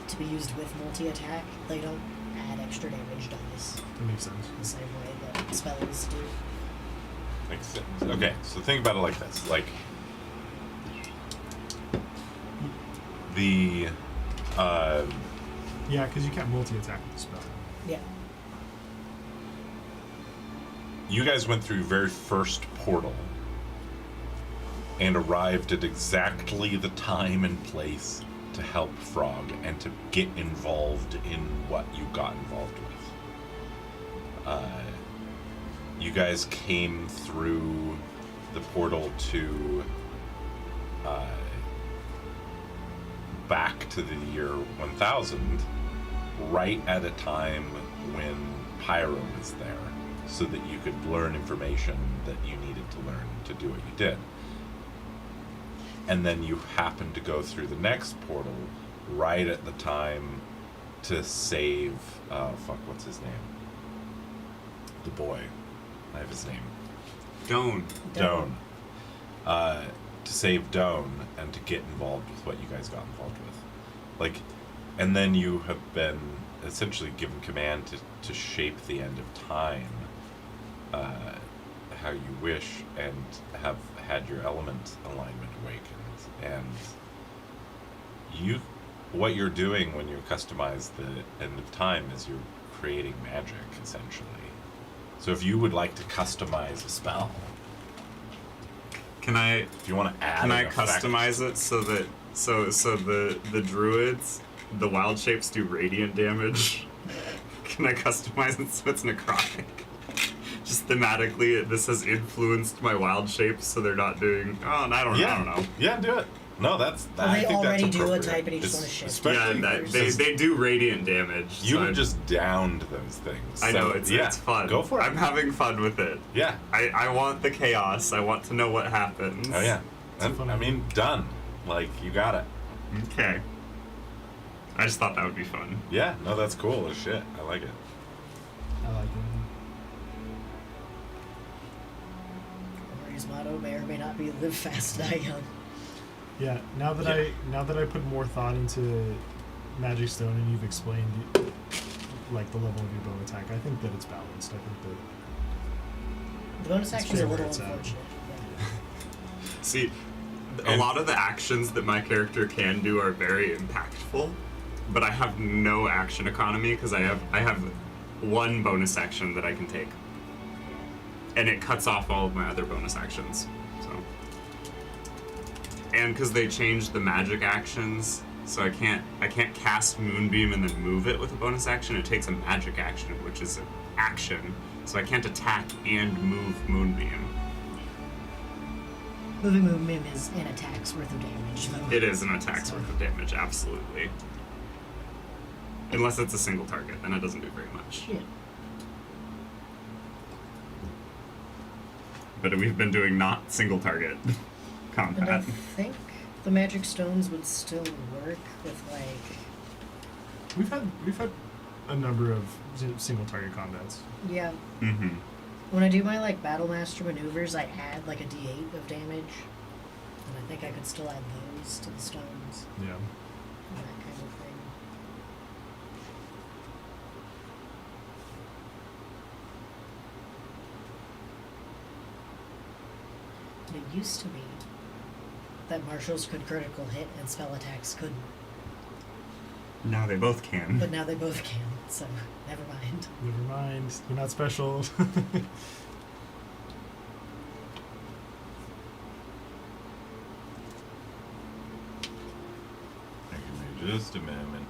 to be used with multi-attack. They don't add extra damage dice That makes sense. the same way that spells do. Makes sense. Okay, so think about it like this. Like, the, Yeah, because you can't multi-attack with the spell. Yeah. you guys went through your very first portal and arrived at exactly the time and place to help Frog and to get involved in what you got involved with. You guys came through the portal to back to the year 1000, right at a time when Pyro was there, so that you could learn information that you needed to learn to do what you did. And then you happened to go through the next portal right at the time to save, what's his name? The boy. I have his name. Doan. To save Doan and to get involved with what you guys got involved with. Like, and then you have been essentially given command to shape the end of time how you wish, and have had your element alignment awakened. And what you're doing when you customize the end of time is you're creating magic, essentially. So if you would like to customize a spell, if you want to add, can I customize it so that the druids, the wild shapes do radiant damage? Can I customize it so it's necrotic? Just thematically, this has influenced my wild shapes, so they're not doing. Oh, and I don't know. Yeah, do it. No, that's. Well, I they think already that's do a appropriate. type and each one is shift. Especially they do radiant damage. You so have just downed those things. I so, know, it's fun. Go for it. I'm having fun with it. Yeah. I want the chaos. I want to know what happens. Oh yeah. Done. Like, you got it. Okay. I just thought that would be fun. Yeah. No, that's cool as shit. I like it. I like it. His motto may or may not be "Live fast, die young." Yeah. Now that I put more thought into Magic Stone and you've explained like the level of your bow attack, I think that it's balanced. I think that The bonus action is a little It's unfortunate. Yeah. See, a lot of the actions that my character can do are very impactful, but I have no action economy because I have one bonus action that I can take, and it cuts off all of my other bonus actions. So, and because they changed the magic actions, so I can't cast Moonbeam and then move it with a bonus action. It takes a magic action, which is an action, so I can't attack and move Moonbeam. Moving Moonbeam is an attack's worth of damage, though. It is an attack's worth of damage, absolutely. Unless it's a single target, then it doesn't do very much. Yeah. But we've been doing not single target And I combat. think the magic stones would still work with, like... we've had a number of single target combats. Yeah. Mm-hmm. When I do my, like, Battle Master maneuvers, I add, like, a d8 of damage. And I think I could still add those to the stones. Yeah. And that kind of thing. And it used to be that marshals could critical hit and spell attacks couldn't. Now they both can. But now they both can, so never mind. Never mind. You're not special. Give me just a moment.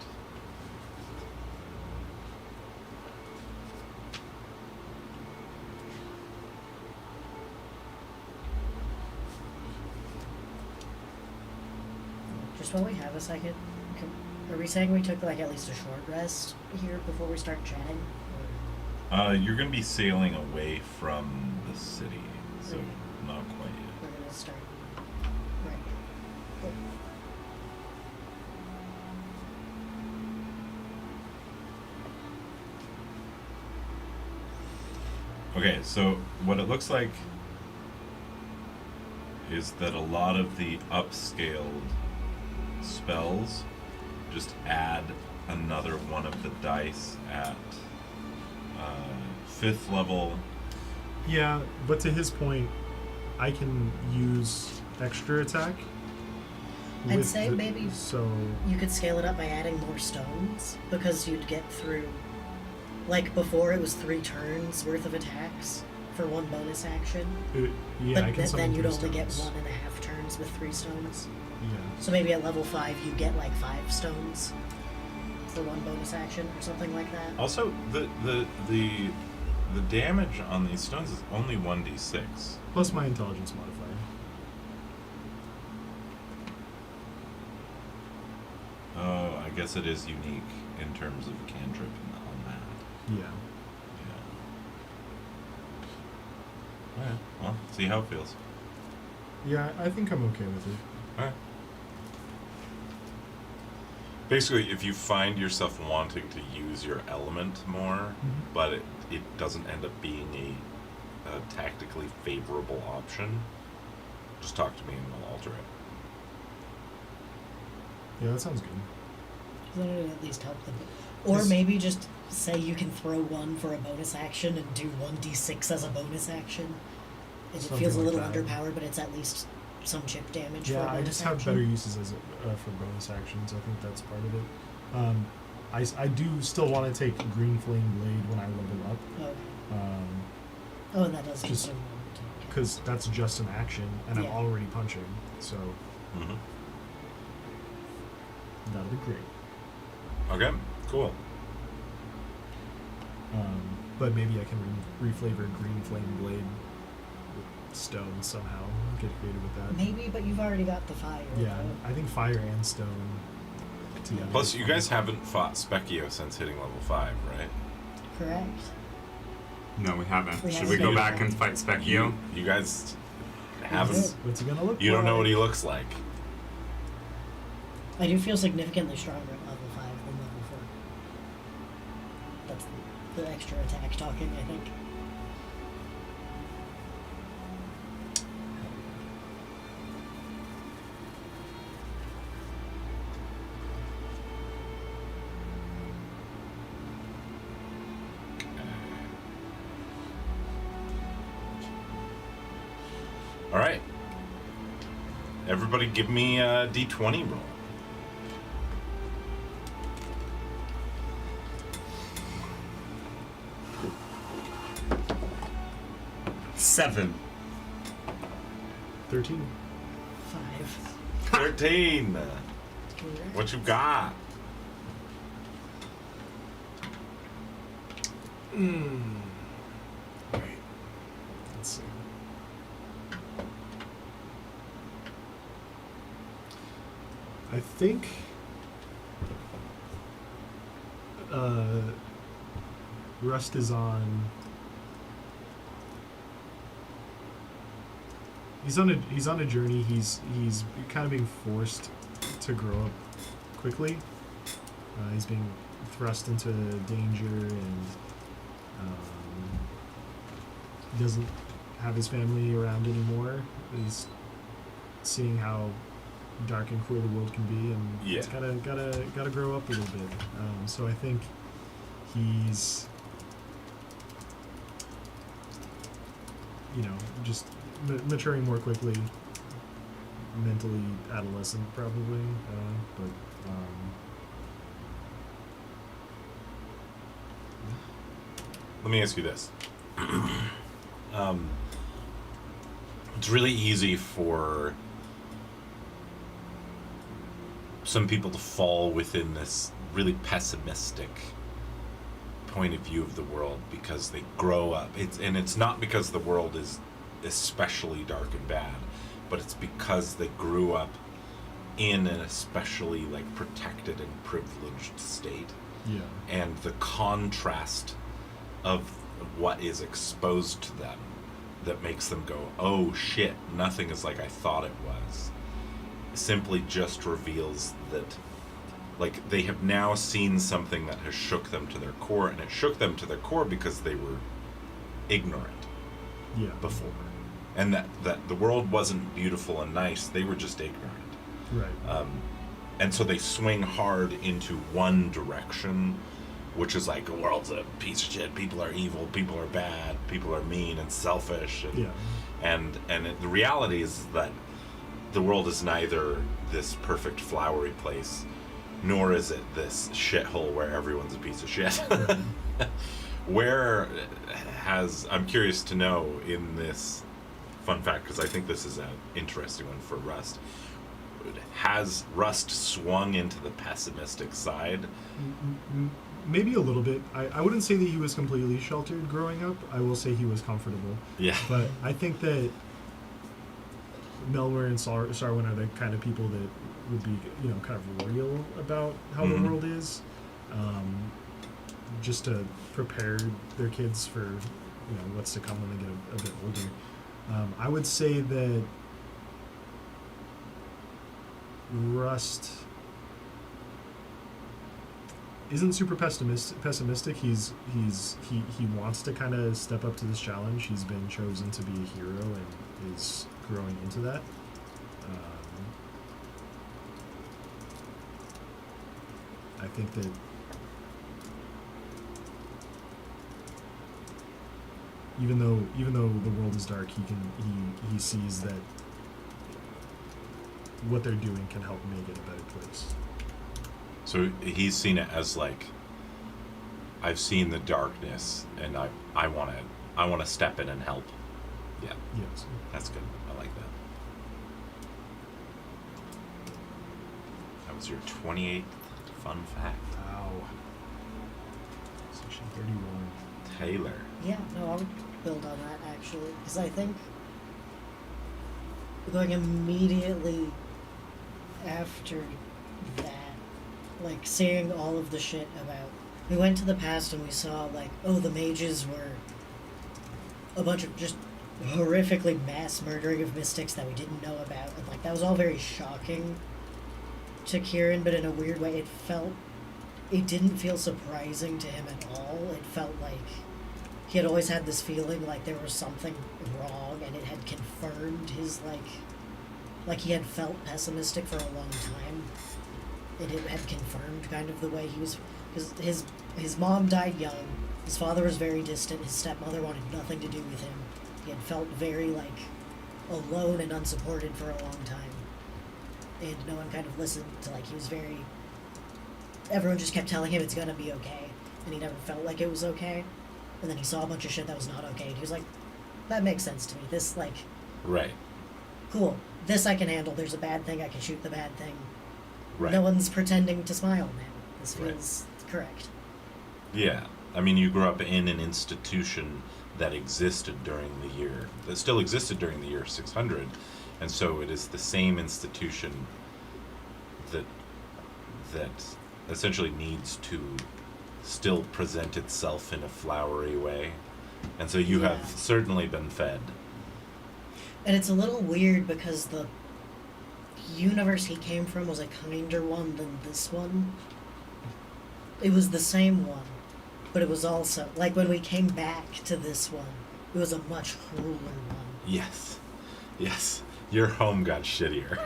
Just while we have a second, are we saying we took like at least a short rest here before we start chatting? You're gonna be sailing away from the city, so not quite yet. We're gonna start right here. Cool. Okay, so what it looks like is that a lot of the upscaled spells just add another one of the dice at 5th level. Yeah, but to his point, I can use extra attack. I'd with say maybe so. you could scale it up by adding more stones, because you'd get through. Like before, it was 3 turns worth of attacks for 1 bonus action. Yeah, I But can summon then you'd 3 only get stones. 1.5 turns with 3 stones. Yeah. So maybe at level 5 you get like 5 stones for 1 bonus action or something like that. Also, the damage on these stones is only 1d6. Plus my intelligence modifier. Oh, I guess it is unique in terms of cantrip on that. Yeah. Yeah. Alright, well, see how it feels. Yeah, I think I'm okay with it. Alright. Basically, if you find yourself wanting to use your element more, but it doesn't end up being a tactically favorable option, just talk to me and we'll alter it. Yeah, that sounds good. Then it'd at least help them. Or maybe just say you can throw 1 for a bonus action and do 1d6 as a bonus action. It Something feels a like little that. underpowered, but it's at least some chip damage for a Yeah, bonus I just have action. better uses as for bonus actions. I think that's part of it. I do still want to take Green Flame Blade when I level up. Okay. Oh, and that does just- consume 1 too. Because that's just an action, and Yeah. I'm already punching, so Mm-hmm. that'll be great. Okay, cool. But maybe I can reflavor Green Flame Blade with stone somehow. Get creative with that. Maybe, but you've already got the fire. Yeah, though. I think fire and stone together. Plus, you guys haven't fought Specchio since hitting level 5, right? Correct. No, we haven't. We Should haven't we go been back there. and fight Specchio? You guys haven't. What's he gonna look You don't know like? what he looks like. I do feel significantly stronger at level 5 than level 4. That's the extra attack talking, I think. All right. Everybody, give me a d20 roll. Seven. 13. 5. 13. Correct. What you got? Wait. Let's see. I think Rust is on. He's on a journey. He's kind of being forced to grow up quickly. He's being thrust into danger, and he doesn't have his family around anymore. He's seeing how dark and cruel the world can be, and he's gotta grow up a little bit. So I think he's, just maturing more quickly, mentally adolescent probably, but Let me ask you this. It's really easy for some people to fall within this really pessimistic point of view of the world because they grow up. It's not because the world is especially dark and bad, but it's because they grew up in an especially protected and privileged state. yeah, And the contrast of what is exposed to them that makes them go, oh shit, nothing is like I thought it was, simply just reveals that they have now seen something that has shook them to their core, and it shook them to their core because they were ignorant yeah, before, and that the world wasn't beautiful and nice, they were just ignorant. right, and so they swing hard into one direction, which is like the world's a piece of shit. People are evil. People are bad. People are mean and selfish. And, Yeah. The reality is that the world is neither this perfect flowery place, nor is it this shithole where everyone's a piece of shit. I'm curious to know in this fun fact, because I think this is an interesting one for Rust. Has Rust swung into the pessimistic side? Maybe a little bit. I wouldn't say that he was completely sheltered growing up. I will say he was comfortable. Yeah. But I think that Melmer and Sarwin are the kind of people that would be, kind of royal about how the world is, just to prepare their kids for, what's to come when they get a bit older. I would say that Rust isn't super pessimistic. He wants to kind of step up to this challenge. He's been chosen to be a hero and is growing into that. I think that even though the world is dark, he sees that what they're doing can help make it a better place. So he's seen it as like, I've seen the darkness, and I want to step in and help. Yeah. Yes. That's good. I like that. That was your 28th fun fact. Wow. Section 31. Taylor. Yeah, no, I would build on that actually, because I think going immediately after that, like seeing all of the shit about, we went to the past and we saw like, oh, the mages were a bunch of just horrifically mass murdering of mystics that we didn't know about, and like that was all very shocking to Kieran, but in a weird way it didn't feel surprising to him at all. It felt like he had always had this feeling like there was something wrong, and it had confirmed his like he had felt pessimistic for a long time, and it had confirmed kind of the way he was, because his mom died young, his father was very distant, his stepmother wanted nothing to do with him. He had felt very like alone and unsupported for a long time, and no one kind of listened to, like, he was very, everyone just kept telling him it's gonna be okay, and he never felt like it was okay. And then he saw a bunch of shit that was not okay, and he was like, that makes sense to me. This, like... Right. Cool. This I can handle. There's a bad thing, I can shoot the bad thing. Right. No one's pretending to smile now. This feels correct. Yeah. I mean, you grew up in an institution that existed during the year, that still existed during the year 600, and so it is the same institution that essentially needs to still present itself in a flowery way, and so you have certainly been fed. And it's a little weird because the universe he came from was a kinder one than this one. It was the same one, but it was also, like, when we came back to this one, it was a much crueler one. Yes. Your home got shittier.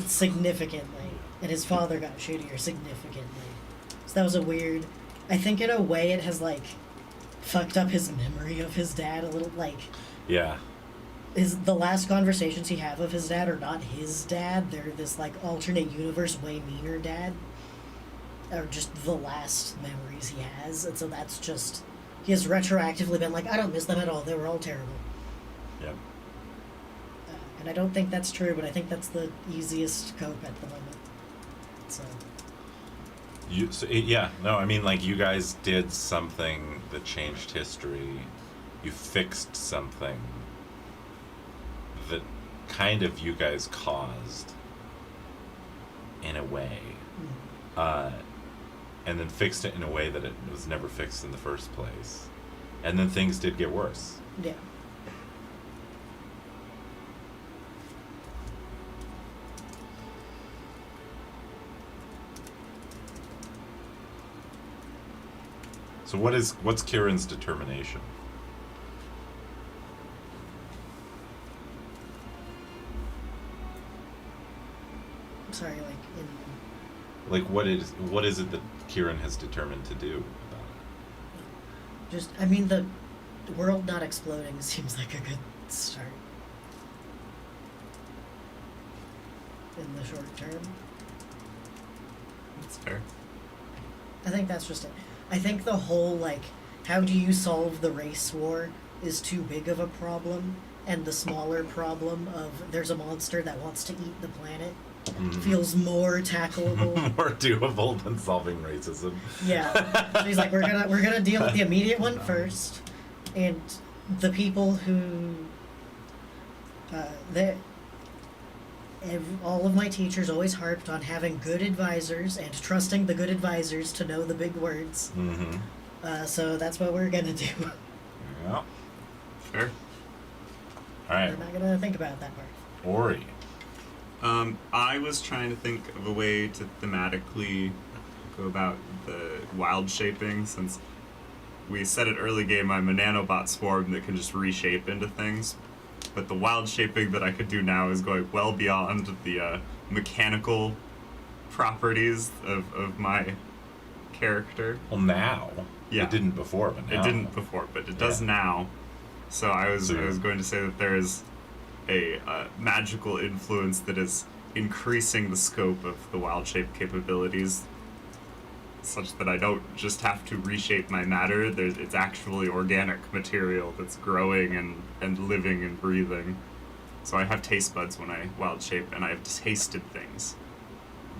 Significantly. And his father got shittier significantly. So that was a weird... I think in a way it has, like, fucked up his memory of his dad a little, like... Yeah. The last conversations he have of his dad are not his dad. They're this, like, alternate universe, way meaner dad. Or just the last memories he has. And so that's just... He has retroactively been like, I don't miss them at all. They were all terrible. Yep. And I don't think that's true, but I think that's the easiest cope at the moment. So... I mean, like, you guys did something that changed history. You fixed something that kind of you guys caused, in a way. And then fixed it in a way that it was never fixed in the first place. And then things did get worse. Yeah. So what's Kieran's determination? I'm sorry, like, in Like, what is it that Kieran has determined to do about it? Just, I mean, the world not exploding seems like a good start. In the short term. That's fair. I think that's just it. I think the whole, like, how do you solve the race war is too big of a problem, and the smaller problem of there's a monster that wants to eat the planet feels more tackleable. More doable than solving racism. Yeah. So he's like, we're gonna deal with the immediate one first, and the people who all of my teachers always harped on having good advisors and trusting the good advisors to know the big words. Mm-hmm. So that's what we're gonna do. Yeah. Fair. All right. We're not gonna think about that part. Ori. I was trying to think of a way to thematically go about the wild shaping, since we said at early game I'm a nanobot swarm that can just reshape into things. But the wild shaping that I could do now is going well beyond the mechanical properties of my character. Well, now. Yeah. It didn't before, but now. It didn't before, but it does now. So I was going to say that there is a magical influence that is increasing the scope of the wild shape capabilities, such that I don't just have to reshape my matter. It's actually organic material that's growing and living and breathing. So I have taste buds when I wild shape, and I have tasted things.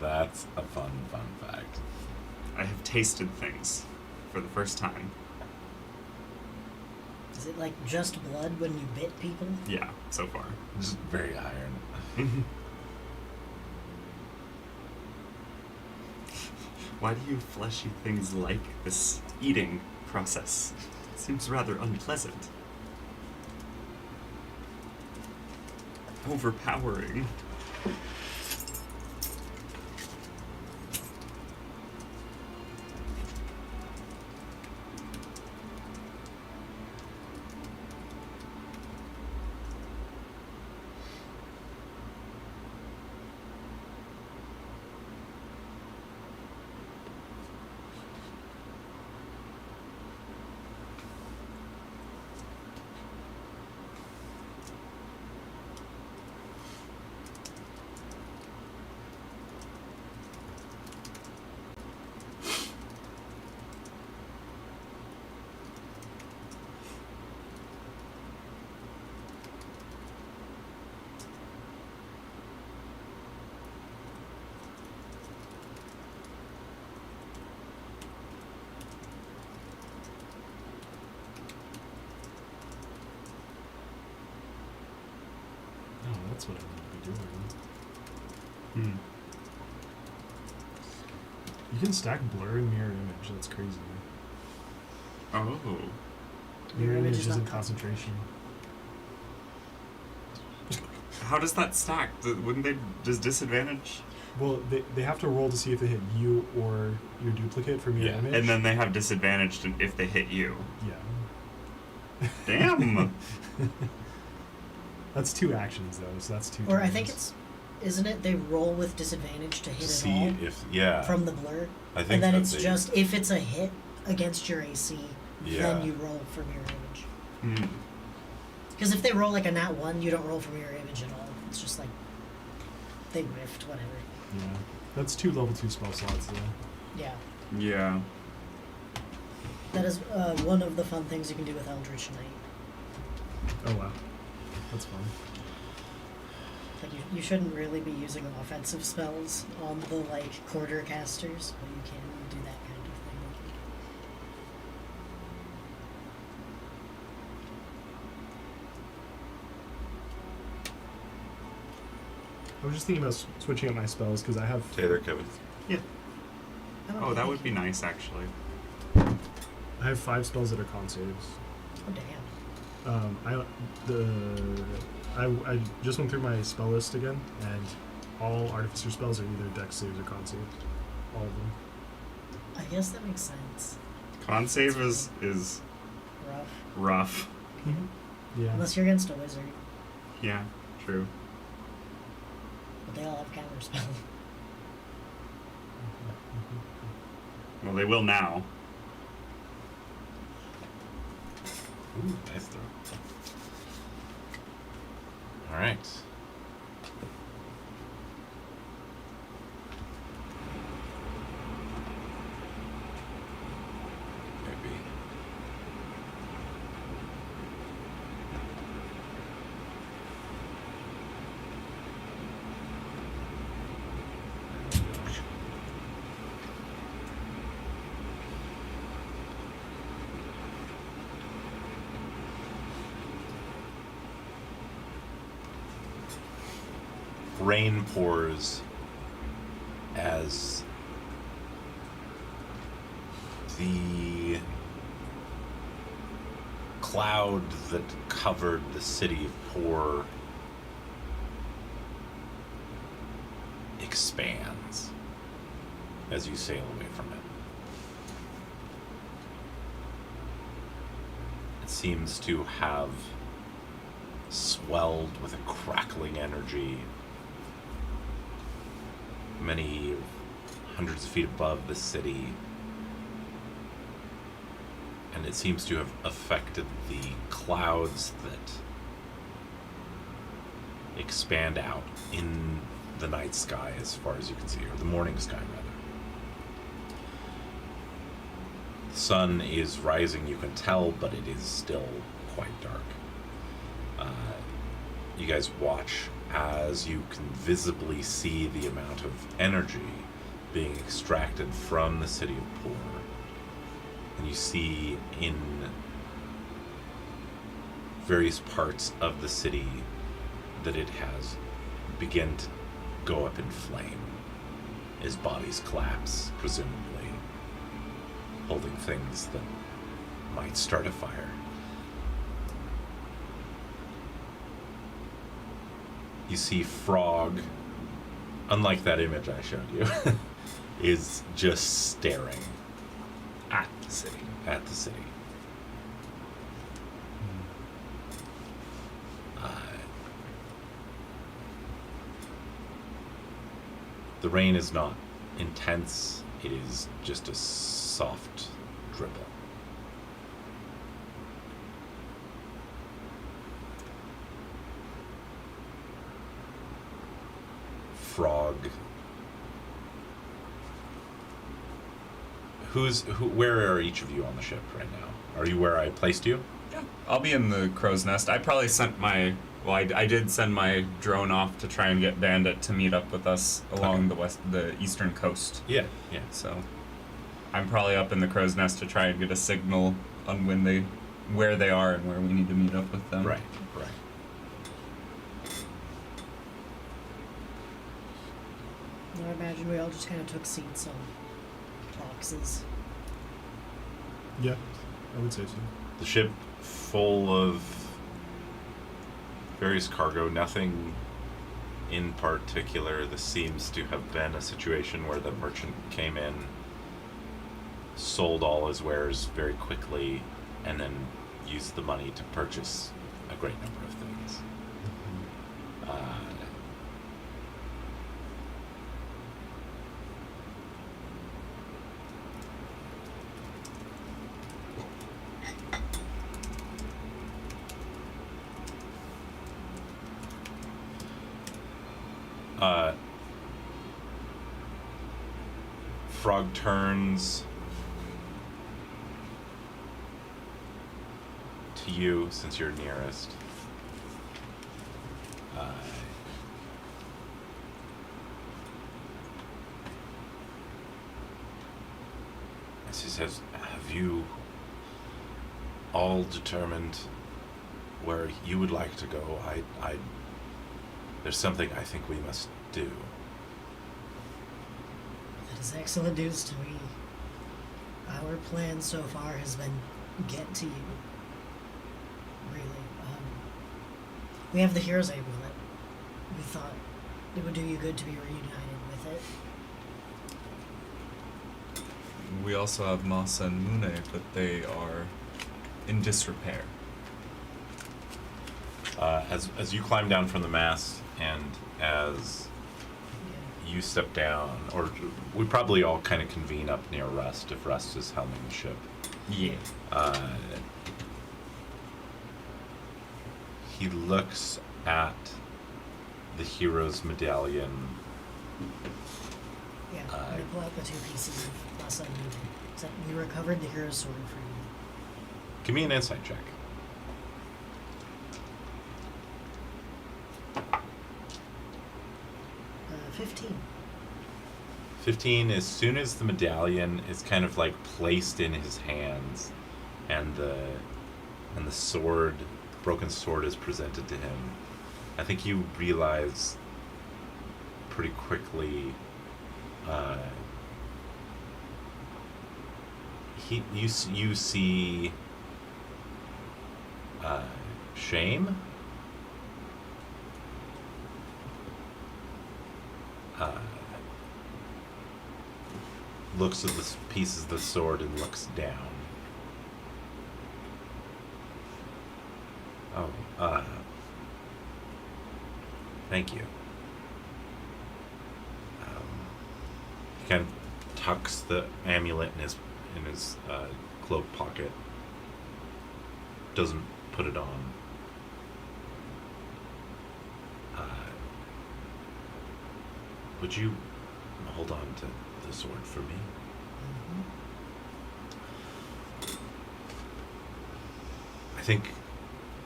That's a fun fact. I have tasted things for the first time. Is it like just blood when you bit people? Yeah, so far. Just very iron. Why do you fleshy things like this eating process? It seems rather unpleasant. Overpowering. Oh, that's what I need to be doing. You can stack blur and mirror image. That's crazy. Oh. Mirror image is isn't not concentration. How does that stack? Wouldn't they just disadvantage? Well, they have to roll to see if they hit you or your duplicate for mirror image. And then they have disadvantage if they hit you. Yeah. Damn! That's 2 actions, though, so that's 2 Or I times. think isn't it they roll with disadvantage to hit it See all if from the blur? I think And then that's it's just, if it's a hit against your AC, Yeah. then you roll for mirror image. Because if they roll like a nat 1, you don't roll for mirror image at all. It's just like, they whiffed, whatever. Yeah. That's 2 level 2 spell slots, though. Yeah. Yeah. That is one of the fun things you can do with Eldritch Knight. Oh, wow. That's fun. Like, you shouldn't really be using offensive spells on the, like, quarter casters, but you can do that kind of thing. I was just thinking about switching up my spells, because I have... Taylor Kevin. Yeah. I don't Oh, that think- would be nice, actually. I have 5 spells that are con saves. Oh, damn. I just went through my spell list again, and all artificer spells are either dex saves or con saves. All of them. I guess that makes sense. Con save is Rough. rough. Yeah. Unless you're against a wizard, Yeah, true. but they all have counter spell. Well, they will now. Ooh, nice throw. All right. Maybe. Rain pours as the cloud that covered the city of Poor expands as you sail away from it. It seems to have swelled with a crackling energy many hundreds of feet above the city, and it seems to have affected the clouds that expand out in the night sky as far as you can see, or the morning sky rather. The sun is rising, you can tell, but it is still quite dark. You guys watch as you can visibly see the amount of energy being extracted from the city of Poor. And you see in various parts of the city that it has begun to go up in flame as bodies collapse, presumably holding things that might start a fire. You see Frog, unlike that image I showed you, is just staring At the city. at the city. The rain is not intense, it is just a soft dribble. Frog. Where are each of you on the ship right now? Are you where I placed you? Yeah. I'll be in the crow's nest. I probably sent my... Well, I did send my drone off to try and get Bandit to meet up with us along the eastern coast. Yeah, yeah. So I'm probably up in the crow's nest to try and get a signal on where they are and where we need to meet up with them. Right. I imagine we all just kind of took seats on boxes. Yeah, I would say so. The ship full of various cargo, nothing in particular. This seems to have been a situation where the merchant came in, sold all his wares very quickly, and then used the money to purchase a great number of things. Frog turns to you since you're nearest. And she says, "Have you all determined where you would like to go? There's something I think we must do." That is excellent news to me. Our plan so far has been get to you. Really. We have the Hero's Amulet. We thought it would do you good to be reunited with it. We also have Masa and Mune, but they are in disrepair. As you climb down from the mast, and as you step down, or we probably all kind of convene up near Rust if Rust is helming the ship. Yeah. He looks at the hero's medallion. Yeah, I'm gonna pull out the 2 pieces of last item. So you recovered the hero's sword for you. Give me an insight check. 15. 15, as soon as the medallion is kind of like placed in his hands and the sword, broken sword, is presented to him, I think you realize pretty quickly you see shame. Looks at the pieces of the sword and looks down. Oh, thank you. He kind of tucks the amulet in his cloak pocket. Doesn't put it on. Would you hold on to the sword for me? I think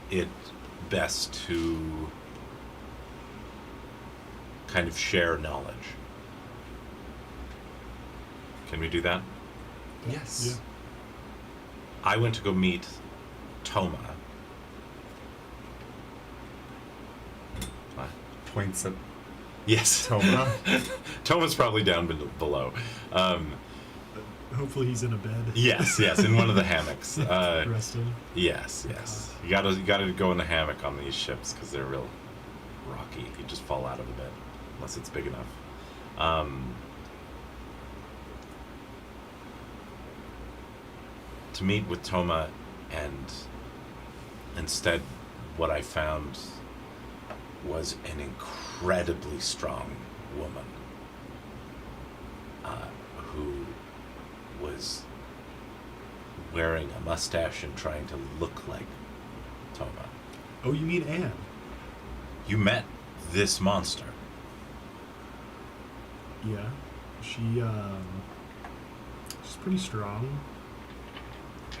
it best to kind of share knowledge. Can we do that? Yes. Yeah. I went to go meet Toma. Points at Yes. Toma. Toma's probably down below. Hopefully he's in a bed. Yes, in one of the hammocks. Resting. Yes. You gotta go in the hammock on these ships because they're real rocky. You just fall out of the bed unless it's big enough. To meet with Toma, and instead what I found was an incredibly strong woman who was wearing a mustache and trying to look like Toma. Oh, you mean Anne? You met this monster. Yeah. She's pretty strong.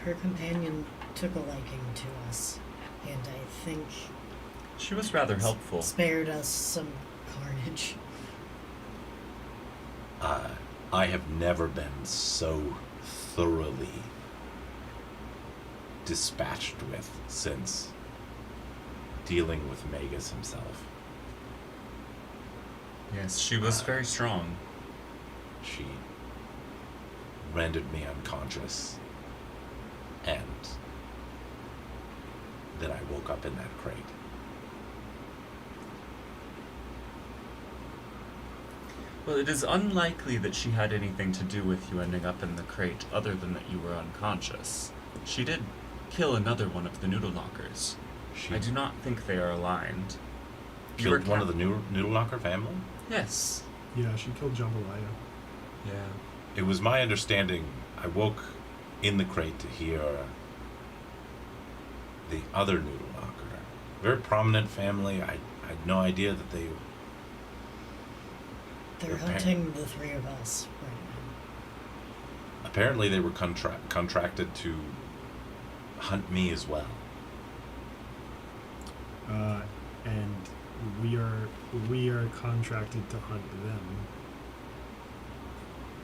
Her companion took a liking to us, and I think She was rather helpful. spared us some carnage. I have never been so thoroughly dispatched with since dealing with Magus himself. Yes, she was very strong. She rendered me unconscious, and then I woke up in that crate. Well, it is unlikely that she had anything to do with you ending up in the crate other than that you were unconscious. She did kill another one of the noodle knockers. She I do not think they are aligned. You killed were one of the noodle knocker family? Yes. Yeah, she killed Jambalaya. Yeah. It was my understanding, I woke in the crate to hear the other noodle knocker. Very prominent family. I had no idea that they... They're Their hunting the 3 of us right now. Apparently they were contracted to hunt me as well. And we are contracted to hunt them.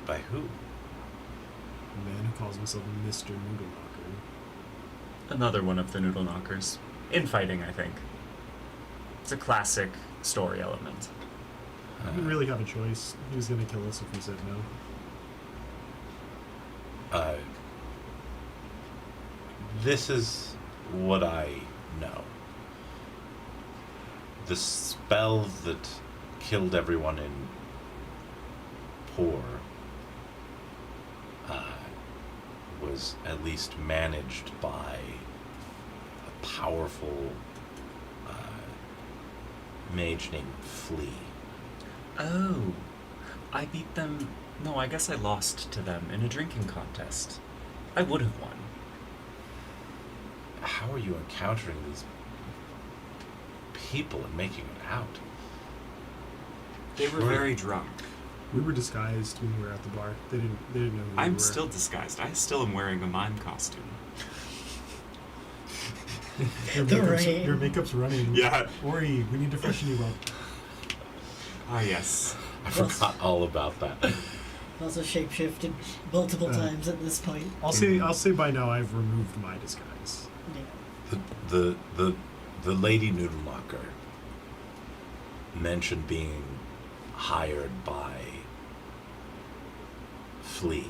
By who? A man who calls himself Mr. Noodle Knocker. Another one of the noodle knockers. Infighting, I think. It's a classic story element. We didn't really have a choice. He was gonna kill us if we said no. This is what I know. The spell that killed everyone in Poor was at least managed by a powerful mage named Flea. Oh. I beat them. No, I guess I lost to them in a drinking contest. I would have won. How are you encountering these people and making it out? They were Sure. very drunk. We were disguised when we were at the bar. They didn't know who we I'm were. still disguised. I still am wearing a mime costume. Your makeup's running. Yeah. Ori, we need to freshen you up. Ah, yes. I forgot all about that. Also shapeshifted multiple times at this point. I'll say by now I've removed my disguise. Yeah. The lady noodle knocker mentioned being hired by Flea.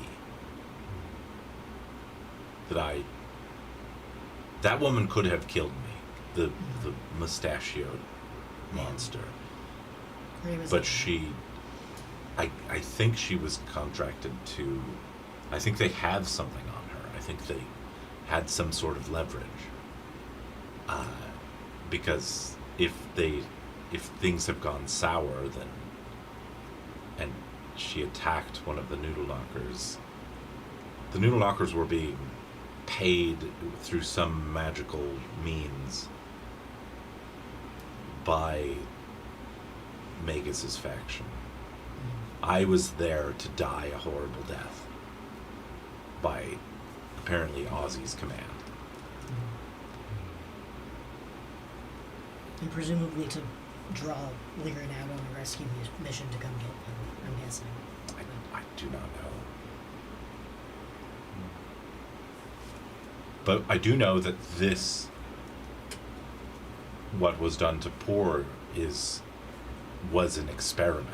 That woman could have killed me, the mustachioed monster. Her name is But I think she was contracted to, I think they had something on her. I think they had some sort of leverage. Because if things have gone sour, then, and she attacked one of the noodle knockers. The noodle knockers were being paid through some magical means by Magus's faction. I was there to die a horrible death by apparently Ozzy's command. And presumably to draw Lyran out on a rescue mission to come get him, I'm guessing. I do not know. But I do know that what was done to Poor was an experiment.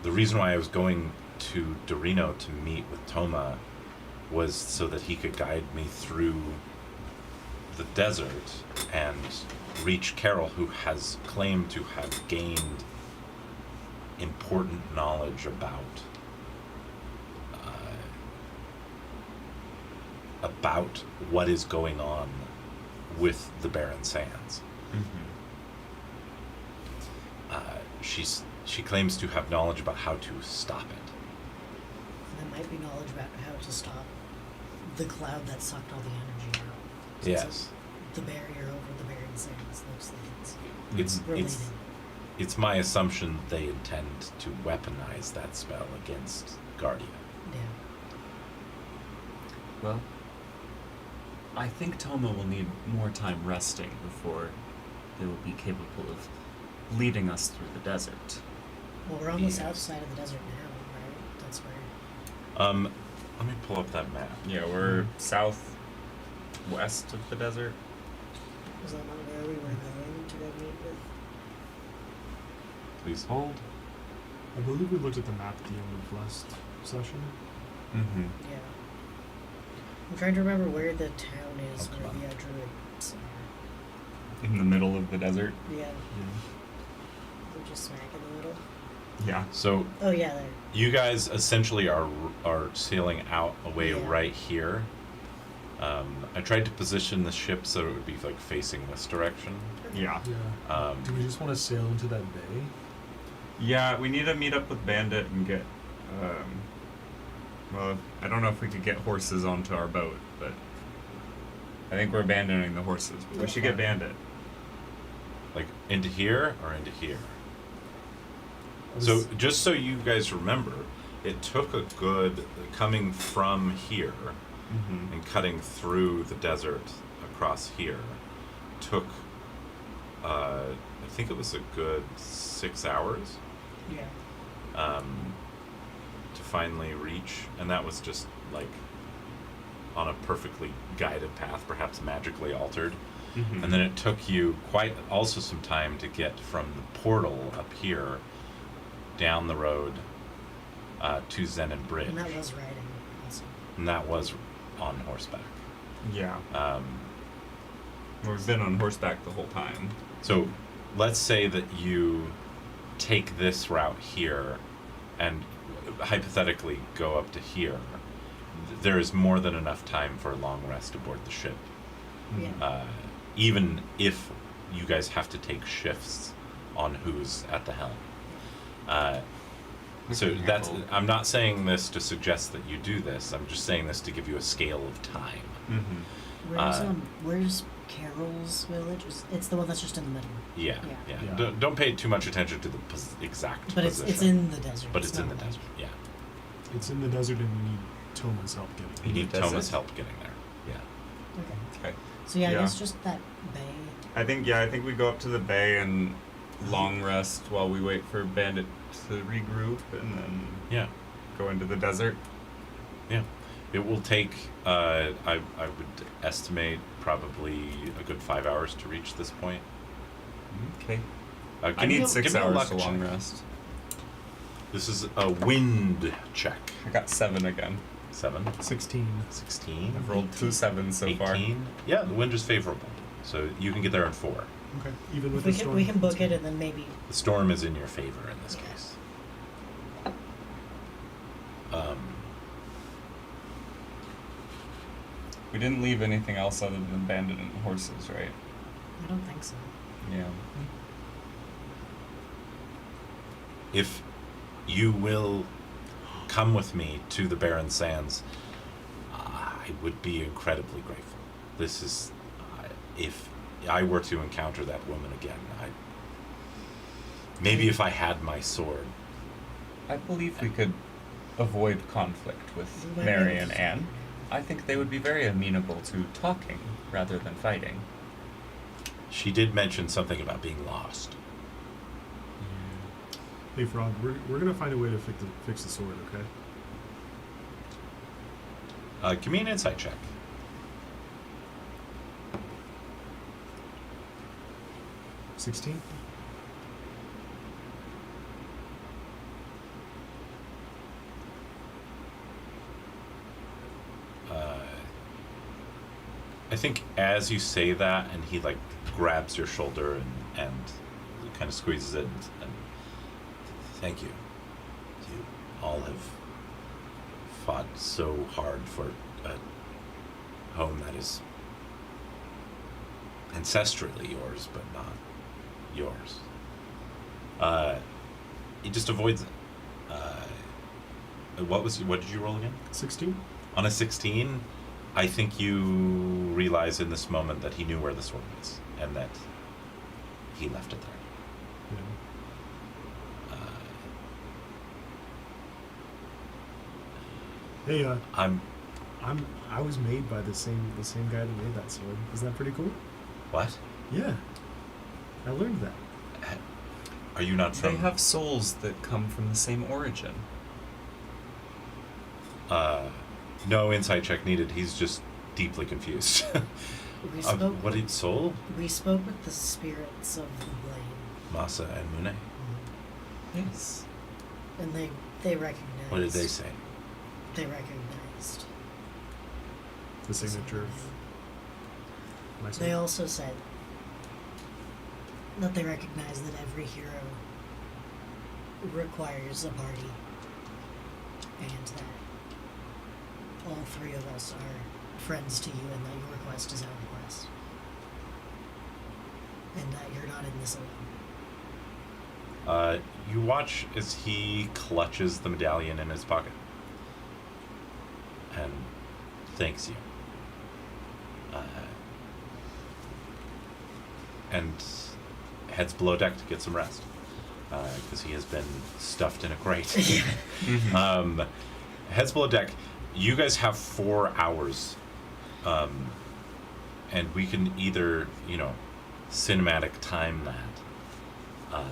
The reason why I was going to Dorino to meet with Toma was so that he could guide me through the desert and reach Carol, who has claimed to have gained important knowledge about what is going on with the Barren Sands. She claims to have knowledge about how to stop it. And that might be knowledge about how to stop the cloud that sucked all the energy out. So Yes. The barrier over the Barren Sands looks like it's related. It's my assumption they intend to weaponize that spell against Guardia. Yeah. Well, I think Toma will need more time resting before they will be capable of leading us through the desert. Well, we're on the Yeah. south side of the desert now, right? That's where. Let me pull up that map. Yeah, we're southwest of the desert. Was that not where we were going to go meet with? Please hold. I believe we looked at the map at the end of last session. Mm-hmm. Yeah. I'm trying to remember where the town is, Oh, where come the on. druids are. In the middle of the desert. Yeah, we're just smack in the middle. Yeah. So Oh yeah, there. you guys essentially are sailing out away Yeah. right here. I tried to position the ship so it would be like facing this direction. Yeah. Yeah. Do we just want to sail into that bay? Yeah, we need to meet up with Bandit and get, well, I don't know if we could get horses onto our boat, but I think we're abandoning the horses, but we should get Bandit. Like into here or into here. So just so you guys remember, it took a good coming from here Mm-hmm. and cutting through the desert across here took I think it was a good 6 hours Yeah. to finally reach, and that was just like on a perfectly guided path, perhaps magically altered. Mm-hmm. And then it took you quite also some time to get from the portal up here down the road to Zenon Bridge. And that was riding also. And that was on horseback. Yeah. We've been on horseback the whole time. So let's say that you take this route here and hypothetically go up to here. There is more than enough time for a long rest aboard the ship. Yeah. Even if you guys have to take shifts on who's at the helm. So Okay, that's. cool. I'm not saying this to suggest that you do this. I'm just saying this to give you a scale of time. Mm-hmm. Where's Carol's village? It's the one that's just in the middle. Yeah. Yeah. Yeah. Don't pay too much attention to the exact But position. it's in the desert. But it's in the not like- desert. Yeah. It's in the desert, and we need Toma's help getting You there. need desert? Thomas' help getting there. Yeah. Okay. Okay. So yeah, I Yeah. guess just that bay. I think we go up to the bay and long rest while we wait for Bandit to regroup, and then Yeah. go into the desert. Yeah. It will take. I would estimate probably a good 5 hours to reach this point. Okay. Give I me need a- 6 give me a hours luck to long check. rest. This is a wind check. I got 7 again. 7, 16. 16, I've rolled 2 7s so 18. far. Yeah, the wind is favorable, so you can get there in 4. Okay. Even with We the can, storm. we can book that's it good. and then maybe. The storm is in your favor in this Okay. case. We didn't leave anything else other than Bandit and horses, right? I don't think so. Yeah. If you will come with me to the Barren Sands, I would be incredibly grateful. This is, if I were to encounter that woman again, maybe if I had my sword. I believe we could avoid conflict with We might be Mary able and to- Anne. I think they would be very amenable to talking rather than fighting. She did mention something about being lost. Hey, Frog, we're gonna find a way to fix the sword, okay? Give me an insight check. 16? I think as you say that, and he like grabs your shoulder and kind of squeezes it, and thank you. You all have fought so hard for a home that is ancestrally yours, but not yours. He just avoids it. What did you roll again? 16? On a 16, I think you realize in this moment that he knew where the sword was, and that he left it there. Yeah. Hey, I I was made by the same guy that made that sword. Isn't that pretty cool? what? Yeah. I learned that. Are you not from? They have souls that come from the same origin. No insight check needed. He's just deeply confused. We spoke. What did soul? We spoke with the spirits of the blade, Masa and Mune. Yes. and they recognized. What did they say? They recognized. The signature of my sword. They also said that they recognize that every hero requires a party, and that all 3 of us are friends to you, and that your request is our request, and that you're not in this alone. You watch as he clutches the medallion in his pocket and thanks you. And heads below deck to get some rest because he has been stuffed in a crate. Heads below deck. You guys have 4 hours, and we can either, cinematic time that,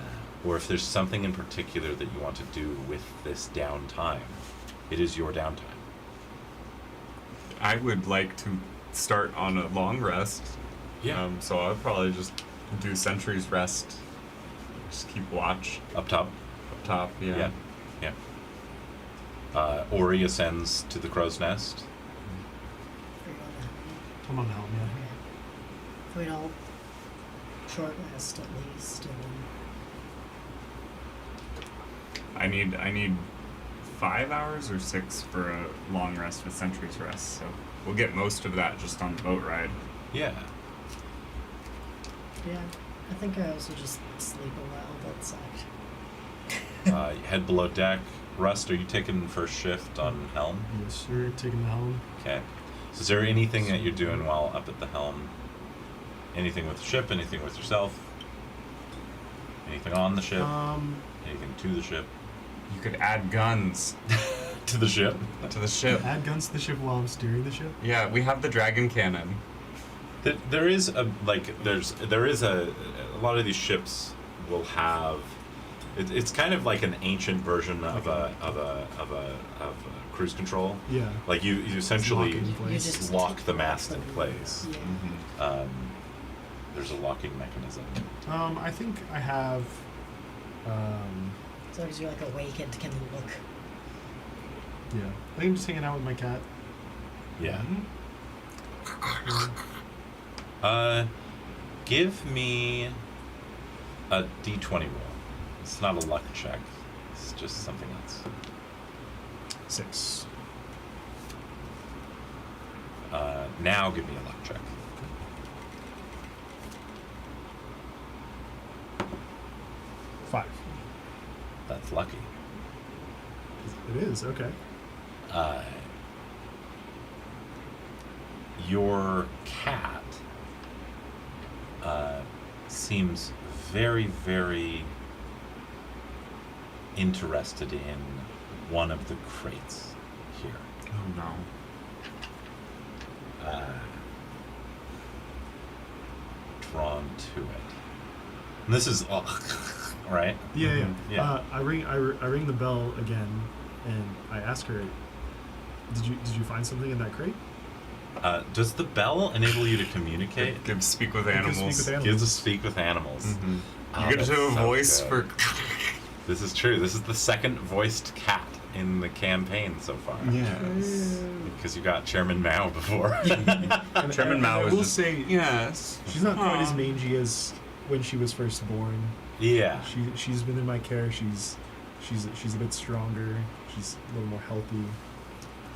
or if there's something in particular that you want to do with this downtime, it is your downtime. I would like to start on a long rest. Yeah. So I'll probably just do Sentry's Rest. Just keep watch Up top. up top. Yeah. Yeah. Ori ascends to the crow's nest. For you all to help me. I'm on the helm, yeah. Okay. We'd all short rest at least, and then I need 5 hours or 6 for a long rest with Sentry's Rest. So we'll get most of that just on the boat ride. Yeah. yeah, I think I also just sleep a while. That sucked. You head below deck. Rust, are you taking first shift on helm? Yes, you're taking the helm. Okay. So is there anything that you're doing while up at the helm? Anything with the ship? Anything with yourself? Anything on the ship? Anything to the ship? You could add guns To the ship? to the ship. Add guns to the ship while I'm steering the ship. Yeah, we have the dragon cannon. There is a lot of these ships will have. It's kind of like an ancient version of a cruise control. Yeah. Like you essentially Lock it in place. You just lock take the the mast lock in the- place. Yeah. There's a locking mechanism. I think I have. As long as you're like awake and can look. Yeah. I think I'm just hanging out with my cat. Yeah. Yeah. Give me a d20 roll. It's not a luck check. It's just something else. 6. Now give me a luck check. 5. That's lucky. It is, okay. Your cat seems very, very interested in one of the crates here. Oh no. Drawn to it. And this is right. Yeah. Yeah. I ring the bell again, and I ask her, Did you find something in that crate? Does the bell enable you to communicate? Give speak with It gives animals. speak with Gives us speak with animals. Mhm. Oh, You get that's to a so voice good. for. This is true. This is the second voiced cat in the campaign so far. Yes. Because you got Chairman Mao before. And Chairman Mao I was will just say, yes. she's not quite as Aw. mangy as when she was first born. Yeah. She's been in my care. She's a bit stronger. She's a little more healthy.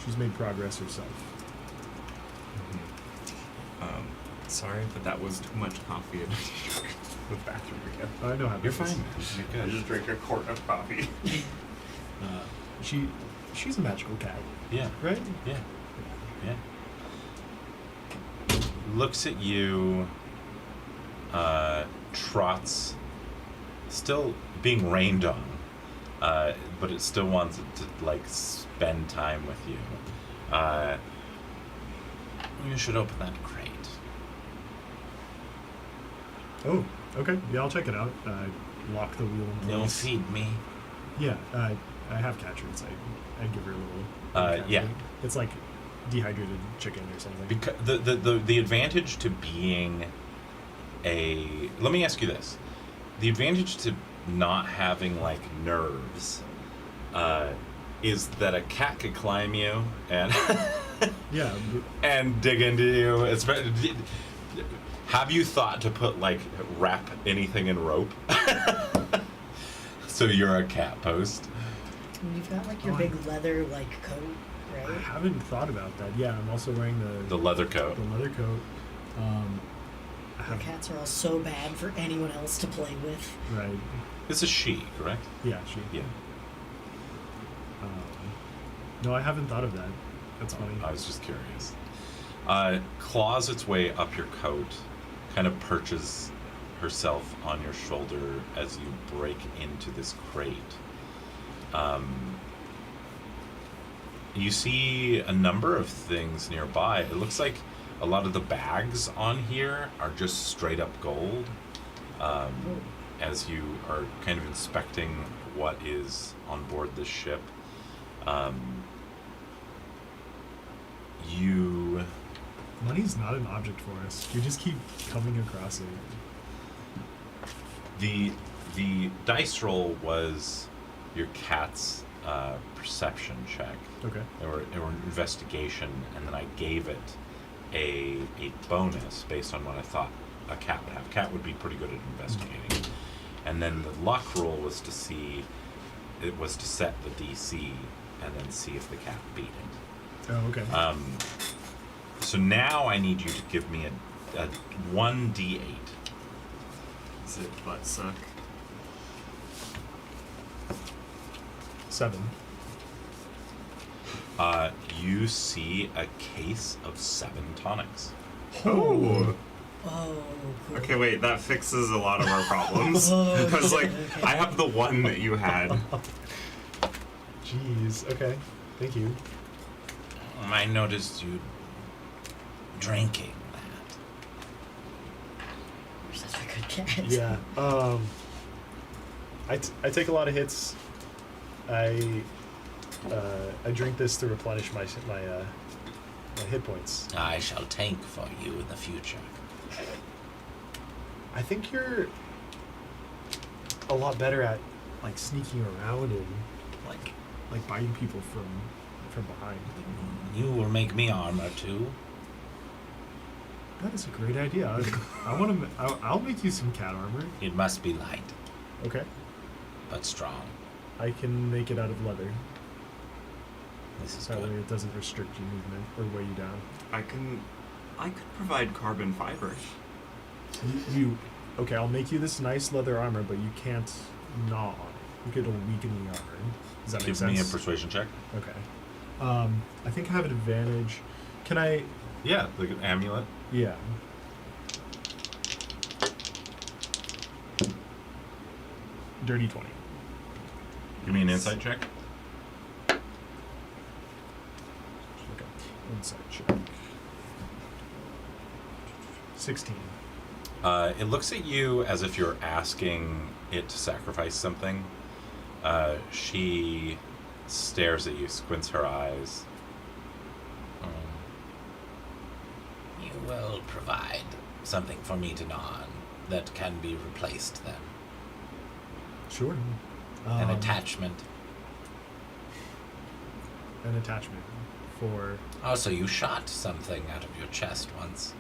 She's made progress herself. Sorry, but that was too much coffee. And the bathroom again. I know how You're this is. fine, man. You're I good. just drank a quart of coffee. She's a magical cat, Yeah. right? Yeah. Yeah. Looks at you, trots, still being rained on, but it still wants to, like, spend time with you. You should open that crate. Oh, okay. Yeah, I'll check it out. Lock the wheel in You'll place. feed me. Yeah, I have cat treats. I give her a little. cat Yeah. treat. It's like dehydrated chicken or something. Because the advantage to being a, let me ask you this, the advantage to not having like nerves is that a cat could climb you and Yeah. and dig into you. Have you thought to put like wrap anything in rope so you're a cat post? And you've got like your Oh, big leather like coat, I right? haven't thought about that. Yeah, I'm also wearing The leather coat. the leather coat. I The have cats are all so bad for anyone else to play with. right. It's a she, correct? Yeah, she. Yeah. No, I haven't thought of that. That's funny. I was just curious. Claws its way up your coat, kind of perches herself on your shoulder as you break into this crate. You see a number of things nearby. It looks like a lot of the bags on here are just straight up gold. As you are kind of inspecting what is on board this ship. You Money's not an object for us. We just keep coming across it. the dice roll was your cat's perception check Okay. or investigation, and then I gave it a bonus based on what I thought a cat would have. Cat would be pretty good at investigating, and then the luck roll was to see, it was to set the DC and then see if the cat beat it. Oh, okay. So now I need you to give me a 1d8. Is it butt suck? 7. You see a case of 7 tonics. Oh. Oh, cool. Okay, wait, that fixes a lot of our problems. Oh, Because, like, okay. I have the one that you had. Jeez. Okay. Thank you. I noticed you drinking that. You're such a good cat. Yeah. I take a lot of hits. I drink this to replenish my hit points. I shall tank for you in the future. I think you're a lot better at like sneaking around and like biting people from behind. You will make me armor too. That is a great idea. I'll make you some cat armor. It must be light, Okay. but strong. I can make it out of leather. This is That way good. it doesn't restrict your movement or weigh you down. I could provide carbon fiber. Okay, I'll make you this nice leather armor, but you can't gnaw on it. You could weaken the armor. Does that make Give sense? me a persuasion check. Okay. I think I have an advantage. Can I? Yeah, the amulet. Yeah. Dirty 20. Give me an insight check. Okay. Insight check. 16. It looks at you as if you're asking it to sacrifice something. She stares at you, squints her eyes. You will provide something for me to gnaw on that can be replaced then. Sure. An attachment. An attachment for. Also, you shot something out of your chest once.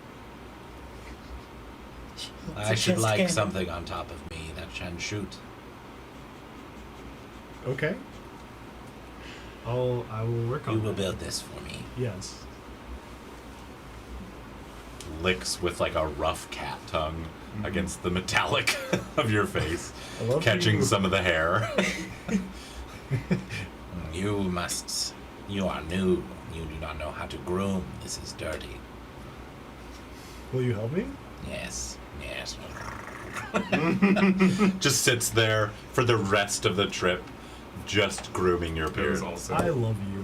What's I a should chest like cannon? something on top of me that can shoot. Okay. I will work on You will that. build this for me. Yes. Licks with like a rough cat tongue against the metallic of your face, I love catching you. some of the hair. You are new. You do not know how to groom. This is dirty. Will you help me? Yes. Just sits there for the rest of the trip, just grooming your It beard. was also. I love you.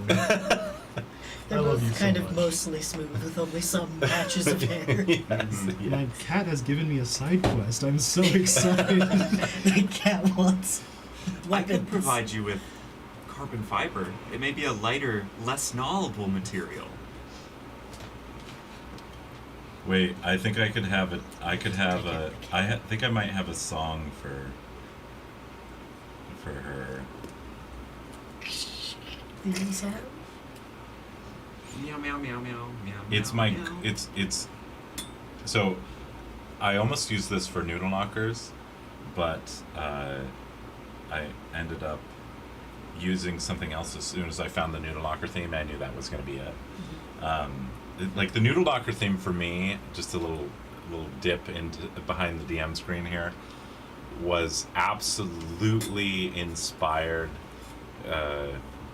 They're I love both you so kind of much. mostly smooth with only some patches of hair. Yes, My yes. cat has given me a side quest. I'm so excited. The cat wants I could weapons. provide you with carbon fiber. It may be a lighter, less gnawable material. Wait, I think I could have it. I could have a. Think I might have a song for her. Theme song? Meow meow meow meow meow. It's meow, my. meow. It's. So, I almost used this for noodle knockers, but I ended up using something else as soon as I found the noodle knocker theme. I knew that was going to be it. Like the noodle knocker theme for me, just a little dip into behind the DM screen here, was absolutely inspired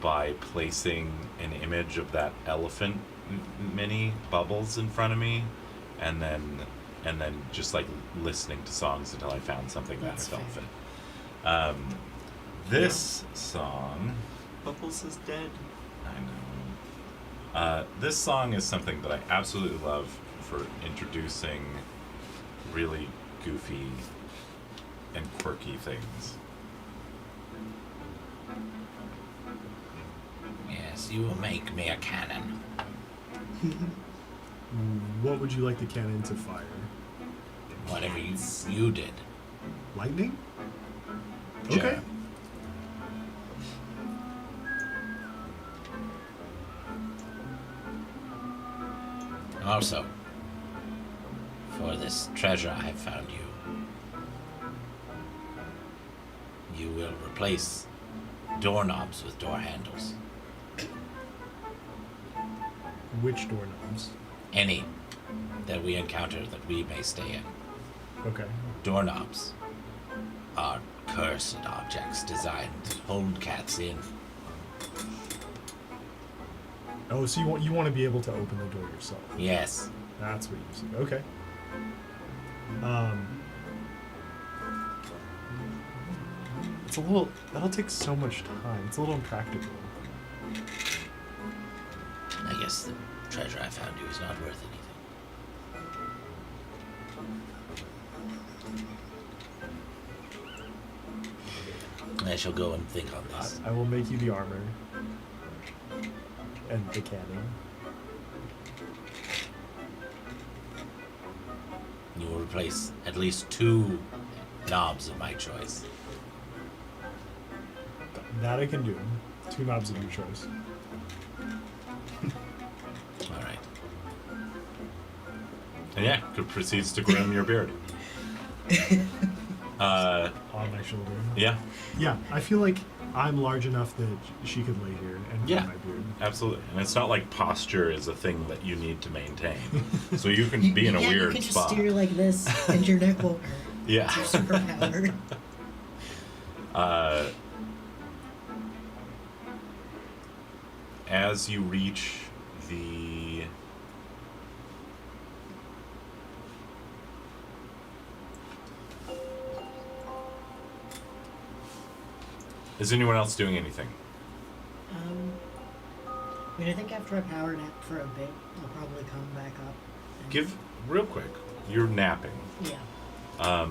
by placing an image of that elephant mini Bubbles in front of me, and then just like listening to songs until I found something That's that I felt fair. fit. This song, Bubbles is dead. I know. This song is something that I absolutely love for introducing really goofy and quirky things. Yes, you will make me a cannon. What would you like the cannon to fire? Whatever you did. Lightning? Sure. Okay. Also, for this treasure I have found you, you will replace doorknobs with door handles. Which doorknobs? Any that we encounter that we may stay in. Okay. Doorknobs are cursed objects designed to hold cats in. Oh, so you want to be able to open the door yourself? Yes. That's what you're saying. Okay. It's a little. That'll take so much time. It's a little impractical. I guess the treasure I found you is not worth anything. I shall go and think on this. I will make you the armor and the cannon. You will replace at least 2 knobs of my choice. That I can do. 2 knobs of your choice. All right. And yeah, proceeds to grim your beard. On my shoulder. Yeah, Yeah, I feel like I'm large enough that she could lay here and Yeah. get my beard. absolutely. And it's not like posture is a thing that you need to maintain. So you can be in a yeah, weird you can just spot. steer like this, and your neck won't hurt. Yeah. It's your superpower. As you reach the Is anyone else doing anything? I mean, I think after a power nap for a bit, I'll probably come back up. And, Give real quick. You're napping. Yeah.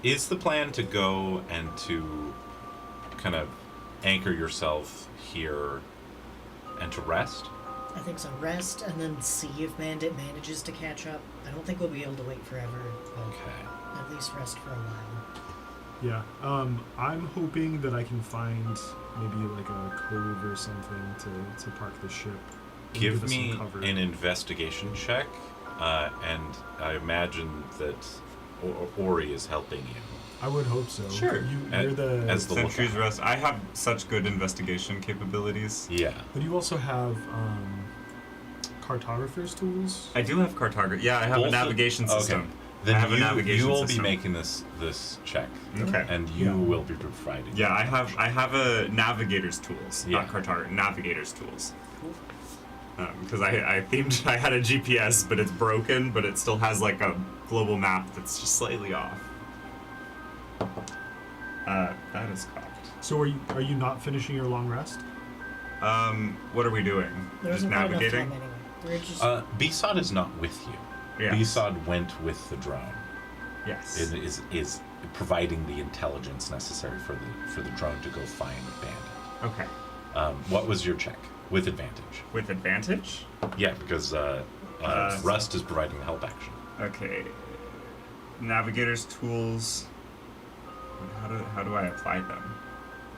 Is the plan to go and to kind of anchor yourself here and to rest? I think so. Rest and then see if Bandit manages to catch up. I don't think we'll be able to wait forever, but Okay. at least rest for a while. Yeah. I'm hoping that I can find maybe like a cove or something to park the ship. and Give us some me cover. an investigation check, and I imagine that Ori is helping you. I would hope so. Sure. You're the. As the Sentry's lookout. Rest. I have such good investigation capabilities. Yeah. But you also have cartographer's tools. I do have cartography. Yeah, I have Both a of- navigation system. Okay. Then I have a you navigation will system. be making this check, Okay. and you Yeah. will be providing. Yeah, I have a navigator's tools, Yeah. not cartographer. Navigator's tools. Because I themed I had a GPS, but it's broken, but it still has like a global map that's just slightly off. That is cocked. So are you not finishing your long rest? What are we doing? There Just wasn't quite enough navigating? time anyway. We're just B-Sod is not with you. Yes. B-Sod went with the drone. Yes. It is providing the intelligence necessary for the drone to go find Bandit. Okay. What was your check with advantage? With advantage? Yeah, because Rust is providing the help action. Okay. Navigator's tools. How do I apply them?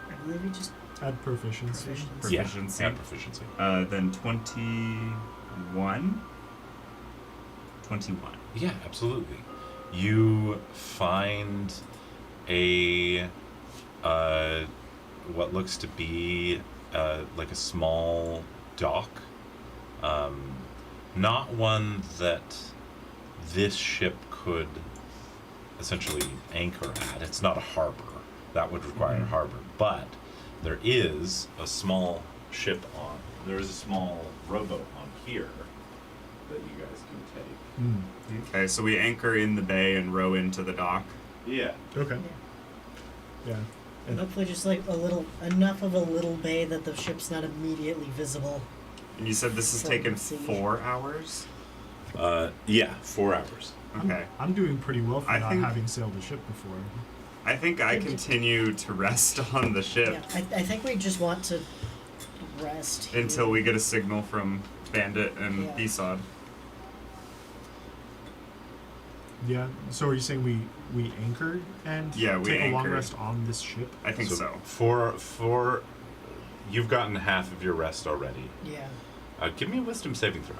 I believe we just Add proficiency. Proficiency. Yeah, proficiency. Then 21. 21. Yeah, absolutely. You find a what looks to be like a small dock, not one that this ship could essentially anchor at. It's not a harbor. That would require a harbor, but there is a small ship on. There is a small rowboat on here that you guys can take. Okay, so we anchor in the bay and row into the dock. Yeah. Okay. Yeah. and hopefully just like enough of a little bay that the ship's not immediately visible. And you said this has From taken the sea. 4 hours? Yeah, 4 hours. Okay. I'm doing pretty well for I not think- having sailed a ship before. I think I continue to rest on the ship Yeah, I think we just want to rest here. until we get a signal from Bandit and Yeah. B-Sod. Yeah. So are you saying we anchor and Yeah, we take a long anchor. rest on this ship? I think so. For you've gotten half of your rest already. Yeah. Give me a wisdom saving throw.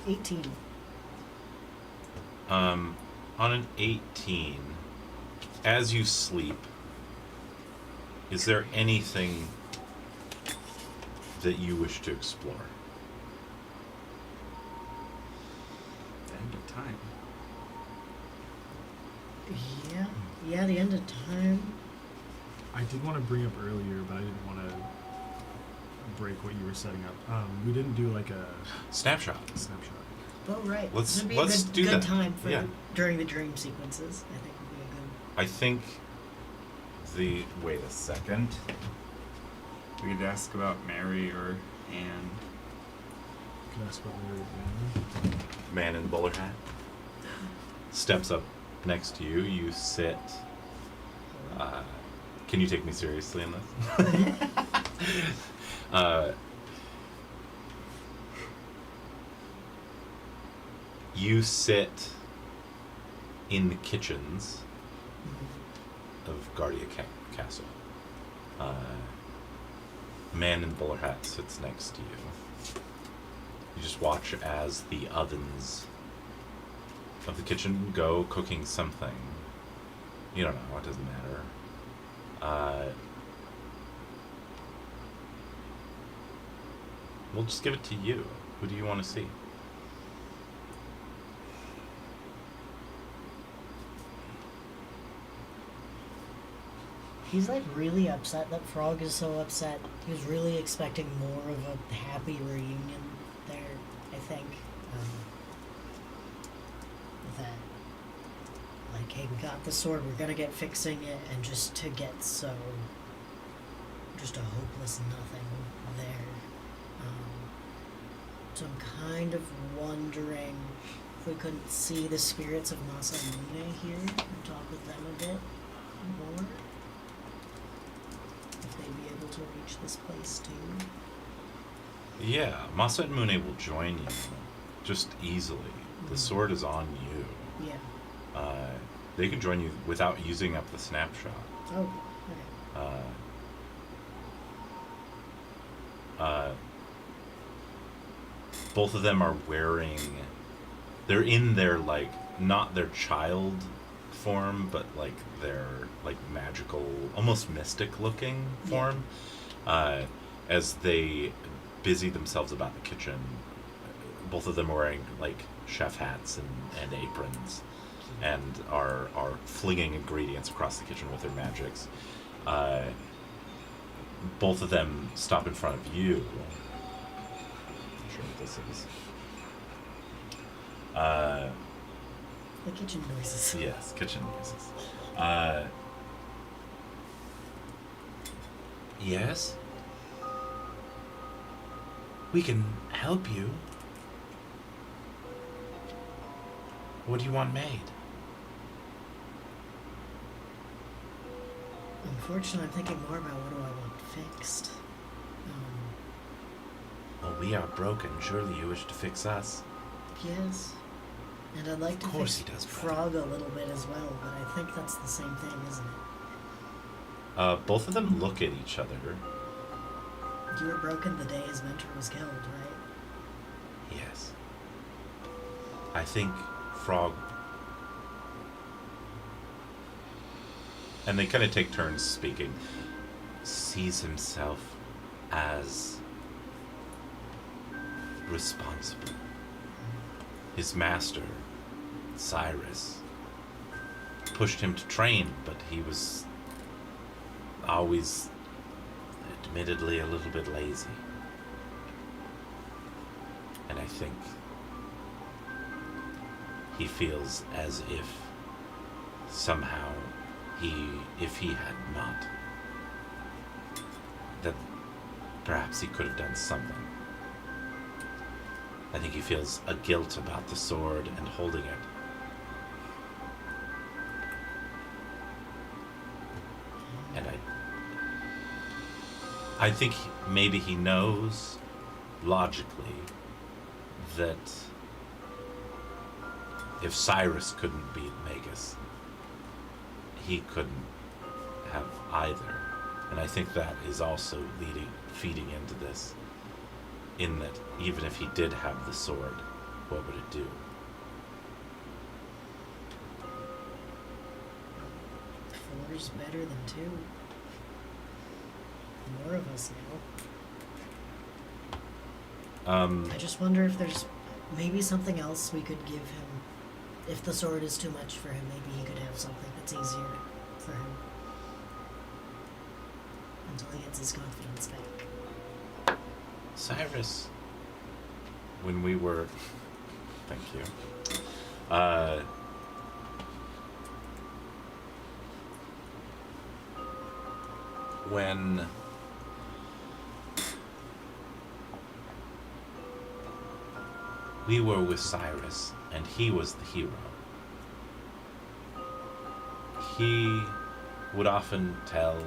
18. On an 18, as you sleep, is there anything that you wish to explore? The end of time. Yeah, the end of time. I did want to bring up earlier, but I didn't want to break what you were setting up. We didn't do like a Snapshot. snapshot. Oh, right. Let's- This would be let's a good, do good that. time for Yeah. during the dream sequences. I think would be a good. I think wait a second. We could ask about Mary or Anne. Can I ask about Mary again? Man in bowler hat steps up next to you. You sit. Can you take me seriously in this? You sit in the kitchens of Guardia Castle. Man in the bowler hat sits next to you. You just watch as the ovens of the kitchen go cooking something. You don't know, it doesn't matter. We'll just give it to you. Who do you want to see? He's like really upset that Frog is so upset. He was really expecting more of a happy reunion there, I think. That, like, hey, we got the sword, we're gonna get fixing it, and just to get just a hopeless nothing there. So I'm kind of wondering if we couldn't see the spirits of Masa and Mune here and talk with them a bit more. If they'd be able to reach this place too. Yeah, Masa and Mune will join you just easily. The sword is on you. Yeah. They can join you without using up the snapshot. Oh, okay. Both of them are wearing. They're in their, like, not their child form, but like their, like, magical, almost mystic looking form. As they busy themselves about the kitchen, both of them are wearing, like, chef hats and aprons, and are flinging ingredients across the kitchen with their magics. Both of them stop in front of you. Not sure what this is. The kitchen noises. Yes, kitchen noises. Yes? We can help you. What do you want made? Unfortunately, I'm thinking more about what do I want fixed. Well, we are broken. Surely you wish to fix us. Yes. And I'd like to Of course fix he does, brother. Frog a little bit as well, but I think that's the same thing, isn't it? Both of them look at each other. You were broken the day his mentor was killed, right? Yes. I think Frog... And they kind of take turns speaking. Sees himself as responsible. His master, Cyrus, pushed him to train, but he was always, admittedly, a little bit lazy. And I think he feels as if somehow if he had not, that perhaps he could have done something. I think he feels a guilt about the sword and holding it. And I think maybe he knows logically that if Cyrus couldn't beat Magus, he couldn't have either. And I think that is also feeding into this, in that even if he did have the sword, what would it do? Four's better than two. More of us now. I just wonder if there's maybe something else we could give him. If the sword is too much for him, maybe he could have something that's easier. for him. Until he gets his confidence back. Cyrus, when we were... Thank you. When we were with Cyrus and he was the hero, he would often tell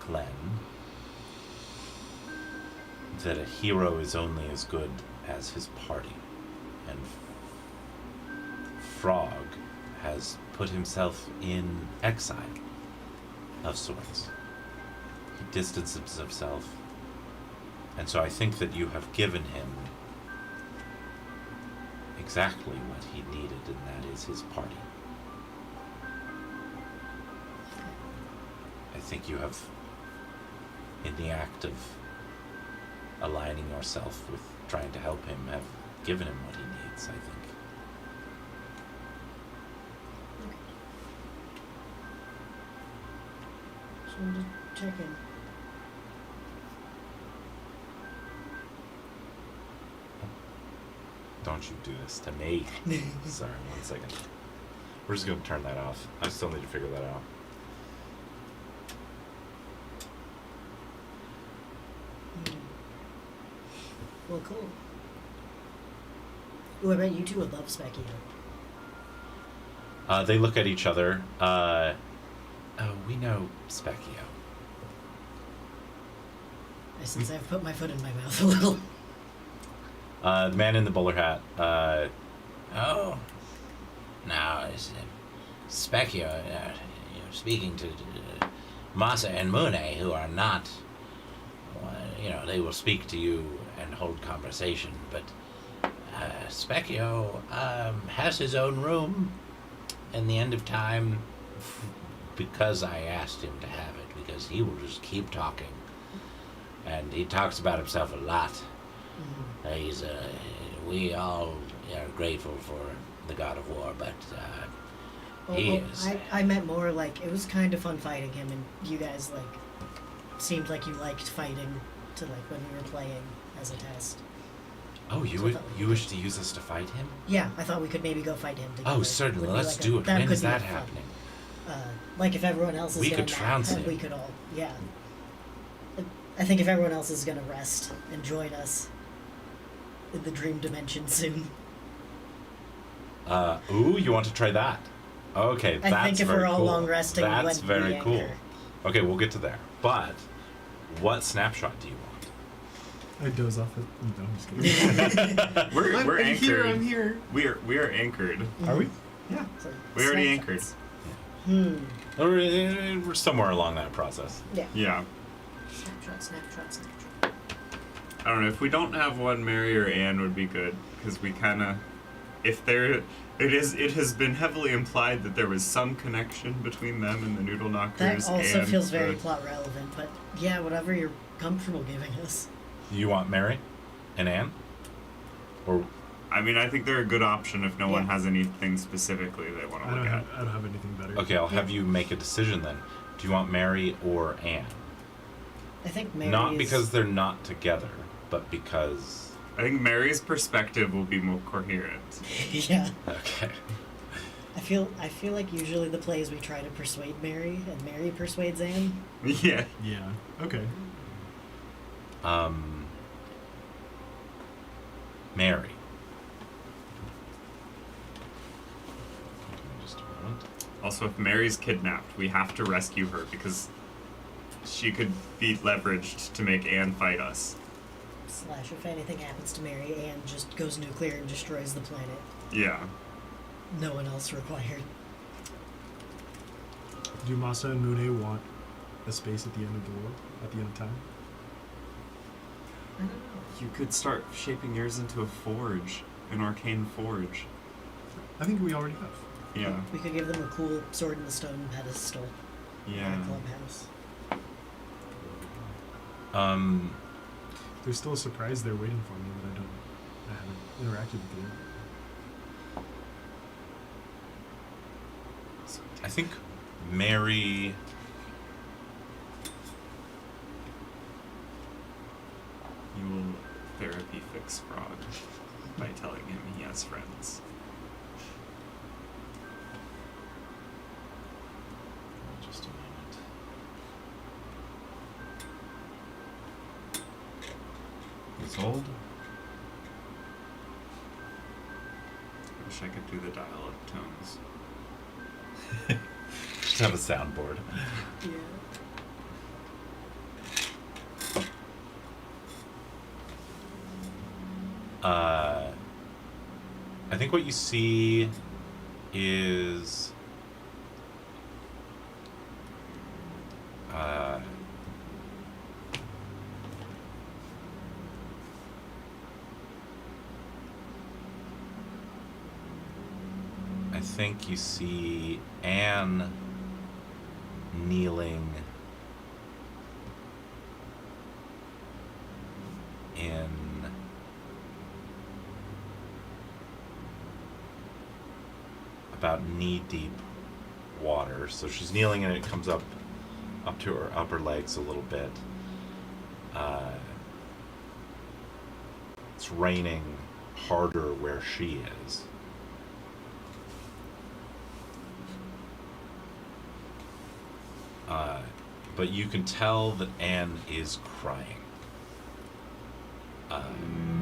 Glenn that a hero is only as good as his party, and Frog has put himself in exile of sorts. He distances himself, and so I think that you have given him exactly what he needed, and that is his party. I think you have, in the act of aligning yourself with trying to help him, have given him what he needs, I think. Just wanted to check in. Don't you do this to me. Sorry, 1 second. We're just going to turn that off. I still need to figure that out. Well, cool. Ooh, I bet you two would love Specchio. They look at each other. Oh, we know Specchio. Since I've put my foot in my mouth a little. The man in the bowler hat. Oh, now is Specchio, speaking to Masa and Mune, who are not, they will speak to you and hold conversation, but Specchio has his own room in the end of time because I asked him to have it, because he will just keep talking. And he talks about himself a lot. We all are grateful for the God of War, but he is. I meant more like it was kind of fun fighting him, and you guys seemed like you liked fighting to when we were playing as a test. Oh, you wish to use us to fight him? Yeah, I thought we could maybe go fight him together. Oh, certainly. Let's do it. That When could is be that fun. happening? If everyone else is We gonna could trounce nap, him. we could all, yeah. I think if everyone else is gonna rest and join us in the dream dimension soon. Ooh, you want to try that? Okay, that's I think if very we're all cool. long resting, That's when very we cool. anchor. Okay, we'll get to there. But what snapshot do you want? I doze off it. No, I'm just kidding. We're I'm anchored. here, I'm here. We are anchored. Are we? Yeah. So We already anchored. snapshots. We're somewhere along that process. Yeah. Yeah. Snapshot. I don't know, if we don't have one, Mary or Anne would be good, because we kind of, it has been heavily implied that there was some connection between them and the Noodle Knockers. That also and feels very the- plot relevant, but yeah, whatever you're comfortable giving us. You want Mary and Anne? Or I mean, I think they're a good option if no one Yeah. has anything specifically they want to I look at. don't have anything better. okay, I'll have you make a decision then. Do you want Mary or Anne? I think Mary Not is- because they're not together, but because I think Mary's perspective will be more coherent. yeah. okay. I feel like usually the plays we try to persuade Mary, and Mary persuades Anne. Yeah. Yeah. Okay. Mary. Give me just a moment. Also, if Mary's kidnapped, we have to rescue her because she could be leveraged to make Anne fight us. / if anything happens to Mary, Anne just goes nuclear and destroys the planet. Yeah. No one else required. Do Masa and Mune want a space at the end of the world? At the end of time? I don't know. You could start shaping yours into a forge, an arcane forge. I think we already have. Yeah. We could give them a cool sword in the stone pedestal Yeah. in a clubhouse. There's still a surprise there waiting for me that I interacted with you. I think Mary. You will therapy fix Frog by telling him he has friends. Just a moment. It's old. I wish I could do the dial-up tones. Just have a soundboard. Yeah. I think what you see is I think you see Anne kneeling in about knee-deep water. So she's kneeling and it comes up to her upper legs a little bit. It's raining harder where she is. But you can tell that Anne is crying.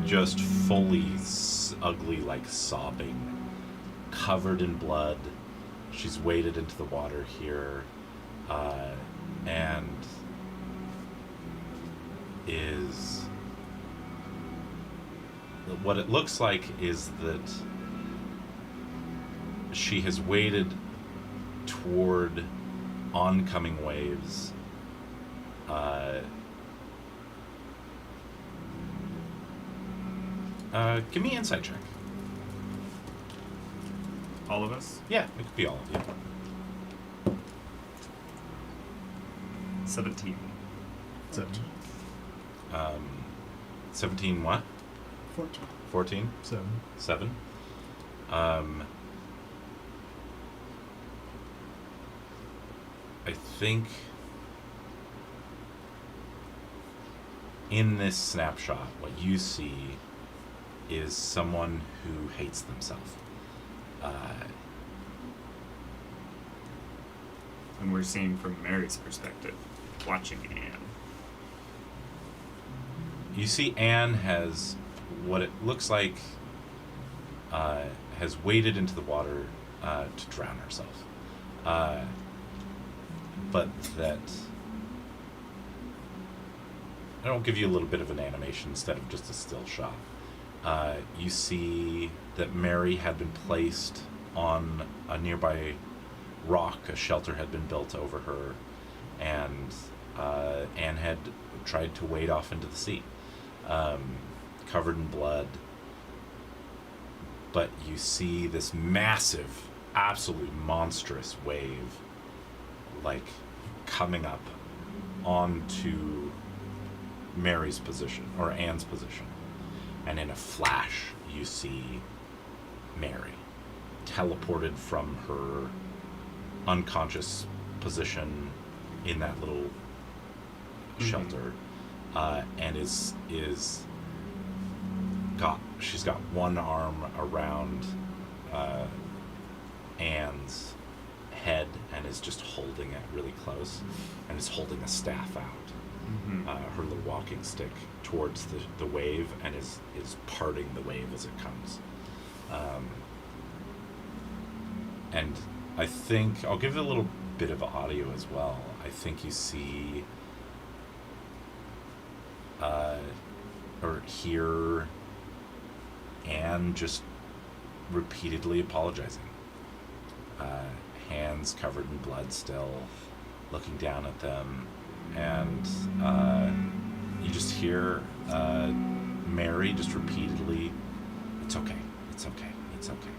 Just fully ugly, like sobbing, covered in blood. She's waded into the water here, and is... What it looks like is that she has waded toward oncoming waves. Give me an insight check. All of us? Yeah, it could be all of you. 17. 17. 17 what? 14. 14? 7. 7. I think in this snapshot, what you see is someone who hates themselves. And we're seeing from Mary's perspective, watching Anne. You see Anne has what it looks like has waded into the water to drown herself. But that... I'll give you a little bit of an animation instead of just a still shot. You see that Mary had been placed on a nearby rock. A shelter had been built over her, and Anne had tried to wade off into the sea, covered in blood. But you see this massive, absolute monstrous wave, like, coming up onto Mary's position, or Anne's position. And in a flash, you see Mary teleported from her unconscious position in that little shelter, and she's got one arm around Anne's head and is just holding it really close, and is holding a staff out. Her little walking stick towards the wave, and is parting the wave as it comes. And I think I'll give it a little bit of audio as well. I think you see or hear Anne just repeatedly apologizing, hands covered in blood still, looking down at them. And you just hear Mary just repeatedly, "It's okay, it's okay, it's okay."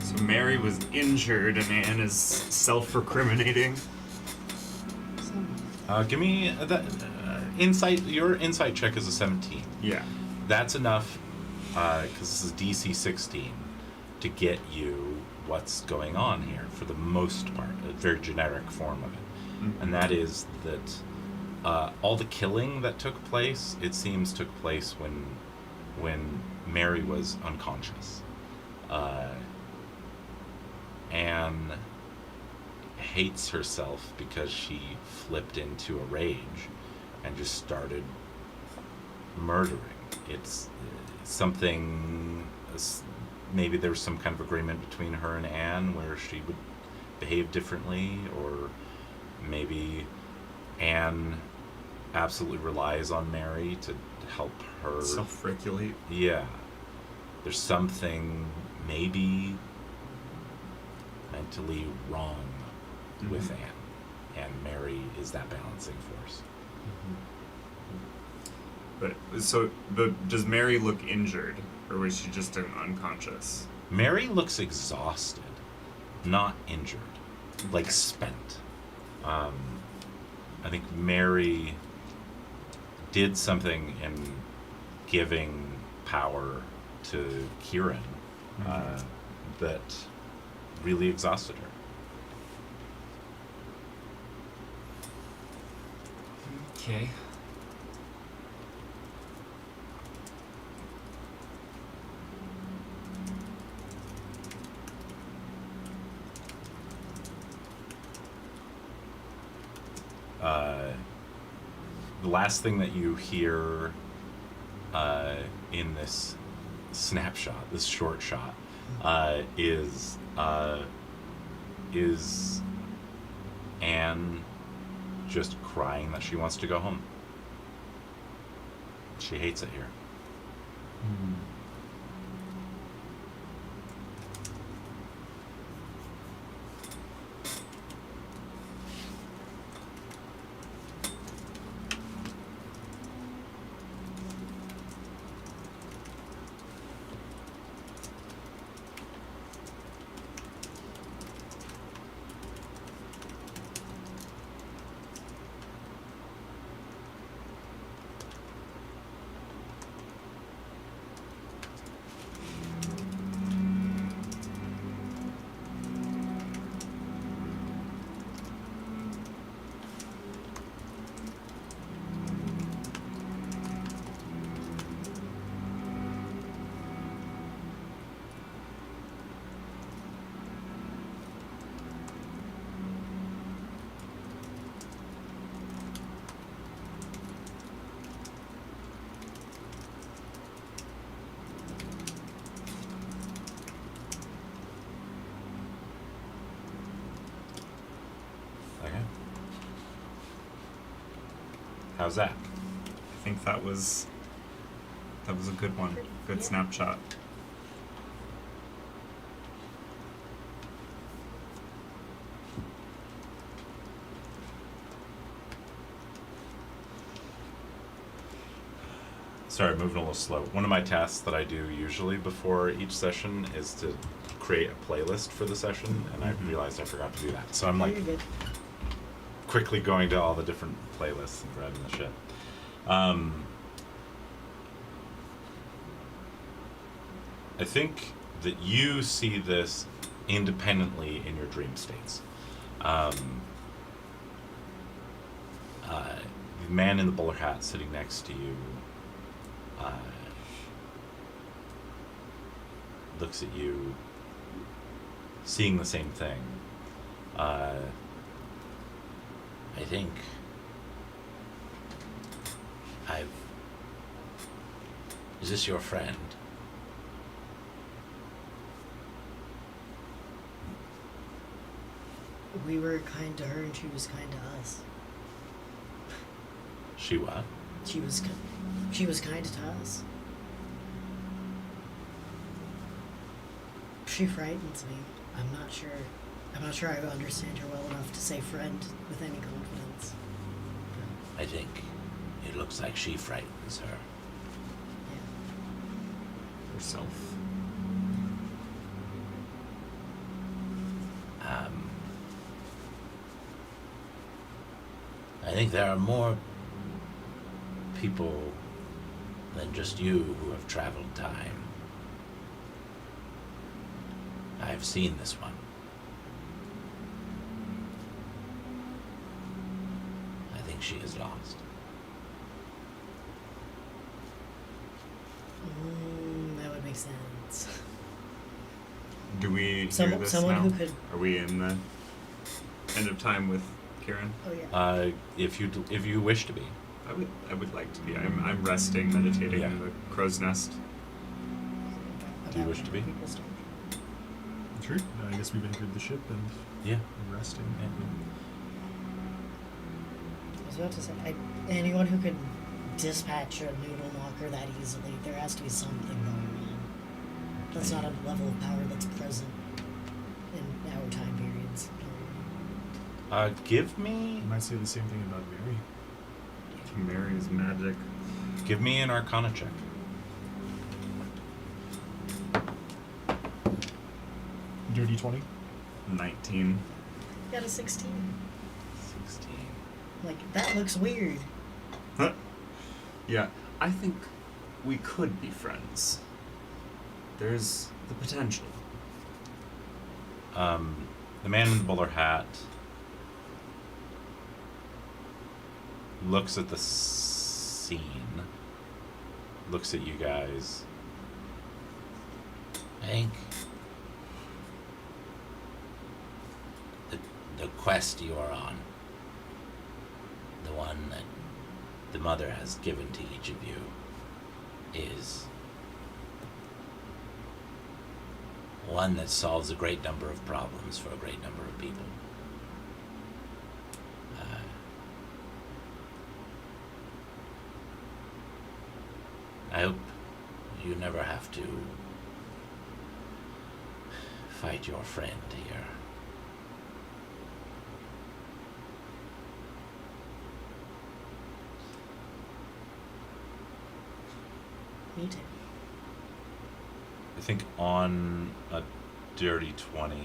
So Mary was injured and Anne is self-recriminating. Give me that. insight check is a 17. Yeah. That's enough, because this is DC 16, to get you what's going on here for the most part, a very generic form of it. Mm-hmm. And that is that all the killing that took place, it seems, took place when Mary was unconscious. Anne hates herself because she flipped into a rage and just started murdering. It's something, maybe there was some kind of agreement between her and Anne where she would behave differently, or maybe Anne absolutely relies on Mary to help her Self-regulate. Yeah. There's something maybe mentally wrong with Anne, and Mary is that balancing force. But does Mary look injured, or was she just unconscious? Mary looks exhausted, not injured, like spent. I think Mary did something in giving power to Kieran that really exhausted her. Okay. The last thing that you hear in this snapshot, this short shot, is Anne just crying that she wants to go home. She hates it here. Okay. How's that? I think that was a good one. Good Yeah. snapshot. Sorry, moving a little slow. One of my tasks that I do usually before each session is to create a playlist for the session, and I realized I forgot to do that. So I'm like You're good. quickly going to all the different playlists and grabbing the shit. I think that you see this independently in your dream states. The man in the bowler hat sitting next to you looks at you, seeing the same thing. I think Is this your friend? We were kind to her and she was kind to us. She what? She was kind to us. She frightens me. I'm not sure I understand her well enough to say friend with any confidence. I think it looks like she frightens her. Yeah. Herself. I think there are more people than just you who have traveled time. I've seen this one. I think she is lost. That would make sense. Do we Someone- hear this someone now? who could- Are we in the end of time with Kieran? Oh yeah. If you wish to be. I would like to be. I'm resting, meditating Yeah. in the crow's nest. Do you wish to be? People start- Sure. I guess we've anchored the ship and Yeah. we're resting. I was about to say, anyone who could dispatch a noodle knocker that easily, there has to be something going on. That's not a level of power that's present in our time periods. Give me You might say the same thing about Mary. Mary's magic. an Arcana check. Dirty 20. 19. Got a 16. 16. Like, that looks weird. Huh? Yeah. I think we could be friends. There's the potential. The man in the bowler hat looks at the scene, looks at you guys. I think the quest you are on, the one that the mother has given to each of you, is one that solves a great number of problems for a great number of people. I hope you never have to fight your friend here. Me too. I think on a dirty 20,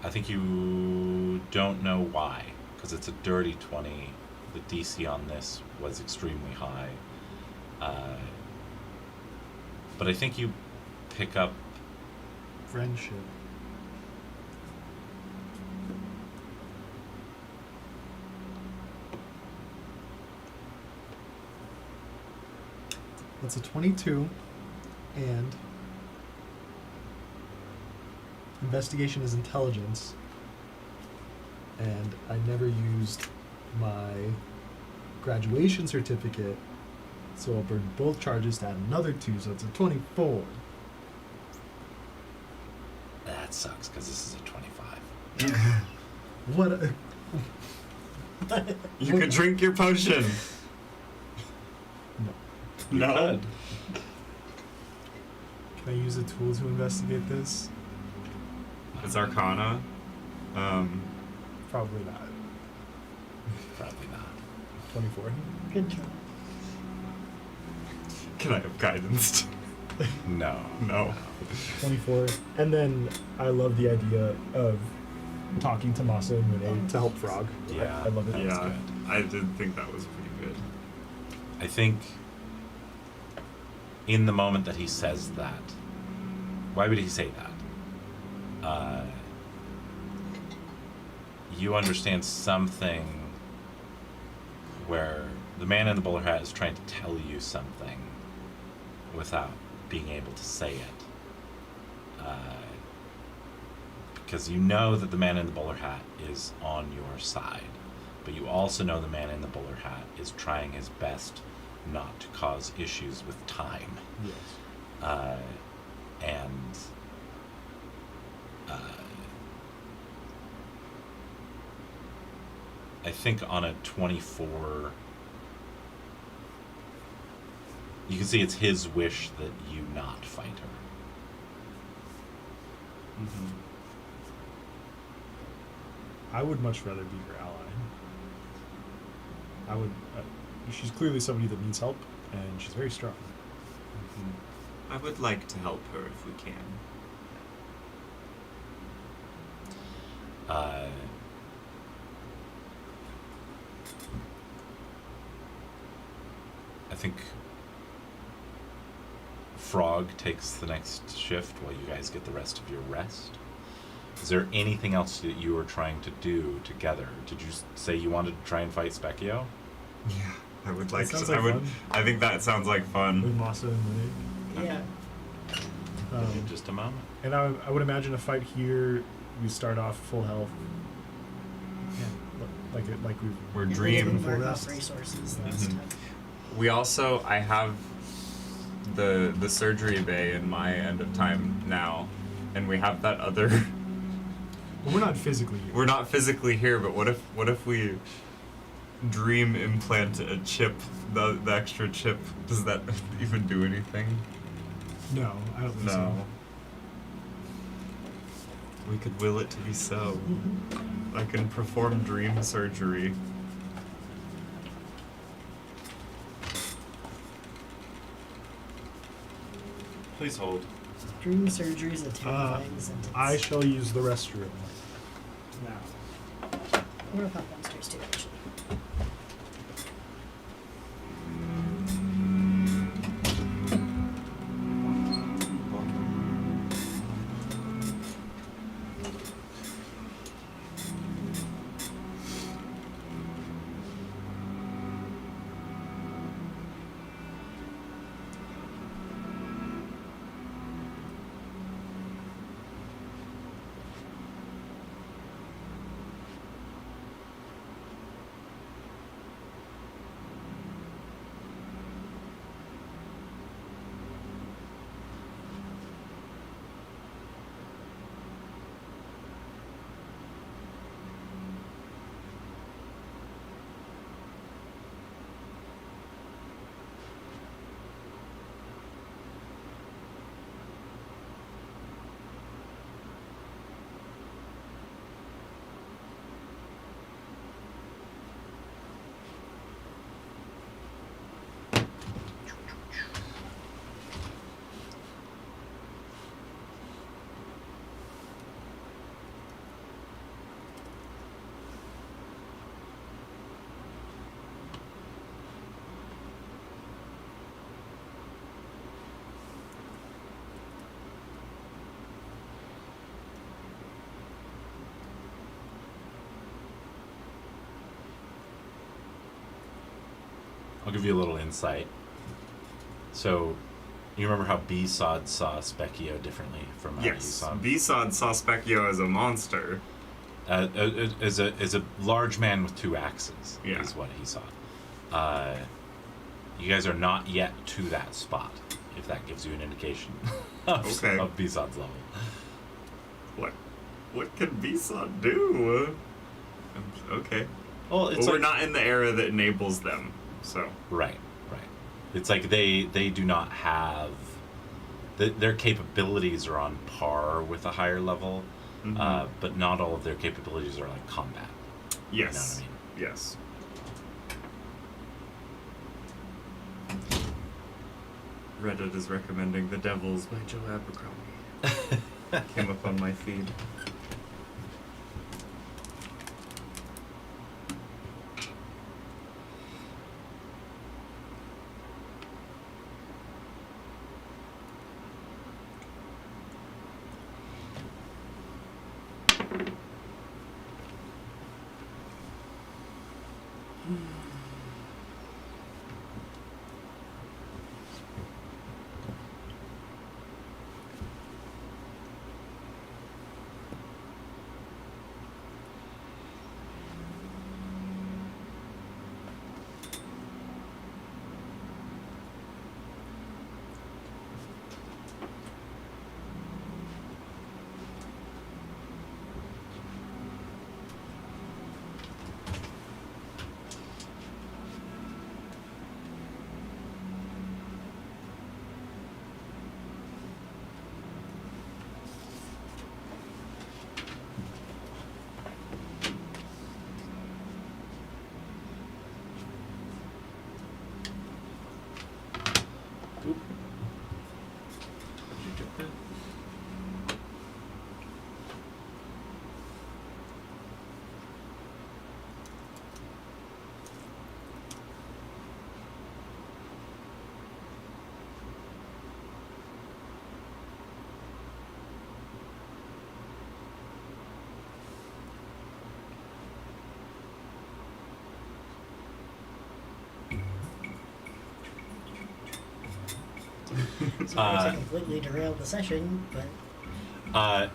I think you don't know why, because it's a dirty 20. The DC on this was extremely high. But I think you pick up Friendship. That's a 22, and investigation is intelligence, and I never used my graduation certificate, so I'll burn both charges to add another 2, so it's a 24. That sucks, because this is a 25. What a... You could drink your potion. No. You No. could. Can I use a tool to investigate this? It's Arcana. Probably not. Probably not. 24. Good try. Can I have guidance? No. No. 24. And then I love the idea of talking to Masa and Mune to help Frog. Yeah. I love it. That was Yeah, good. I did think that was pretty good. I think in the moment that he says that, why would he say that? You understand something where the man in the bowler hat is trying to tell you something without being able to say it. Because you know that the man in the bowler hat is on your side, but you also know the man in the bowler hat is trying his best not to cause issues with time. Yes. I think on a 24, you can see it's his wish that you not fight her. Mm-hmm. I would much rather be her ally. I would. She's clearly somebody that needs help, and she's very strong. I would like to help her if we can. think Frog takes the next shift while you guys get the rest of your rest. Is there anything else that you were trying to do together? Did you say you wanted to try and fight Specchio? Yeah, I would like sounds to. like I would. fun. I think that sounds like With fun. Masa and Link. Yeah. In just a moment. And I would imagine a fight here, we start off full health. Yeah, like We're We dream. didn't full mark rest. off resources last Mhm. time. We also, I have the surgery bay in my end of time now, and we have that other. But we're not physically here. We're not physically here, but what if we dream implant a chip, the extra chip? Does that even do anything? No, I don't think No. so. We could will it to be so. I can perform dream surgery. Please hold. Dream surgery is a terrifying sentence. I shall use the restroom. Now. I'm gonna pop downstairs too, actually. I'll give you a little insight. So, you remember how B-Sod saw Specchio differently from how you Yes, saw him? B-Sod saw Specchio as a monster. As a large man with two axes, Yeah. is what he saw. You guys are not yet to that spot, if that gives you an indication of, Okay. of B-Sod's level. What can B-Sod do? Okay. Well, it's Well, we're like, not in the era that enables them, so. right. It's like they do not have their capabilities are on par with a higher level, Mhm. but not all of their capabilities are like combat. Yes. You know what Yes. Reddit is recommending The Devils by Joe Abercrombie. Came up on my feed. Sorry to completely derail the session, but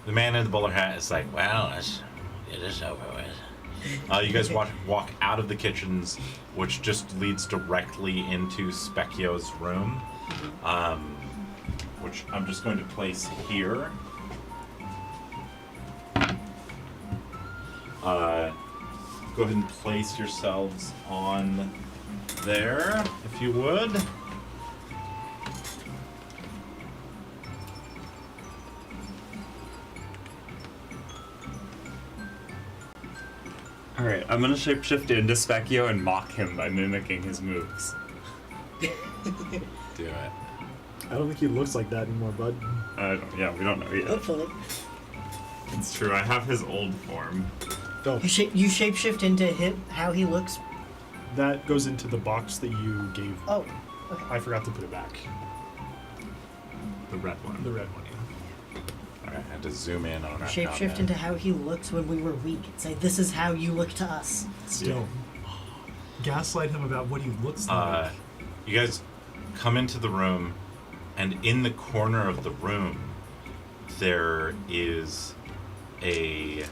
The man in the bowler hat is like, well, it is over with. You guys walk out of the kitchens, which just leads directly into Specchio's room, which I'm just going to place here. Go ahead and place yourselves on there, if you would. Alright, I'm gonna shapeshift into Specchio and mock him by mimicking his moves. Do it. I don't think he looks like that anymore, bud. We don't know yet. hopefully. It's true, I have his old form. Oh, You shapeshift into how he looks. that goes into the box that you gave. Oh, okay. I forgot to put it back. The red one. The red one. Alright, I had to zoom in on that. Shapeshift into how he looks when we were weak. Say, this is how you look to us. Still. Gaslight him about what he looks like. You guys come into the room, and in the corner of the room, there is a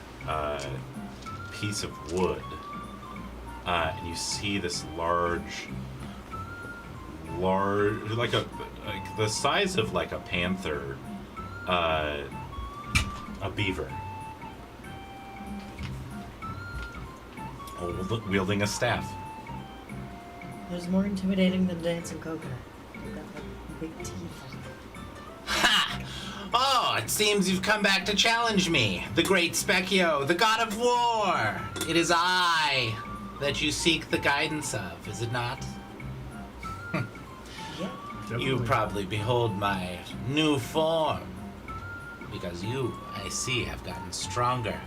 piece of wood, and you see this large, like the size of like a panther, a beaver, wielding a staff. There's more intimidating than dancing coconut. They've got like big teeth. Ha! Oh, it seems you've come back to challenge me, the great Specchio, the god of war. It is I that you seek the guidance of, is it not? Yeah. Definitely. You probably behold my new form, because you, I see, have gotten stronger.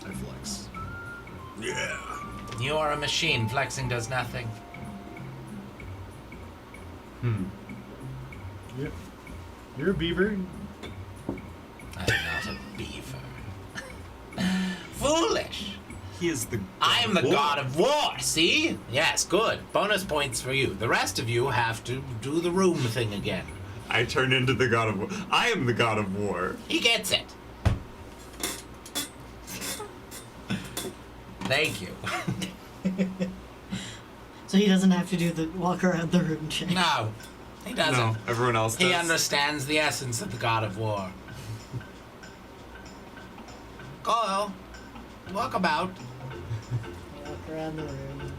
I flex. Yeah. You are a machine. Flexing does nothing. Yep. You're a beaver. I'm not a beaver. Foolish. He is the I am the war. god of war, see? Yes, good. Bonus points for you. The rest of you have to do the room thing again. I turn into the god of war. I am the god of war. He gets it. Thank you. So he doesn't have to do the walk around the room check. No, he doesn't. No, everyone else does. He understands the essence of the god of war. Go, walk about. Walk around the room.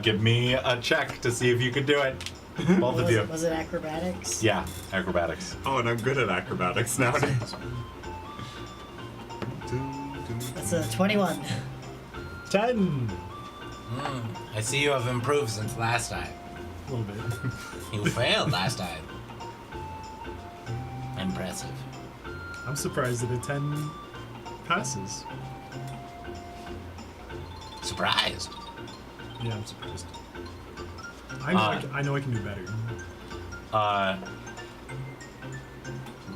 Give me a check to see if you can do it. Both of you. Was it acrobatics? Yeah, acrobatics. Oh, and I'm good at acrobatics nowadays. That's a 21. 10. I see you have improved since last time. A little bit. You failed last time. Impressive. I'm surprised that a 10 passes. Surprised. Yeah, I'm surprised. I know I can do better.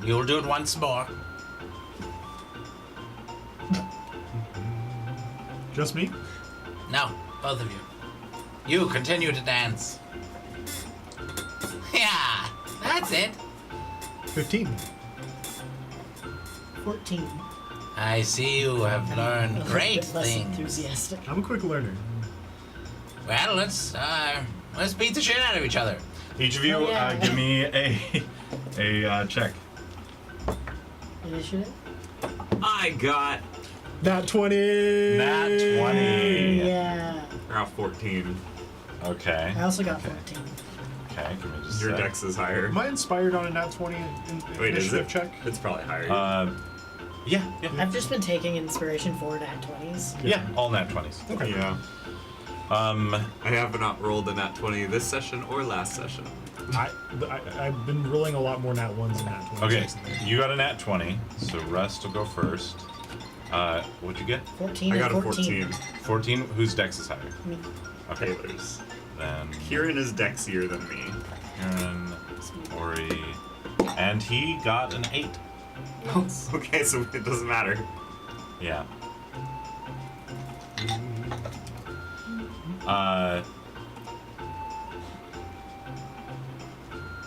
You'll do it once more. Just me? No, both of you. You continue to dance. Yeah, that's it. 15. 14. I see you have learned A little great bit less things. enthusiastic. I'm a quick learner. Well, let's beat the shit out of each other. Each of you, Oh, yeah. give me a check. Initiative? I got Nat 20! Nat 20. Yeah. I got 14. Okay. I also got 14. Okay, give me just a Your sec. dex is higher. Am I inspired on a nat 20 Wait, is initiative it? check? It's probably higher. Yeah. I've just been taking inspiration for nat 20s. Yeah, all nat 20s. Okay. yeah. I have not rolled a nat 20 this session or last session. I've been rolling a lot more nat 1s than nat 20s. Okay, recently. you got a nat 20, so Rust will go first. What'd you get? 14 I and got a 14. 14? Whose dex is higher? Me. Okay, Taylor's. then Kieran is dexier than me. Aaron, Ori, and he got an 8. Nice. Okay, so it doesn't matter. Yeah.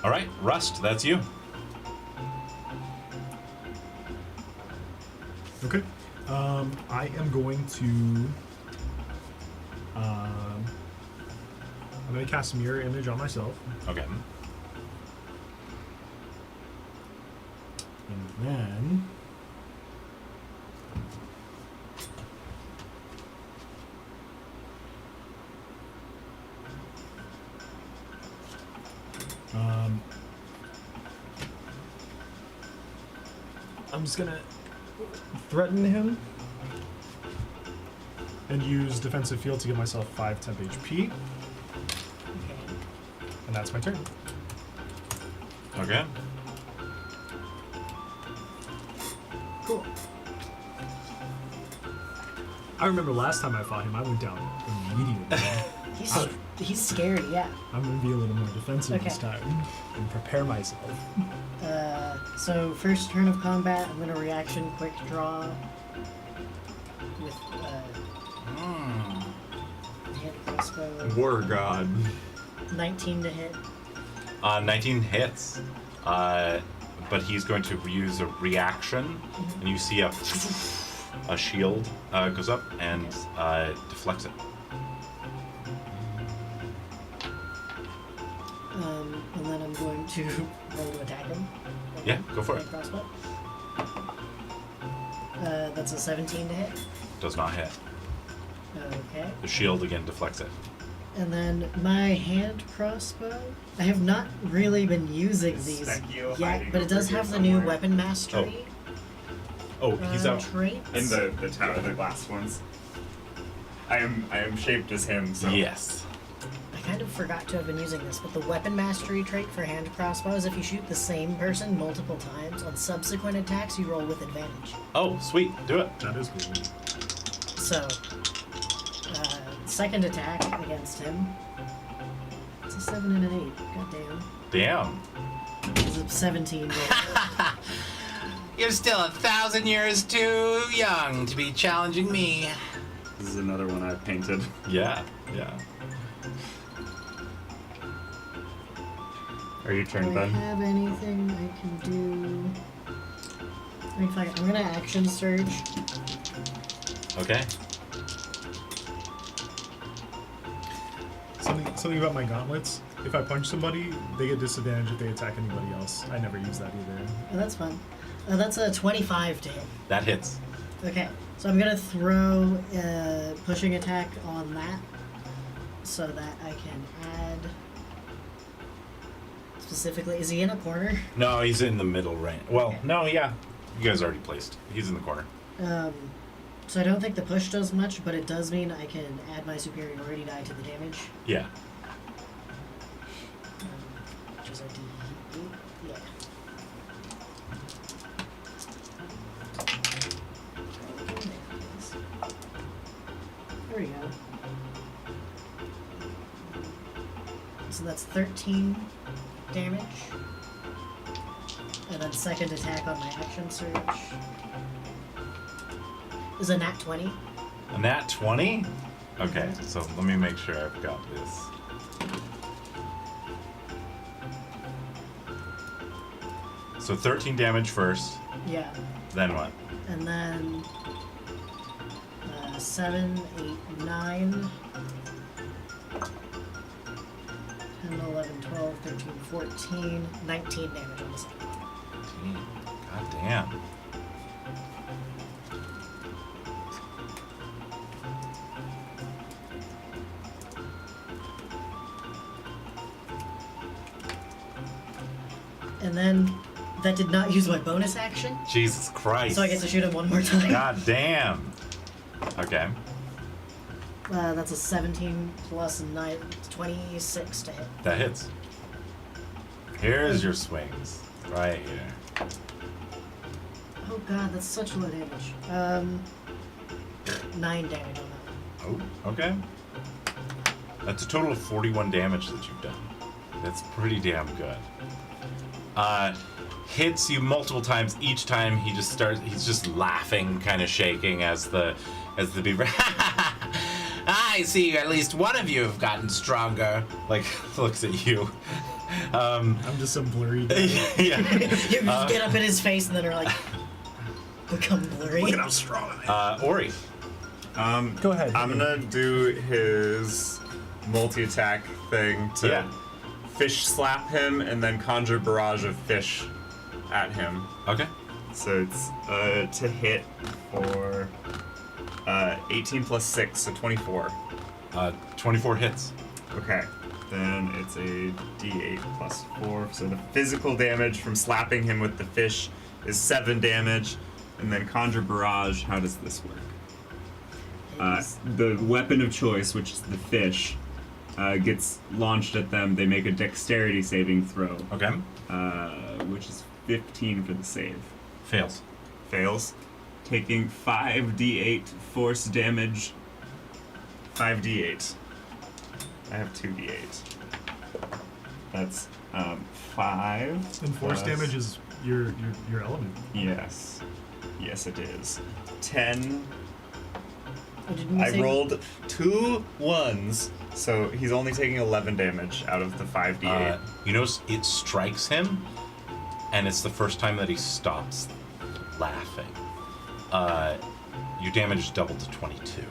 All right, Rust, that's you. Okay. I am going to. I'm going to cast Mirror Image on myself. Okay. And then. I'm just going to threaten him and use Defensive Field to give myself 5 temp HP. Okay. And that's my turn. Okay. Cool. I remember last time I fought him, I went down immediately. He's scary, yeah. I'm going to be a little more defensive this Okay. time and prepare myself. So first turn of combat, I'm gonna reaction quick draw with hand crossbow. War God. 19 to hit. 19 hits. But he's going to use a reaction, and you see a shield goes up and deflects it. And then I'm going to roll to attack him. Yeah, go for it. Hand crossbow. That's a 17 to hit. Does not hit. Okay. The shield again deflects it. And then my hand crossbow. I have not really been using Is these Specchio yet, hiding but it over does here have the new somewhere? weapon mastery Oh, he's out. traits. In the tower, the glass ones. I am shaped as him, so Yes. I kind of forgot to have been using this, but the weapon mastery trait for hand crossbow is if you shoot the same person multiple times, on subsequent attacks you roll with advantage. Oh, sweet. Do it. That is cool. So, second attack against him. It's a 7 and an 8. God damn. Damn. It's a 17. You're still 1,000 years too young to be challenging me. this is another one I painted. Yeah. Yeah. Are you Do turned, I Ben? have anything I can do? I mean, fuck it. I'm gonna action surge. Okay. Something about my gauntlets. If I punch somebody, they get disadvantage if they attack anybody else. I never use that either. Oh, that's fun. That's a 25 to hit. That hits. Okay, so I'm gonna throw a pushing attack on that so that I can add. Specifically, is he in a corner? No, he's in the middle range. Well, no, yeah. You guys already placed. He's in the corner. So I don't think the push does much, but it does mean I can add my superiority die to the damage, Yeah. which is a D8. Yeah. There we go. So that's 13 damage. And then second attack on my action surge is a nat 20. A nat 20? Okay, so let me make sure I've got this. So 13 damage first, Yeah. then what? And then 7, 8, 9, 10, 11, 12, 13, 14, 19 damage on the second. God damn. And then that did not use my bonus action, Jesus Christ. so I get to shoot him one more time. God damn. Okay. That's a 17 plus 9, 26 to hit. That hits. Here's your swings. Right here. Oh god, that's such low damage. 9 damage on that. Oh, okay. That's a total of 41 damage that you've done. That's pretty damn good. Hits you multiple times. Each time he's just laughing, kind of shaking as the beaver. I see at least one of you have gotten stronger. Like, looks at you. I'm just some blurry guy. Yeah. You just get up in his face and then are like, become blurry. Look at how strong I am. Ori. Go ahead. I'm gonna do his multi-attack thing to Yeah. fish slap him and then conjure barrage of fish at him. Okay. So it's to hit for 18 plus 6, so 24. 24 hits. Okay. Then it's a d8 plus 4. So the physical damage from slapping him with the fish is 7 damage. And then conjure barrage, how does this work? The weapon of choice, which is the fish, gets launched at them. They make a dexterity saving throw, Okay. which is 15 for the save. Fails. Fails, taking 5d8 force damage. 5d8. I have 2d8. That's 5. And force plus- damage is your element. Yes. Yes, it is. 10. Oh, didn't we I say- rolled 2 1s, so he's only taking 11 damage out of the 5d8. You notice it strikes him, and it's the first time that he stops laughing. Your damage is doubled to 22.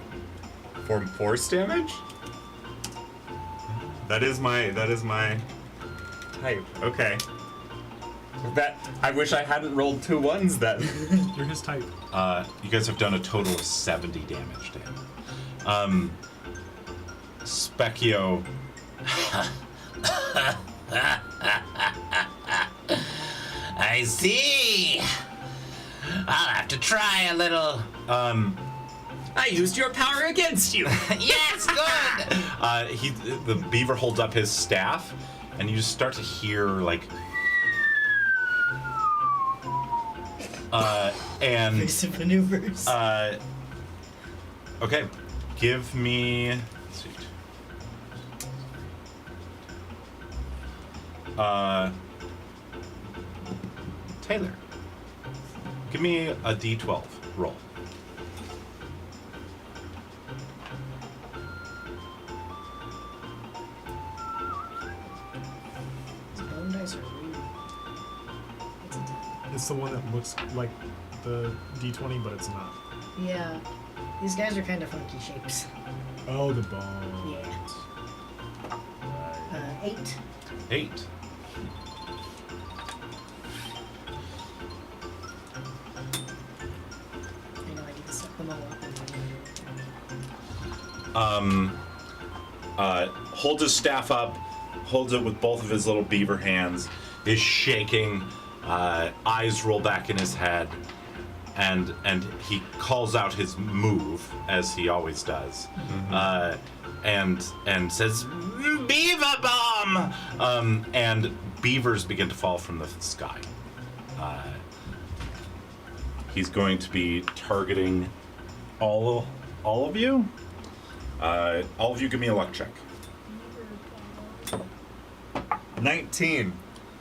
For force damage? That is my type. Okay. I wish I hadn't rolled 2 1s then. You're his type. You guys have done a total of 70 damage to him. Specchio. I see. I'll have to try a little. I used your power against you. Yes, good. The beaver holds up his staff, and you just start to hear like. And Evasive maneuvers. okay, give me. Let's see. Taylor, give me a D12 roll. These bone dice are weird. It's a 10. It's the one that looks like the D20, but it's not. Yeah. These guys are kind of funky shapes. Oh, the bone. Yeah. Right. 8. 8. I know I need to set them all up. Holds his staff up, holds it with both of his little beaver hands, is shaking, eyes roll back in his head, and he calls out his move, as he always does, and says, "Beaver bomb!" And beavers begin to fall from the sky. He's going to be targeting all of you. All of you, give me a luck check. 19.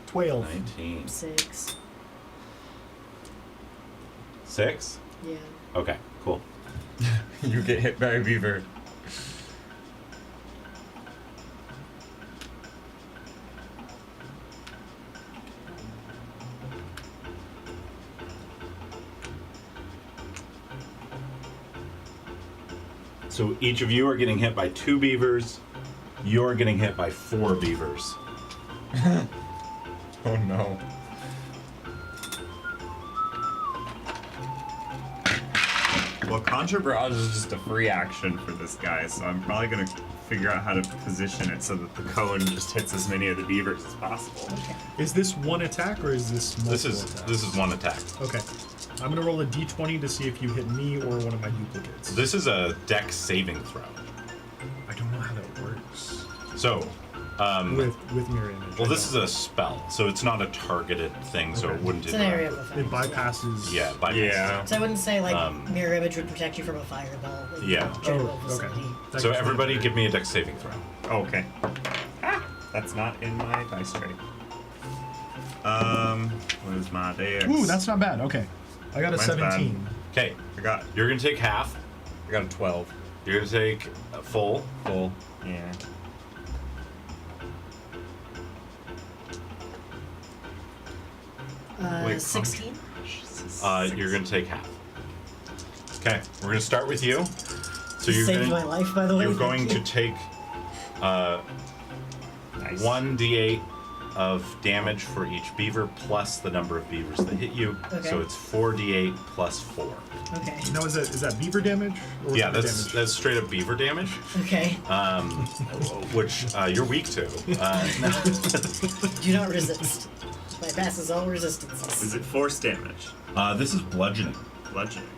12. 19. 6. 6? Yeah. Okay, cool. You get hit by a beaver. So each of you are getting hit by 2 beavers. You're getting hit by 4 beavers. Oh no. Well, Conjure Barrage is just a free action for this guy, so I'm probably gonna figure out how to position it so that the cone just hits as many of the beavers as possible. Is this one attack or is this multiple attacks? This is one attack. Okay. I'm gonna roll a d20 to see if you hit me or one of my duplicates. This is a dex saving throw. I don't know how that works. So, With mirror image. well, this is a spell, so it's not a targeted thing, so it Okay. wouldn't It's an area of interact effect. It bypasses. Yeah, bypass. Yeah. So I wouldn't say like Mirror image would protect you from a fireball. in Yeah. the general Oh, okay. vicinity. That So gives me everybody, a- give me a dex saving throw. Oh, okay. That's not in my dice tray. What is my dex? Ooh, that's not bad. Okay. I got a Mine's 17. Okay, I you're gonna take half. got a 12. You're gonna take a full. Full. Yeah. Wait, 16. You're going to take half. Okay, we're going to start with you. So you're Saved going my life, by the way. You're thank going you. to take Nice. 1d8 of damage for each beaver plus the number of beavers that hit you. Okay. So it's 4d8 plus 4. Okay. Now, is that beaver damage? Or Yeah, what's the that's damage? that's straight up beaver damage, Okay. which you're weak to. Do not resist. Bypasses all resistances. Is it force damage? This is bludgeoning. Bludgeoning.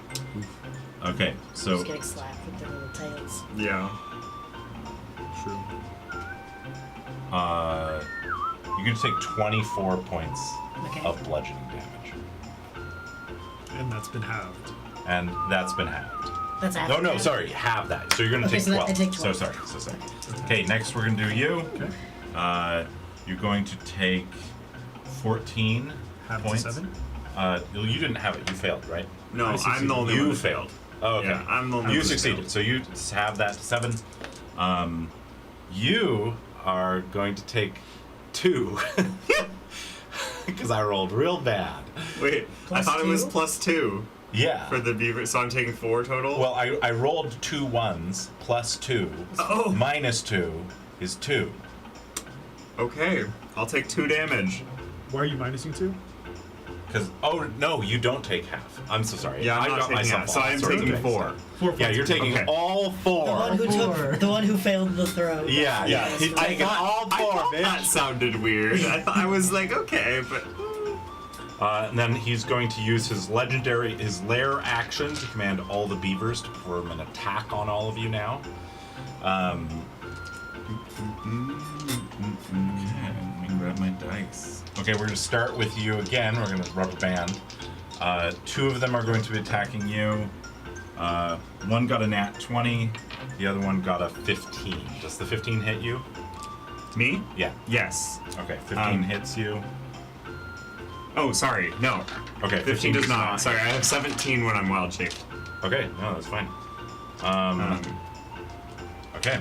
Okay, so Just getting slapped with their little tails. Yeah. True. you're going to take 24 points Okay. of bludgeoning damage, And that's been halved. and that's been halved. That's half. No, sorry, halve that. So you're going to Okay, take so 12. I take 12. So sorry. Okay, next we're going to do you. Okay. You're going to take 14 Half points. to 7. You didn't have it. You failed, right? No, I I'm succeeded. the only You one who failed. Oh, okay. Yeah, I'm the only You one who succeeded. failed. So you have that to 7. You are going to take 2 because I rolled real bad. Wait, Plus I thought it was 2? +2 Yeah. for the beaver, so I'm taking 4 total? Well, I rolled 2 1s plus 2 Oh. minus 2 is 2. Okay, I'll take 2 damage. Why are you minusing 2? Because no, you don't take half. I'm so sorry. Yeah, I'm I not got taking myself half, so off. I am Sorry. taking Okay. 4. 4 Yeah, points. you're taking Okay. all 4. The one who Four. took, the one who failed the throw. Yeah, yeah. That's He's right. taking all 4, I thought bitch. that sounded weird. I was like, okay, but... And then he's going to use his lair action to command all the beavers to perform an attack on all of you now. Okay, let me grab my dice. Okay, we're going to start with you again. We're going to rubber band. 2 of them are going to be attacking you. One got a nat 20. The other one got a 15. Does the 15 hit you? Me? Yeah. Yes. Okay, 15 hits you. Oh, sorry, no. Okay, 15 does not. Sorry, I have 17 when I'm wild shaped. Okay, no, that's fine. Okay,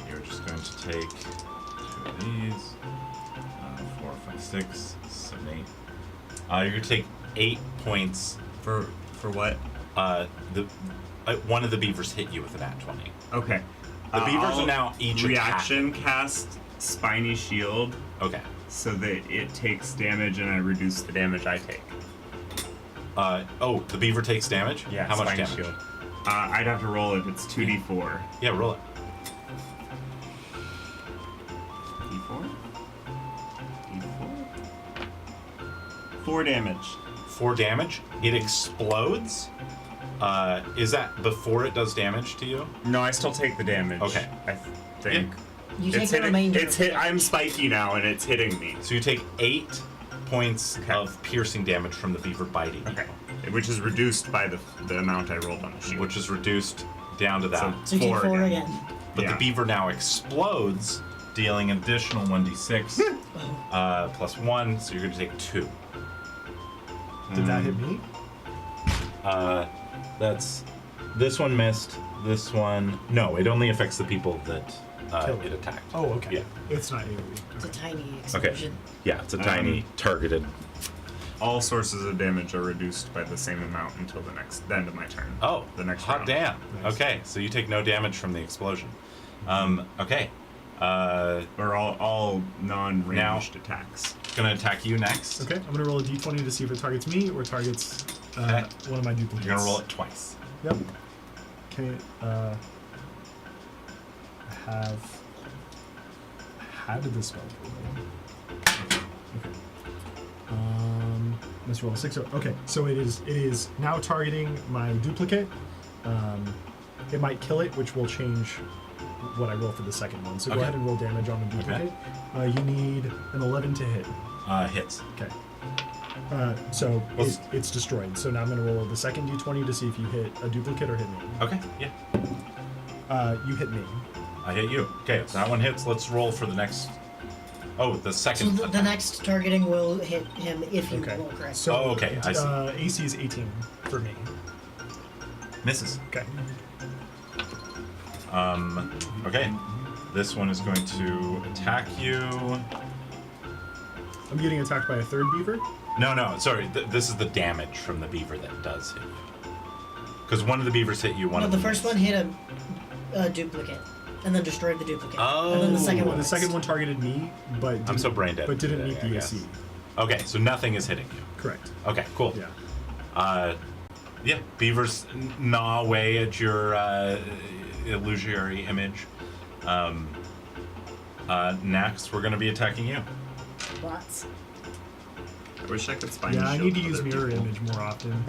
you're just going to take 2 of these. 4, 5, 6, 7, 8. You're going to take 8 points. For what? One of the beavers hit you with a nat 20. Okay. The beavers I'll are now each reaction cast Spiny Shield Okay. so that it takes damage and I reduce the damage I take. The beaver takes damage? Yeah, How much Spiny damage? Shield. I'd have to roll it. It's 2d4. Yeah, roll it. D4? D4? 4 damage. 4 damage. It explodes. Is that before it does damage to you? No, I still take the damage. Okay. I think. You take It's the hitting. remainder. It's hit. I'm spiky now, and it's hitting me. So you take 8 points Okay. of piercing damage from the beaver biting Okay. Which is reduced by the amount I rolled on the shield. which is reduced down to that. So you take 4 again. But yeah. the beaver now explodes, dealing an additional 1d6 plus 1, so you're going to take 2. Did that hit me? This one missed. This one, no, it only affects the people that Killed. it attacked. Oh, okay. Yeah. It's not AoE. It's a tiny Okay. explosion. Yeah, it's a tiny targeted. All sources of damage are reduced by the same amount until the end of my turn. Oh, the next hot round. damn. Nice. Okay, so you take no damage from the explosion. Okay. Or all non-ranged Now- attacks. Gonna attack you next. Okay, I'm gonna roll a d20 to see if it targets me or targets Okay. one of my duplicates. You're gonna roll it twice. Yep. Okay. I have. How did this spell go? Okay. Let's roll a 6. Okay, so it is now targeting my duplicate. It might kill it, which will change what I roll for the second one. So go Okay. ahead and roll damage on the duplicate. You need an 11 to hit. Hits. Okay. So Well, it's destroyed. So now I'm going to roll the second d20 to see if you hit a duplicate or hit me. Okay, yeah. You hit me. I hit you. Okay, so that one hits. Let's roll for the next. Oh, the So second. the attack. next targeting will hit him if you Okay. roll correctly. So Oh, okay, I see. AC is 18 for me. Misses. Okay. Okay. This one is going to attack you. I'm getting attacked by a third beaver. No, sorry. This is the damage from the beaver that does hit you. Because one of the beavers hit you, one No, of the them first one hit a duplicate, and then destroyed the duplicate. Oh. And then the second one. The second missed. one targeted me, but I'm so brain dead. but didn't today, meet I the guess. AC. Okay, so nothing is hitting you. Correct. Okay, cool. Yeah. Yeah, beavers gnaw away at your illusory image. Next, we're going to be attacking you. Lots. I wish I could spine Yeah, I need to shield use other mirror people. image more often.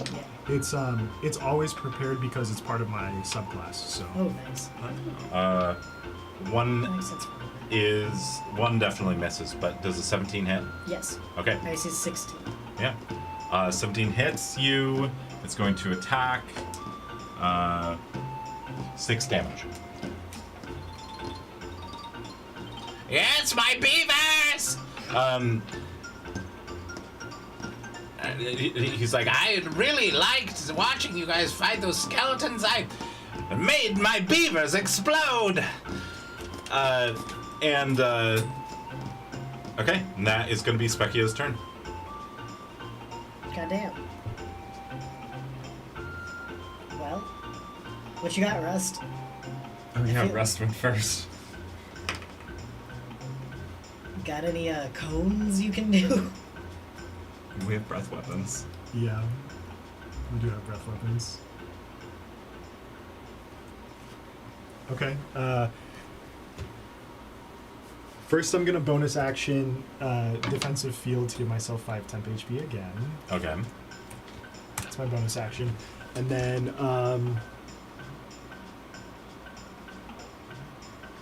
Yeah. It's always prepared because it's part of my subclass. So Oh, nice. One That makes sense. is one definitely misses, but does a 17 hit? Yes. Okay. I see 16. Yeah. 17 hits you. It's going to attack. 6 damage. It's my beavers! He's like, I really liked watching you guys fight those skeletons. I made my beavers explode. okay, and that is going to be Specchio's turn. Goddamn. Well, what you got, Rust? Oh yeah, feel- Rust went first. Got any cones you can do? We have breath weapons. yeah, we do have breath weapons. Okay. First, I'm gonna bonus action defensive field to give myself 5 temp HP again. Okay. That's my bonus action, and then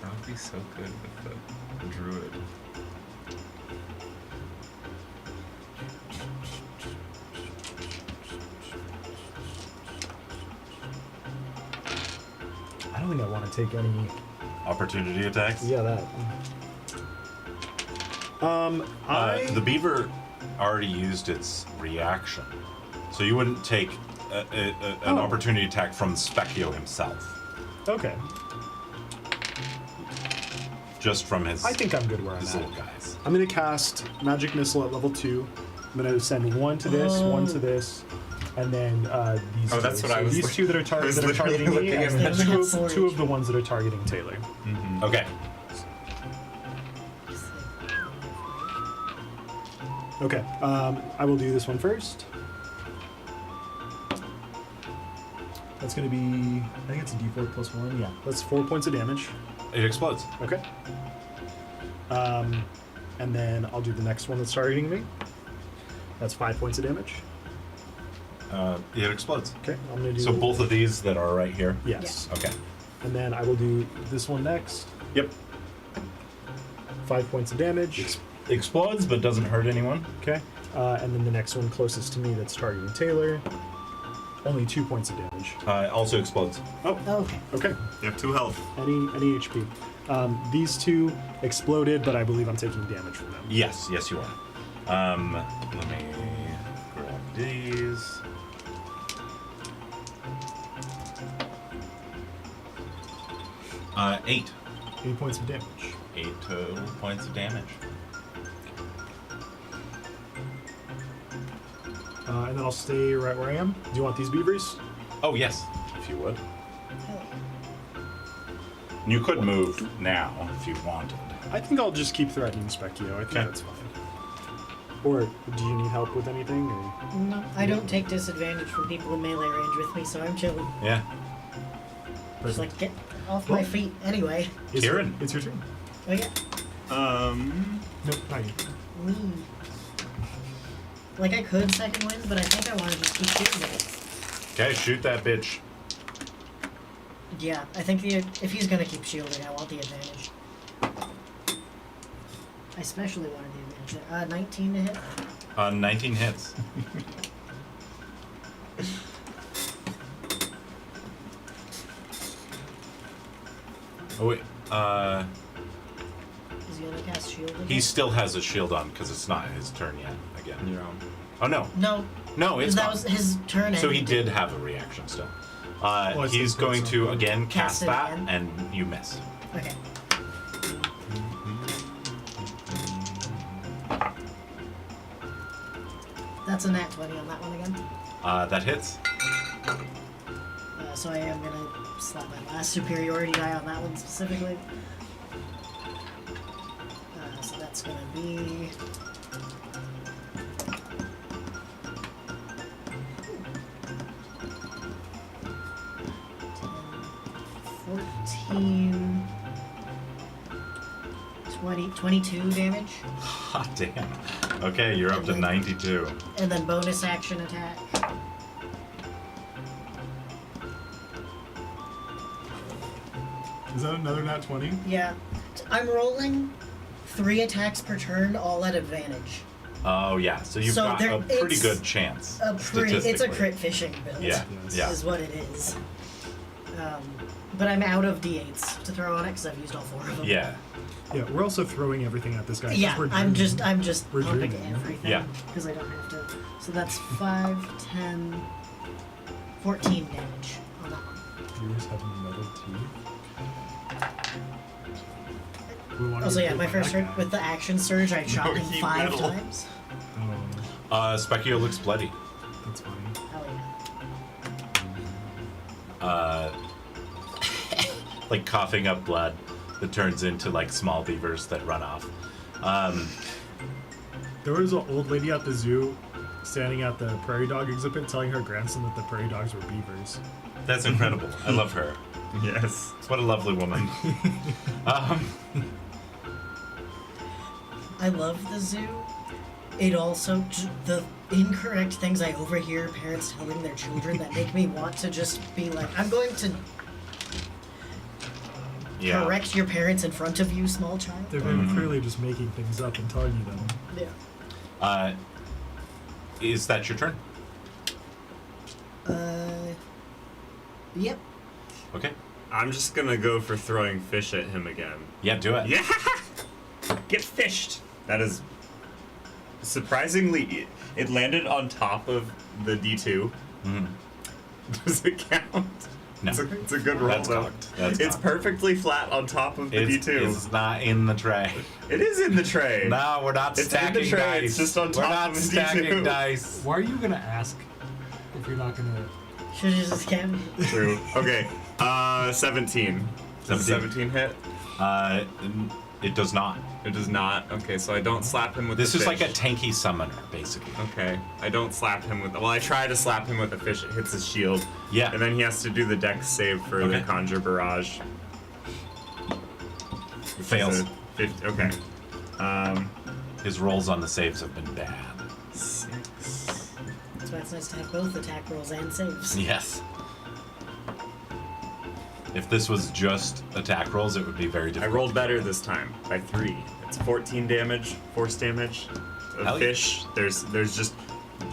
That would be so good with the druid. I don't think I want to take any. Opportunity attacks? Yeah, that. The beaver already used its reaction. So you wouldn't take an opportunity attack from Specchio himself. Okay. Just from his, I think I'm good where I'm his at. little guys. I'm gonna cast Magic Missile at level 2. I'm gonna send one to this, one to this, and then these. Oh, two. that's what So I was these two that are, I was literally targeting me, looking and at then Magic two of the ones that are targeting Taylor. Okay. Okay. I will do this one first. That's gonna be. I think it's a D4 plus 1. Yeah. That's 4 points of damage. It explodes. Okay. And then I'll do the next one that's targeting me. That's 5 points of damage. It explodes. Okay, I'm gonna do. So both of these that are right here? Yes. Okay. And then I will do this one next. Yep. 5 points of damage. Explodes, but doesn't hurt anyone. Okay. And then the next one closest to me that's targeting Taylor. Only 2 points of damage. Also explodes. Oh. Okay. Okay. You have 2 health. Any HP. These two exploded, but I believe I'm taking damage from them. Yes, you are. Let me grab these. Eight. 8 points of damage. 8 total points of damage. And then I'll stay right where I am. Do you want these beavers? Oh, yes, if you would. Hell You could move now if you wanted. I think I'll just keep threatening Specchio. I think Okay. that's fine. Or do you need help with anything? Or? yeah. No, I don't take disadvantage from people in melee range with me, so I'm chilling. Yeah. Just like, get off my feet anyway. Kieran. It's your turn. Oh, yeah. Nope, not you. Me. Like, I could second wind, but I think I want to just keep shooting at it. Okay, shoot that bitch. Yeah, I think if he's gonna keep shielding, I want the advantage. I especially wanted the advantage. 19 to hit. 19 hits. Oh, wait. Is he gonna cast shield again? He still has a shield on because it's not his turn yet. Again. Yeah. Oh, no. No. No, it's that gone. was his turn. So he ended. did have a reaction still. I see. He's going to again Cast cast it that, again? and you miss. Okay. That's a nat 20 on that one again. That hits. So I am gonna slap my last superiority die on that one specifically. So that's gonna be 14, 20, 22 damage. Hot damn. Okay, you're up to 92. And then bonus action attack. Is that another nat 20? Yeah. I'm rolling 3 attacks per turn, all at advantage. Oh yeah, so you've got a pretty good chance. It's a crit fishing build. Yeah, Yes. yeah. Is what it is. But I'm out of d8s to throw on it because I've used all 4 of them. Yeah. Yeah, we're also throwing everything at this guy. 'cause Yeah, we're I'm dreaming. just We're pumping dreaming. everything. Yeah. Because I don't have to. So that's 5, 10, 14 damage on that one. Viewers have metal teeth. We wanna Also, get yeah, hit my by first that turn guy. with the action surge, I shot him he 5 metal. times. Oh, Specchio looks bloody. that's funny. Hell yeah. Like coughing up blood that turns into like small beavers that run off. There was an old lady at the zoo standing at the prairie dog exhibit telling her grandson that the prairie dogs were beavers. That's incredible. I love her. Yes. What a lovely woman. I love the zoo. It also, the incorrect things I overhear parents telling their children that make me want to just be like, I'm going to Yeah. correct your parents in front of you, small child. They're very clearly just making things up and telling you them. Yeah. Is that your turn? Yep. Okay. I'm just gonna go for throwing fish at him again. Yeah, do it. Yeah! Get fished! That is surprisingly, it landed on top of the D2. Mhm. Does it count? No. It's a good roll That's though. cocked. That's It's cocked. perfectly flat on top of the D2. It's not in the tray. It is in the tray. No, we're not It's in the stacking tray, dice. it's just on We're top not of the stacking D2. dice. Why are you gonna ask if you're not gonna? Should have just scammed me. True. Okay. 17. Does 17 hit? It does not. It does not. Okay, so I don't slap him with This the is fish. like a tanky summoner, basically. Okay, I don't slap him with. Well, I try to slap him with a fish. It hits his shield. Yeah. And then he has to do the dex save for the Okay. conjure barrage. which Fails. is a 50, okay. His rolls on the saves have been bad. 6. That's why it's nice to have both attack rolls and saves. Yes. If this was just attack rolls, it would be very I difficult. rolled better this time by 3. It's 14 damage, force damage of Hell yeah. fish. There's just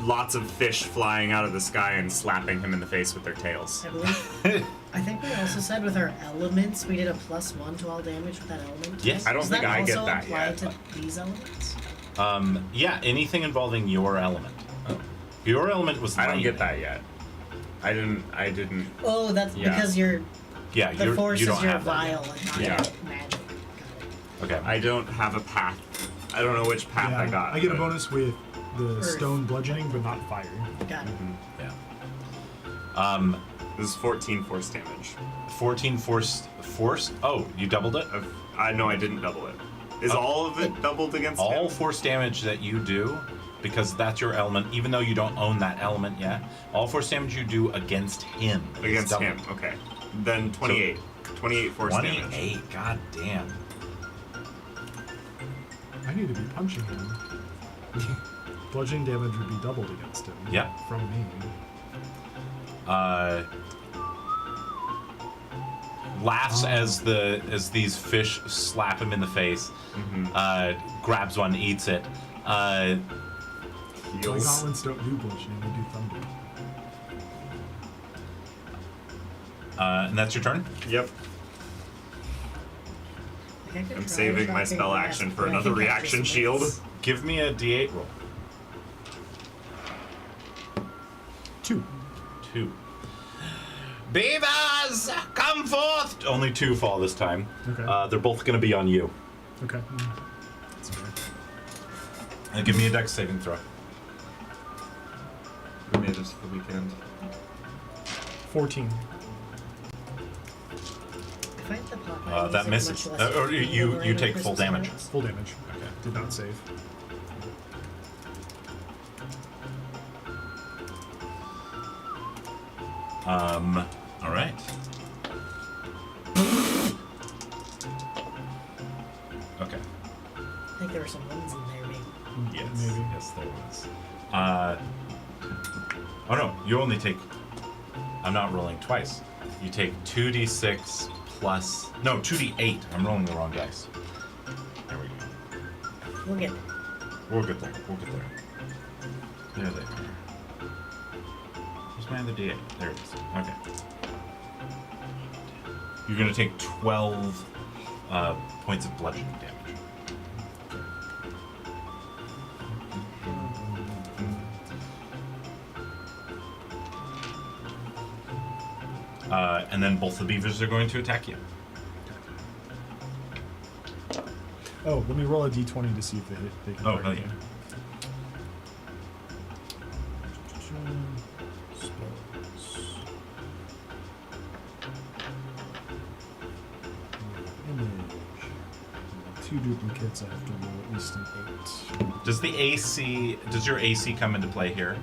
lots of fish flying out of the sky and slapping him in the face with their tails. I believe. I think we also said with our elements, we did a +1 to all damage with that element. Yes. I don't Does think that I get also that apply yet. to these elements? Yeah, anything involving your element. Your element was I don't get lightning. that yet. I didn't. Oh, that's Yeah. because you're Yeah, the force you don't is your have that yet. vial and not Yeah. magic. Got Okay. I don't have a path. I don't know which path Yeah, I got. I get a but- bonus with the Earth. stone bludgeoning, but not fire. it. Got it. Yeah. This is 14 force damage. 14 force. Oh, you doubled it? I know I didn't double it. Is all of it doubled against All him? force damage that you do, because that's your element, even though you don't own that element yet, all force damage you do against him. is Against doubled. him, okay. Then 28. 28 force damage. 28, god damn. I need to be punching him. Bludgeoning damage would be doubled against him. Yeah. From me. Laughs as these fish slap him in the face. Grabs one, eats it. My Heals. gauntlets don't do bludgeoning, they do thunder. And that's your turn. Yep. Like, I could I'm try saving my shocking spell blast, action for but I another think that reaction just shield. miss. Give me a D8 roll. 2. 2. Beavers, come forth! Only 2 fall this time. Okay. They're both going to be on you. Okay. That's fair. And give me a dex saving throw. We made it to the weekend. 14. I find the Popeye That music misses. much less Or you overrated take for full Christmas damage. cards. Full damage. Okay. Did not save. All right. Okay. I think there were some ones in there, maybe. Yes. Maybe. Yes, there was. Oh no, you only take. I'm not rolling twice. You take 2d6 plus. No, 2d8. I'm rolling the wrong dice. There we go. We'll get there. We'll get there. We'll get there. There they are. Where's my other d8? There it is. Okay. You're gonna take 12 points of bludgeoning damage. And then both the beavers are going to attack you. Oh, let me roll a d20 to see if they can Oh, target hell me. Spells. Image. 2 duplicates, I have to roll at least an 8. Does your AC come into play here?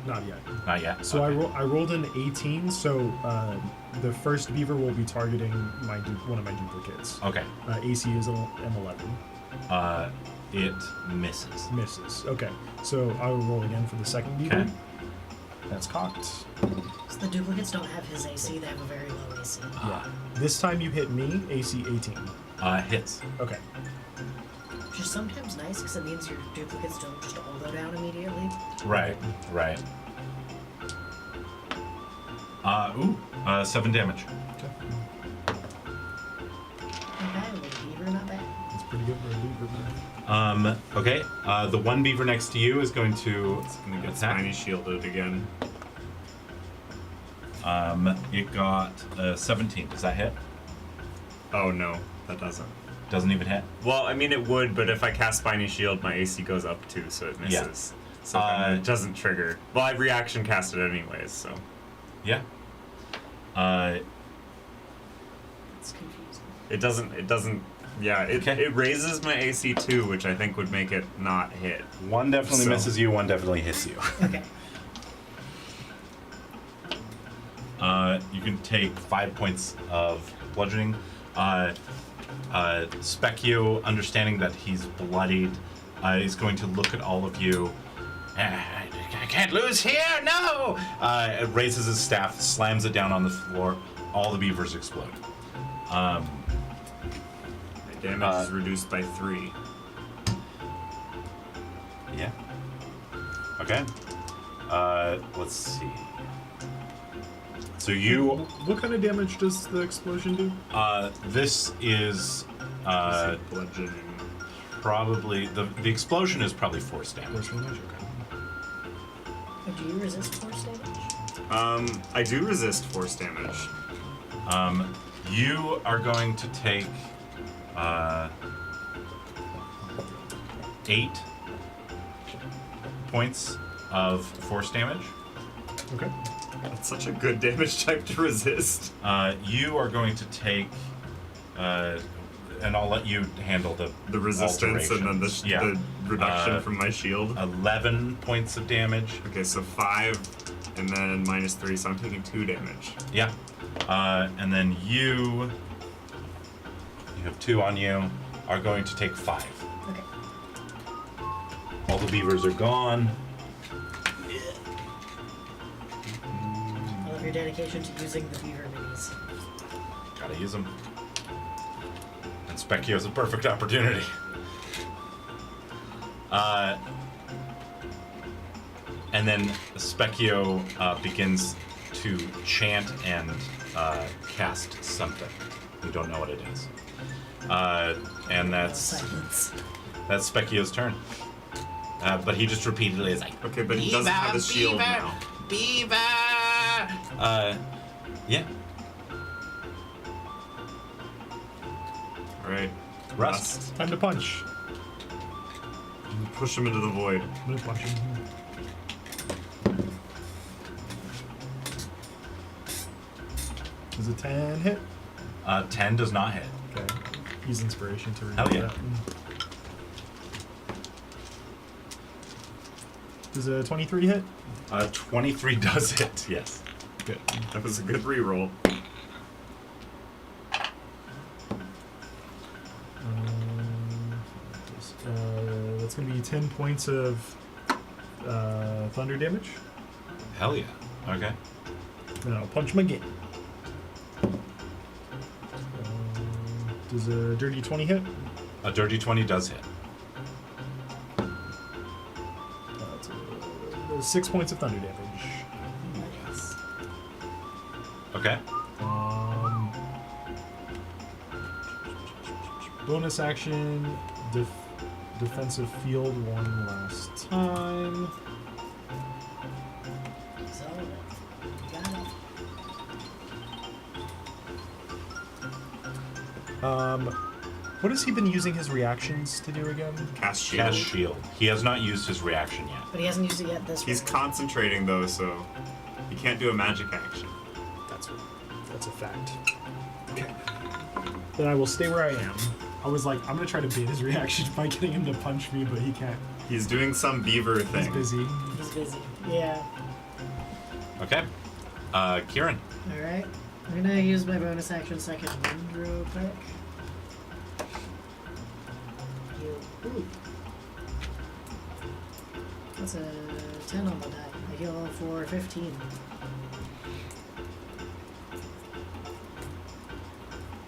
Not yet. Not yet. So Okay. I rolled an 18, so the first beaver will be targeting one of my duplicates. Okay. AC is an 11. It misses. Misses. Okay, so I will roll again for the second beaver. Okay. That's cocked. So the duplicates don't have his AC, they have a very low AC. Yeah. This time you hit me, AC 18. Hits. Okay. Which is sometimes nice because it means your duplicates don't just all go down immediately. Right. Right. 7 damage. Okay. Okay, well, beaver, not bad. That's pretty good for a beaver. Okay. The one beaver next to you is going to It's gonna get attack. spiny shielded again. It got 17. Does that hit? Oh no, that doesn't. Doesn't even hit. Well, I mean it would, but if I cast spiny shield, my AC goes up too, so it Yeah. misses. So then it doesn't trigger. Well, I reaction cast it anyways, so. Yeah. It's confusing. It doesn't. Yeah, Okay. it raises my AC too, which I think would make it not hit. One definitely So- misses you. One definitely hits you. Okay. You can take 5 points of bludgeoning. Specchio, understanding that he's bloodied, is going to look at all of you. I can't lose here, no! Raises his staff, slams it down on the floor. All the beavers explode. My damage is reduced by 3. Yeah. Okay. Let's see. So you, What kind of damage does the explosion do? this is Bludgeoning. probably the explosion is probably force damage. Force damage? Okay. Oh, do you resist force damage? I do resist force damage. You are going to take 8 points of force damage. Okay. That's such a good damage type to resist. You are going to take, and I'll let you handle The resistance and then alterations. the reduction from my shield. 11 points of damage. Okay, so 5 and then minus 3, so I'm taking 2 damage. Yeah. And then you have 2 on you, are going to take 5. Okay. All the beavers are gone. I love your dedication to using the beaver minis. Gotta use them. And Specchio's a perfect opportunity. And then Specchio begins to chant and cast something. We don't know what it is. And that's Silence. Specchio's turn. But he just repeatedly is like, Okay, but he doesn't have a shield now. Beaver! yeah. Alright. Rust. Time to punch. Push him into the void. I'm gonna punch him. Does a 10 hit? 10 does not hit. Okay. Use inspiration to remove Hell yeah. that. Does a 23 hit? 23 does hit, yes. Good. That was a good reroll. That's going to be 10 points of thunder damage. Hell yeah. Okay. Then I'll punch him again. Does a dirty 20 hit? A dirty 20 does hit. That's 6 points of thunder damage. Nice. Okay. Bonus action, defensive field one last time. So, got it. What has he been using his reactions to do again? Cast shield. Cast shield. He has not used his reaction yet. But he hasn't used it yet this He's round. concentrating though, so he can't do a magic action. That's a fact. Okay. Then I will stay where I am. I was like, I'm gonna try to bait his reaction by getting him to punch me, but he can't. He's doing some beaver He's thing. busy. He's busy. Yeah. Okay. Kieran. Alright. I'm gonna use my bonus action second wind real quick. Heal. Ooh. That's a 10 on the die. I heal for 15.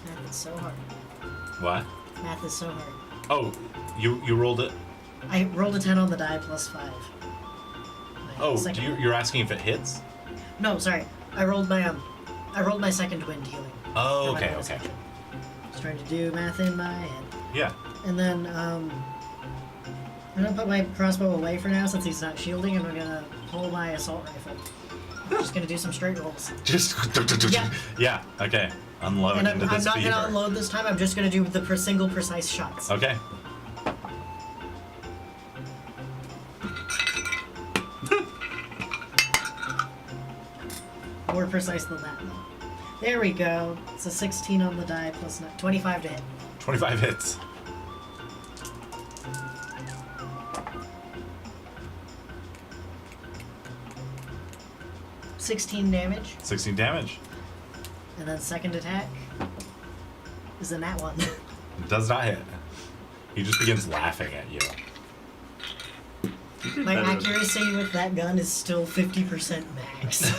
Math is so hard. What? Math is so hard. Oh, you rolled it? I rolled a 10 on the die plus 5. My Oh, second- you're asking if it hits? No, sorry. I rolled my second wind healing. Oh, for my okay, bonus okay. action. Just trying to do math in my head. Yeah. And then, I'm gonna put my crossbow away for now since he's not shielding, and I'm gonna pull my assault rifle. I'm just gonna do some straight rolls. Just. Yeah. Yeah, okay. Unload And into I'm this not beaver. gonna unload this time, I'm just gonna do the single precise shots. Okay. More precise than that, though. There we go. It's a 16 on the die plus 9, 25 to hit. 25 hits. $16 damage. 16 damage. And then second attack is in that one. Does not hit. He just begins laughing at you. My Better. accuracy with that gun is still 50% max.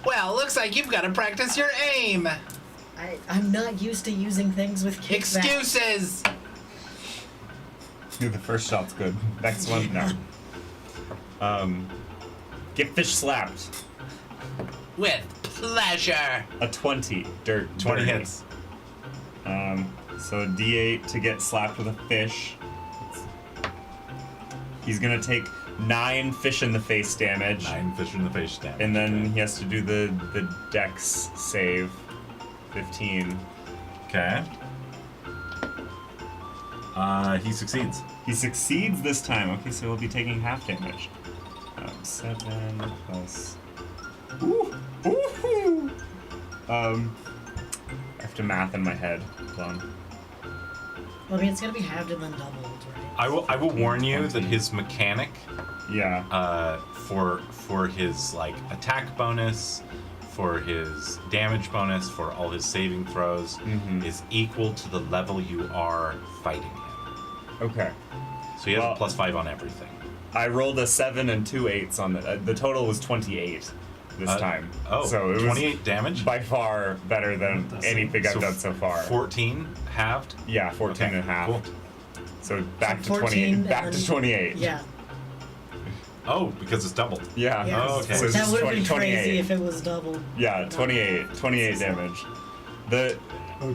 Well, looks like you've got to practice your aim. I'm not used to using things with kickback. Excuses. The first shot's good. Next one, no. Get fish slapped. With pleasure. A 20. 20 dirty. hits. So D8 to get slapped with a fish. He's gonna take 9 fish in the face damage. 9 fish in the face damage. And then Okay. he has to do the dex save. 15. Okay. He succeeds. He succeeds this time. Okay, so he'll be taking half damage. 7 plus. Ooh! Ooh! I have to math in my head. Hold on. Well, I mean, it's gonna be halved and then doubled, right? I will warn you that his mechanic Yeah. for his like attack bonus, for his damage bonus, for all his saving throws is equal to the level you are fighting him. Okay. So he has Well- a +5 on everything. I rolled a 7 and 2 8s on the total was 28 this time. Oh, so it 28 was damage? by far better than anything I've So done so far. 14 halved? Yeah, 14 Okay, and a half. cool. So back So to 14 28. Back and to then- 28. Yeah. Oh, because it's doubled. Yeah. Yeah. Oh, okay. So it's That would have been 28. crazy if it was doubled. Yeah, 28 damage. The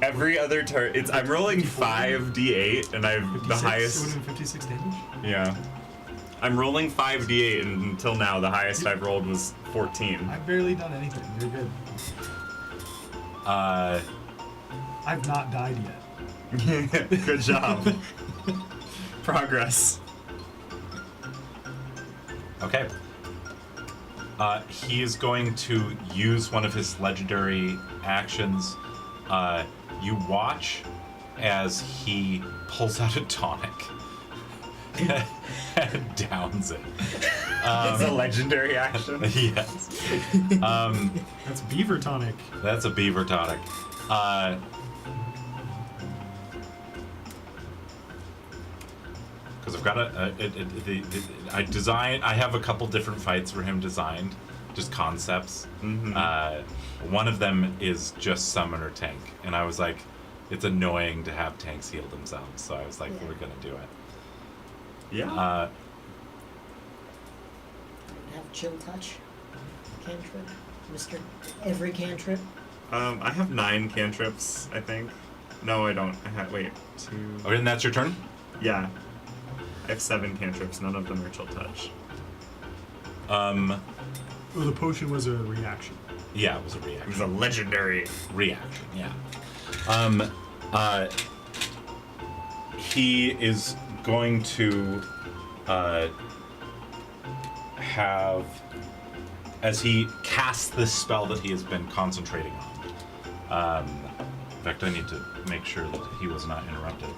every other turn, it's I'm rolling 5d8 and I've the 56? It would highest. have been 56 damage? Yeah, I'm rolling 5d8 and until now the highest I've rolled was 14. I've barely done anything. You're good. I've not died yet. Good job. Progress. Okay. He is going to use one of his legendary actions. You watch as he pulls out a tonic and downs it. It's a legendary action. Yes. That's beaver tonic. That's a beaver tonic. Because I've got I have a couple different fights for him designed, just concepts. Mm-hmm. One of them is just summoner tank, and I was like, it's annoying to have tanks heal themselves, so I was like, we're gonna do it. Yeah. Have chill touch. Cantrip. Mr. Every cantrip. I have 9 cantrips, I think. No, I don't. I have, wait, 2. Okay, and that's your turn? Yeah. I have 7 cantrips. None of them are chill touch. Oh, the potion was a reaction. Yeah, it was a It reaction. was a legendary. Reaction, yeah. He is going to have, as he casts this spell that he has been concentrating on. In fact, I need to make sure that he was not interrupted.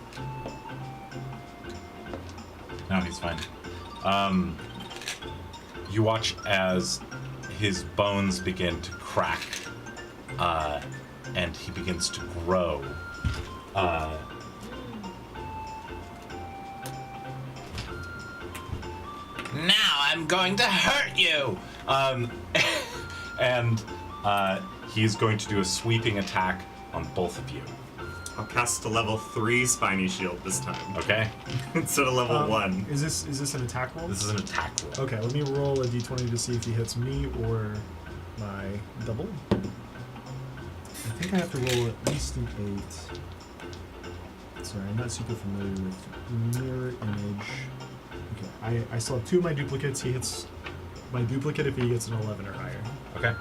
No, he's fine. You watch as his bones begin to crack, and he begins to grow. Now I'm going to hurt you! And he's going to do a sweeping attack on both of you. I'll cast a level 3 spiny shield this time. Okay? Instead of level 1. Is this an attack roll? This is an attack roll. Okay, let me roll a d20 to see if he hits me or my double. I think I have to roll at least an 8. Sorry, I'm not super familiar with mirror image. Okay, I still have 2 of my duplicates. He hits my duplicate if he gets an 11 or higher. Okay.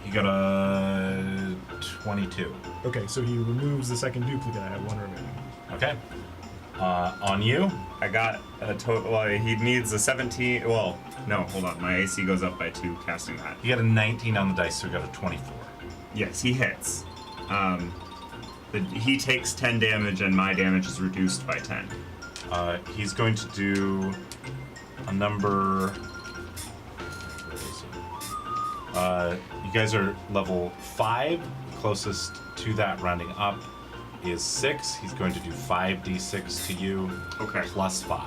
He got a 22. Okay, so he removes the second duplicate. I have 1 remaining. Okay. On you? I got a total. Well, he needs a 17. Well, no, hold on. My AC goes up by 2 casting that. He got a 19 on the dice, so he got a 24. Yes, he hits. He takes 10 damage, and my damage is reduced by 10. He's going to do a number. You guys are level 5. Closest to that, rounding up, is 6. He's going to do 5d6 to you. Okay. Plus 5.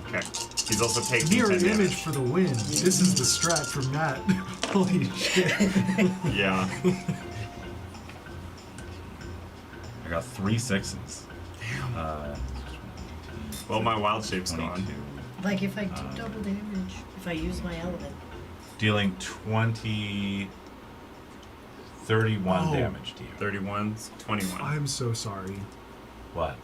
Okay. He's also taking Mirror 10 image damage. for the win. This is the strat from Matt. Holy shit. Yeah. I got 3 6s. Well, my wild shape's 22. gone. Like if I do double damage, if I use my element. Dealing 31 Oh. damage to you. 31, 21. I'm so sorry. What?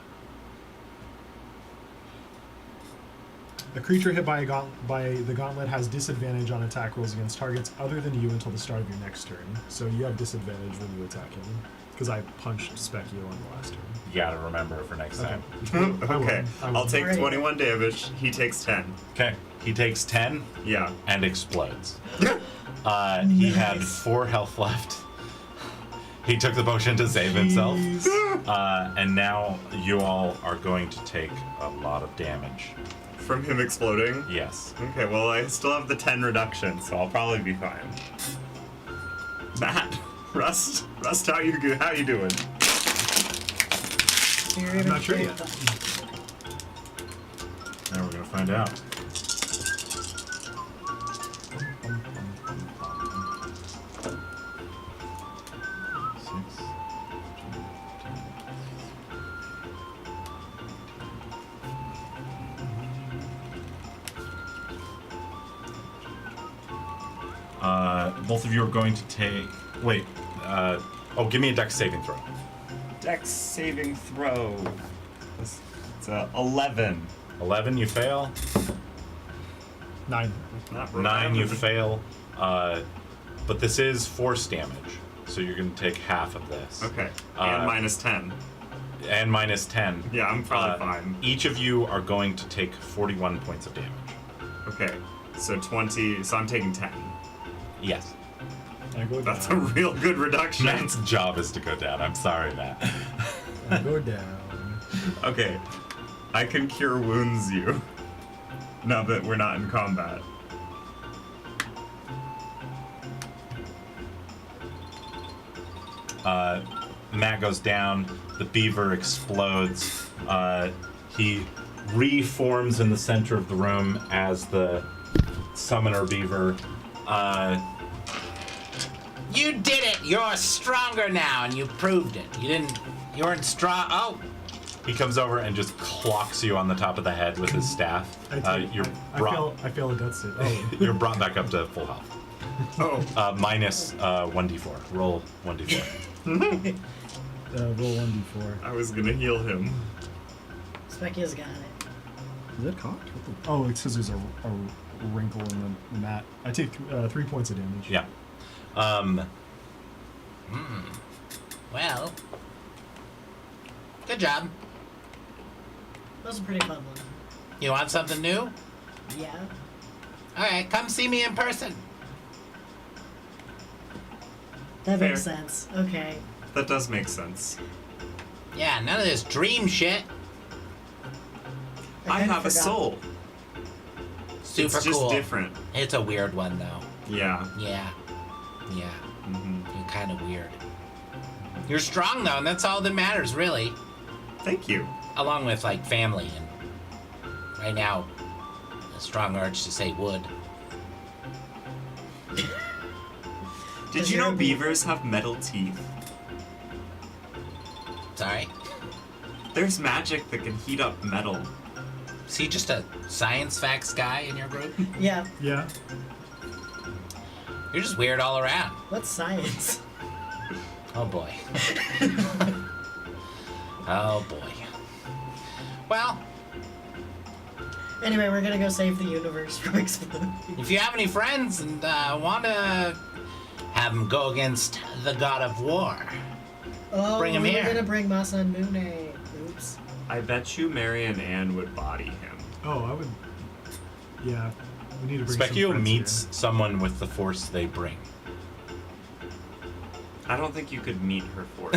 A creature hit by the gauntlet has disadvantage on attack rolls against targets other than you until the start of your next turn. So you have disadvantage when you attack him. Because I punched Specchio on the last turn. You gotta remember for next time. Okay. I will. I'll take Alright. 21 damage. He takes 10. Okay. He takes 10 Yeah. and explodes. He had Nice. 4 health left. He took the potion to save himself. Jeez. And now you all are going to take a lot of damage. From him exploding? Yes. Okay, well, I still have the 10 reduction, so I'll probably be fine. Matt, Rust, how you doing? Spirit I'm not of sure Faith. yet. Now we're gonna find out. Both of you are going to take. Wait. Give me a dex saving throw. Dex saving throw. It's 11. 11, you fail. 9. Not 9, you fail. But this is force damage, so you're going to take half of this. Okay. And minus 10. And minus 10. Yeah, I'm probably fine. Each of you are going to take 41 points of damage. Okay, so 20. So I'm taking 10. Yes. I go That's a down. real good reduction. Matt's job is to go down. I'm sorry, Matt. I go down. Okay, I can cure wounds you. Now that we're not in combat. Matt goes down. The beaver explodes. He reforms in the center of the room as the summoner beaver. You did it! You're stronger now, and you proved it. You weren't strong. Oh, He comes over and just clocks you on the top of the head with his staff. You're brought. I fail a death save. Oh. You're brought back up to full health. Oh. Minus 1d4. Roll 1d4. Roll 1d4. I was gonna heal him. Specchio's got it. Is it cocked? What the... Oh, it's because there's a wrinkle in the mat. I take 3 points of damage. Yeah. well. Good job. That was a pretty fun one. You want something new? Yeah. Alright, come see me in person. That makes Fair. sense. Okay. That does make sense. Yeah, none of this dream shit. I kinda have a forgot. soul. Super It's just cool. different. It's a weird one, though. Yeah. Yeah. Yeah. hmm You're kind of weird. You're strong, though, and that's all that matters, really. Thank you. Along with, like, family and right now, a strong urge to say wood. Did Does you know your- beavers have metal teeth? Sorry. There's magic that can heat up metal. Is he just a science facts guy in your group? Yeah. Yeah. You're just weird all around. What's science? Oh boy. Oh boy. Well, Anyway, we're gonna go save the universe from exploding. if you have any friends and want to have them go against the god of war, Oh, Bring him we're here. gonna bring Masa and Mune. Oops. I bet you Mary and Anne would body him. Oh, I would... Yeah. We need to bring some Specchio friends meets here. someone with the force they bring. I don't think you could meet her force.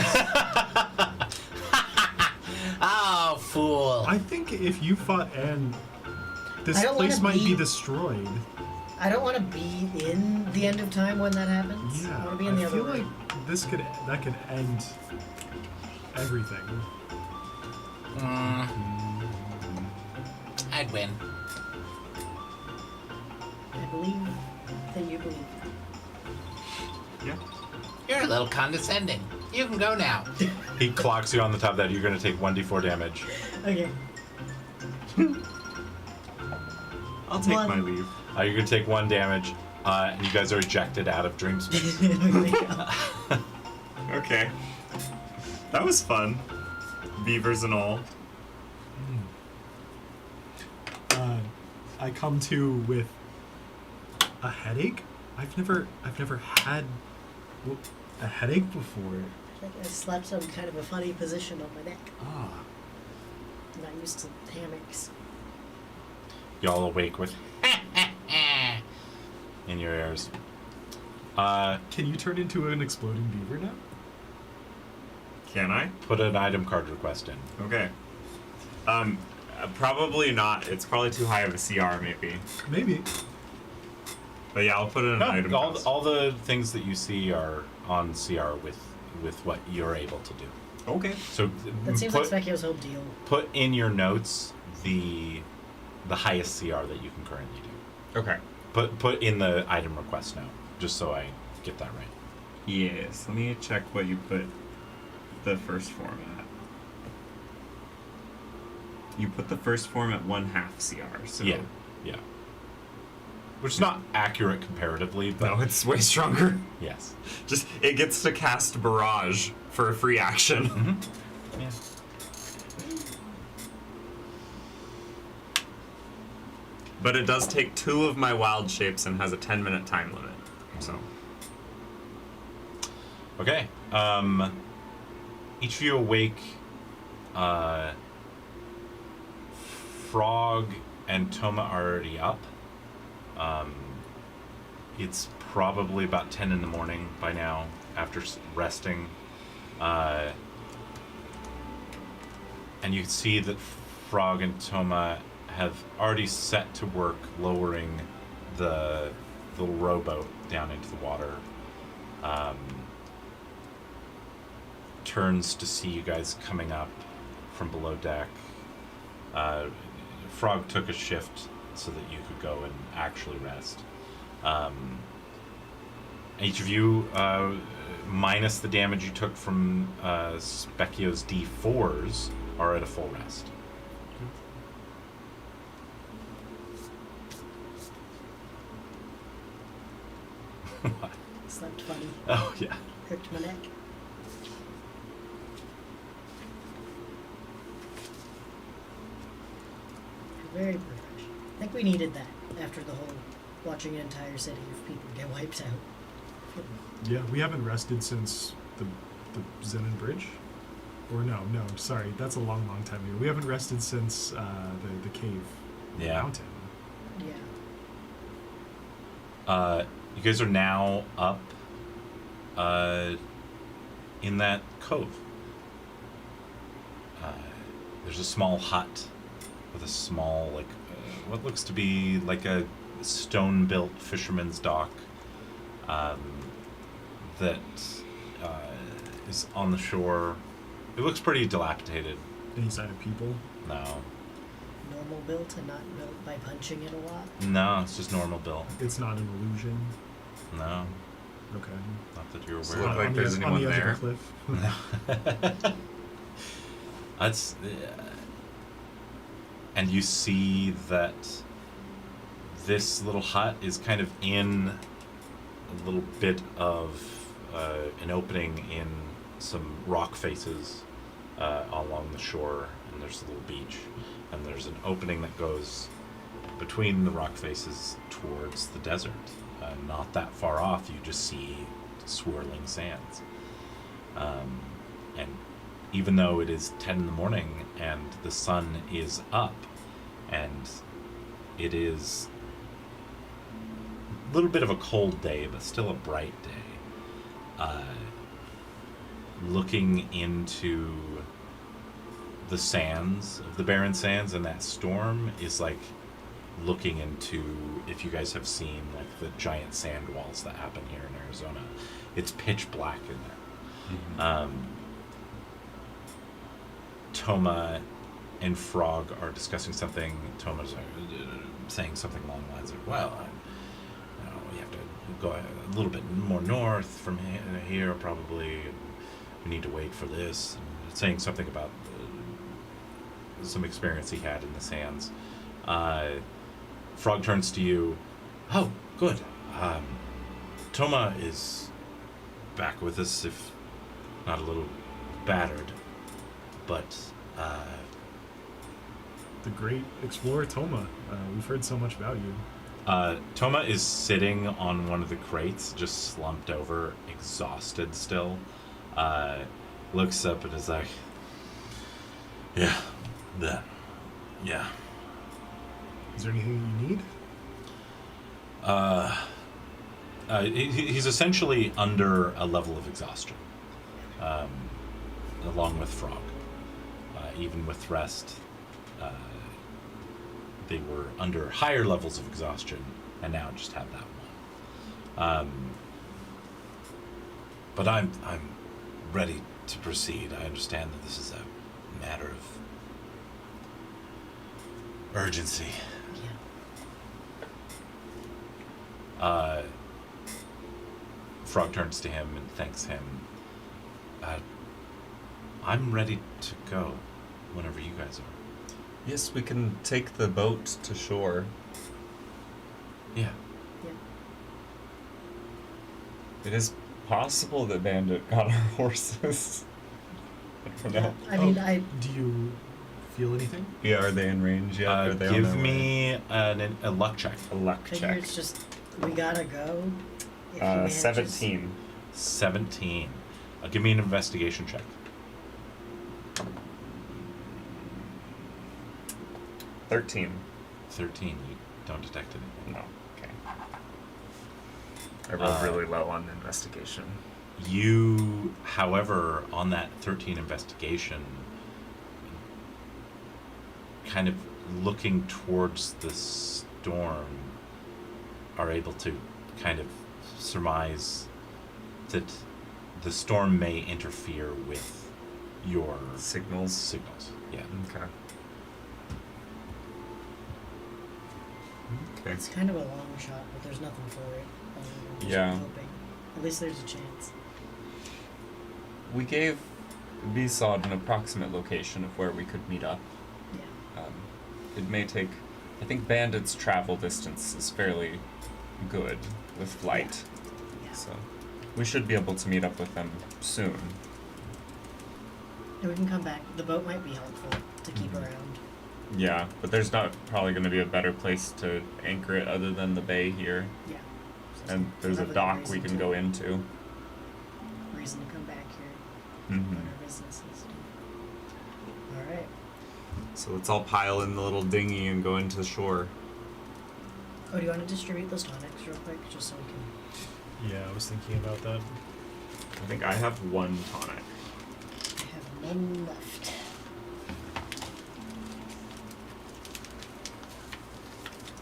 oh fool! I think if you fought Anne, this I don't place wanna might be be- destroyed. I don't want to be in the end of time when that happens. Yeah, I want to be in the other feel room. like that could end everything. I'd win. I believe that you believe. Yeah. You're a little condescending. You can go now. He clocks you on the top of that. You're going to take 1d4 damage. Okay. I'll take One. my leave. You're going to take 1 damage, and you guys are ejected out of dream space. There we go. Okay. That was fun. Beavers and all. I come to with a headache. I've never had a headache before. I think I slept some kind of a funny position on my neck. Ah. I'm not used to hammocks. Y'all awake with in your ears. Can you turn into an exploding beaver now? Can I? Put an item card request in. Okay. Probably not. It's probably too high of a CR, maybe. Maybe. But yeah, I'll put in an item. all, cost. all the things that you see are on CR with what you're able to do. Okay. So That seems like put, Specchio's whole deal. put in your notes the highest CR that you can currently do. Okay. Put in the item request note, just so I get that right. Yes. Let me check what you put the first form at. You put the first form at 1/2 CR. So Yeah. Which is not accurate comparatively, but No, it's way stronger. yes. Just it gets to cast barrage for a free action. Yeah. But it does take 2 of my wild shapes and has a 10-minute time limit. So Okay. Each of you awake. Frog and Toma are already up. It's probably about 10 in the morning by now, after resting. And you see that Frog and Toma have already set to work lowering the little rowboat down into the water. Turns to see you guys coming up from below deck. Frog took a shift so that you could go and actually rest. Each of you, minus the damage you took from Specchio's D4s, are at a full rest. What? Slept funny. Oh, yeah. Hurt my neck. Very professional. I think we needed that after the whole watching an entire city of people get wiped out. Yeah, we haven't rested since the Zenon Bridge. Or no, sorry, that's a long time ago. We haven't rested since the cave, the mountain. Yeah. You guys are now up in that cove. There's a small hut with a small, what looks to be like a stone-built fisherman's dock that is on the shore. It looks pretty dilapidated. Any sign of people? No. Normal built and not built by punching it a lot? No, it's just normal built. It's not an illusion? No. Okay. Not that you're Does it aware look of. like there's on anyone the edge there? of a cliff? That's and you see that this little hut is kind of in a little bit of an opening in some rock faces along the shore, and there's a little beach, and there's an opening that goes between the rock faces towards the desert. Not that far off, you just see swirling sands. And even though it is 10 in the morning and the sun is up and it is a little bit of a cold day but still a bright day, looking into the sands of the barren sands, and that storm is like looking into, if you guys have seen like the giant sand walls that happen here in Arizona, it's pitch black in there. Mm-hmm. Toma and Frog are discussing something. Toma's saying something along the lines of, well, we have to go a little bit more north from here probably. We need to wait for this. And saying something about some experience he had in the sands. Frog turns to you. Oh, good. Toma is back with us, if not a little battered. But, The great explorer Toma. We've heard so much about you. Toma is sitting on one of the crates, just slumped over, exhausted still. Looks up and is like, yeah. Is there anything you need? He's essentially under a level of exhaustion, along with Frog. Even with rest, they were under higher levels of exhaustion, and now just have that one. But I'm ready to proceed. I understand that this is a matter of urgency. Yeah. Frog turns to him and thanks him. I'm ready to go whenever you guys are. Yes, we can take the boat to shore. Yeah. Yeah. It is possible that Bandit got our horses. I don't know. I mean, Do you feel anything? Yeah, are they in range yet? Are they on Give their way? me a luck check. A luck figure check. it's just, we gotta go. If you had just- 17. 17. Give me an investigation check. 13. 13. You don't detect anything. No. Okay. I rolled really low on the investigation. You, however, on that 13 investigation, kind of looking towards the storm, are able to kind of surmise that the storm may interfere with your Signals. Yeah. Okay. Okay. It's kind of a long shot, but there's nothing for it. I'm just Yeah. hoping. At least there's a chance. We gave Vsod an approximate location of where we could meet up. Yeah. It may take. I think Bandit's travel distance is fairly good with flight, Yeah. so we should be able to meet up with them soon. And we can come back. The boat might be helpful to keep around. Yeah, but there's not probably going to be a better place to anchor it other than the bay here, Yeah. and there's a Another dock reason we can to- go into. Reason to come back here. Mm-hmm. What our businesses do. Alright. So let's all pile in the little dinghy and go into the shore. Oh, do you want to distribute those tonics real quick, just so we can... Yeah, I was thinking about that. I think I have one tonic. I have none left.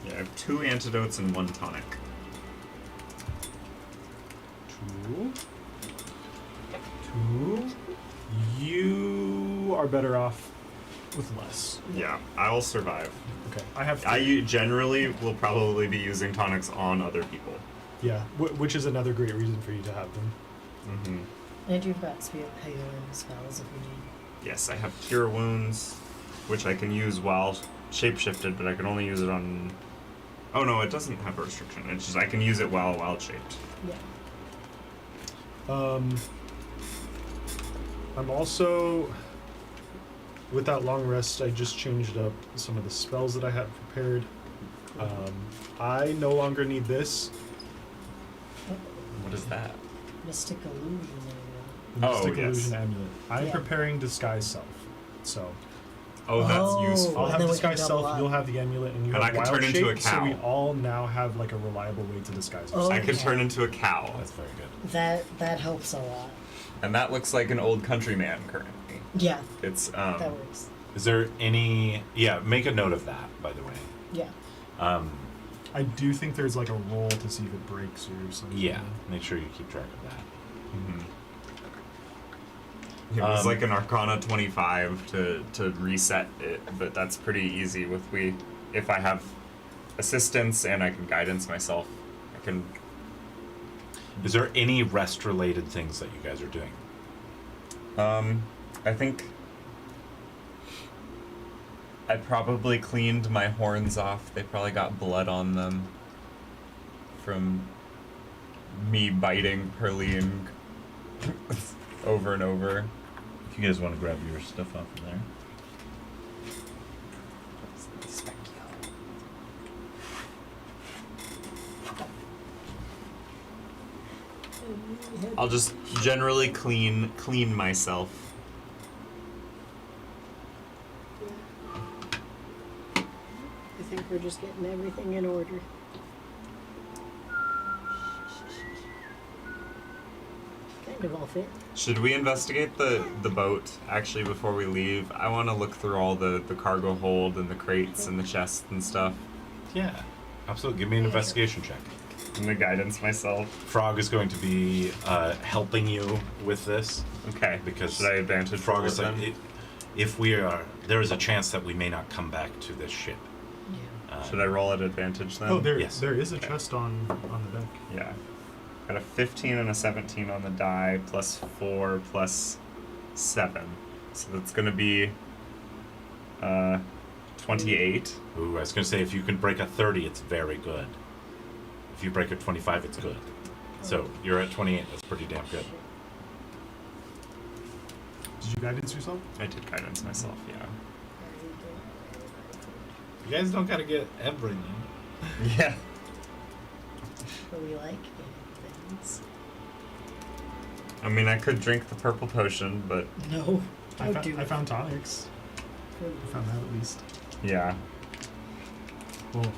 Yeah, I have 2 antidotes and 1 tonic. Two. You are better off with less. Yeah, I will survive. Okay. I have Generally will probably be using tonics on other people. Yeah, which is another great reason for you to have them. Mm-hmm. And you've got healing spells if we need. Yes, I have Cure Wounds, which I can use while shapeshifted, but I can only use it on... Oh no, it doesn't have a restriction. It's just I can use it while wild shaped. Yeah. I'm also, with that long rest, I just changed up some of the spells that I had prepared. I no longer need this. What is that? Mystic Illusion. The Oh, Mystic yes. Illusion Amulet. I'm Yeah. preparing Disguise Self. So Oh, that's Oh. useful. I'll And have then we Disguise can Self, double up. you'll have the amulet, and you And have I can Wild turn into a Shape, so we cow. all now have like a reliable way to disguise Oh. ourselves. I can Okay. turn into a cow. That's very good. That helps a lot. And that looks like an old countryman currently. Yeah, It's that works. Is there any... Yeah, make a note of that, by the way. Yeah. I do think there's like a roll to see if it breaks or something. Yeah, make sure you keep track of that. Mm-hmm. It was Um, like an Arcana 25 to reset it, but that's pretty easy with if I have assistance and I can guidance myself, I can. Is there any rest-related things that you guys are doing? I think I probably cleaned my horns off. They probably got blood on them from me biting Perline over and over. If you guys want to grab your stuff off of there. I'll just generally clean myself. I think we're just getting everything in order. Kind of all fit. Should we investigate the boat actually before we leave? I want to look through all the cargo hold and the crates and the chests and stuff. Yeah, absolutely. Give me an investigation check. I'm gonna guidance myself. Frog is going to be helping you with this. Okay. Because should I advantage Frog roll is it like, then? if we are, there is a chance that we may not come back to this ship. Yeah. Should I roll at advantage then? Oh, there Yes. there is a Okay. chest on the deck. Yeah. Got a 15 and a 17 on the die, plus 4, plus 7. So that's gonna be 28. Ooh, I was going to say, if you can break a 30, it's very good. If you break a 25, it's good. So you're at 28. That's pretty damn good. Did you guidance yourself? I did guidance myself, yeah. You guys don't got to get everything. Yeah. But we like getting things. I mean, I could drink the purple potion, but No. I Don't do I it. found tonics. I found that at least. yeah. Well,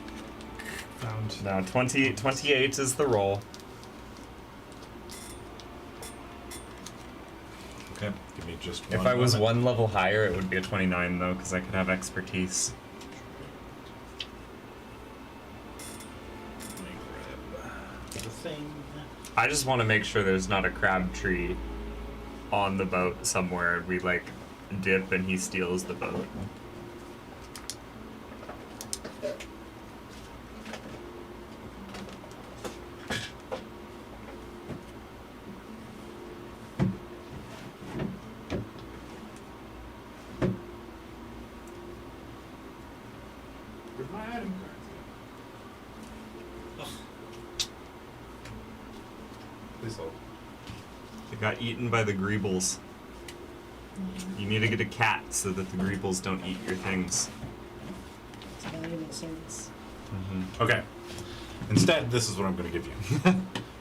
found. No, 28 is the roll. me just If one I was moment. one level higher, it would be a 29 though, because I could have expertise. Let me grab the thing. I just want to make sure there's not a crab tree on the boat somewhere. We like dip and he steals the boat. Where's my item cards? Please hold. It got eaten by the greebles. You need to get a cat so that the greebles don't eat your things. It's not even sense. Okay. Instead, this is what I'm going to give you.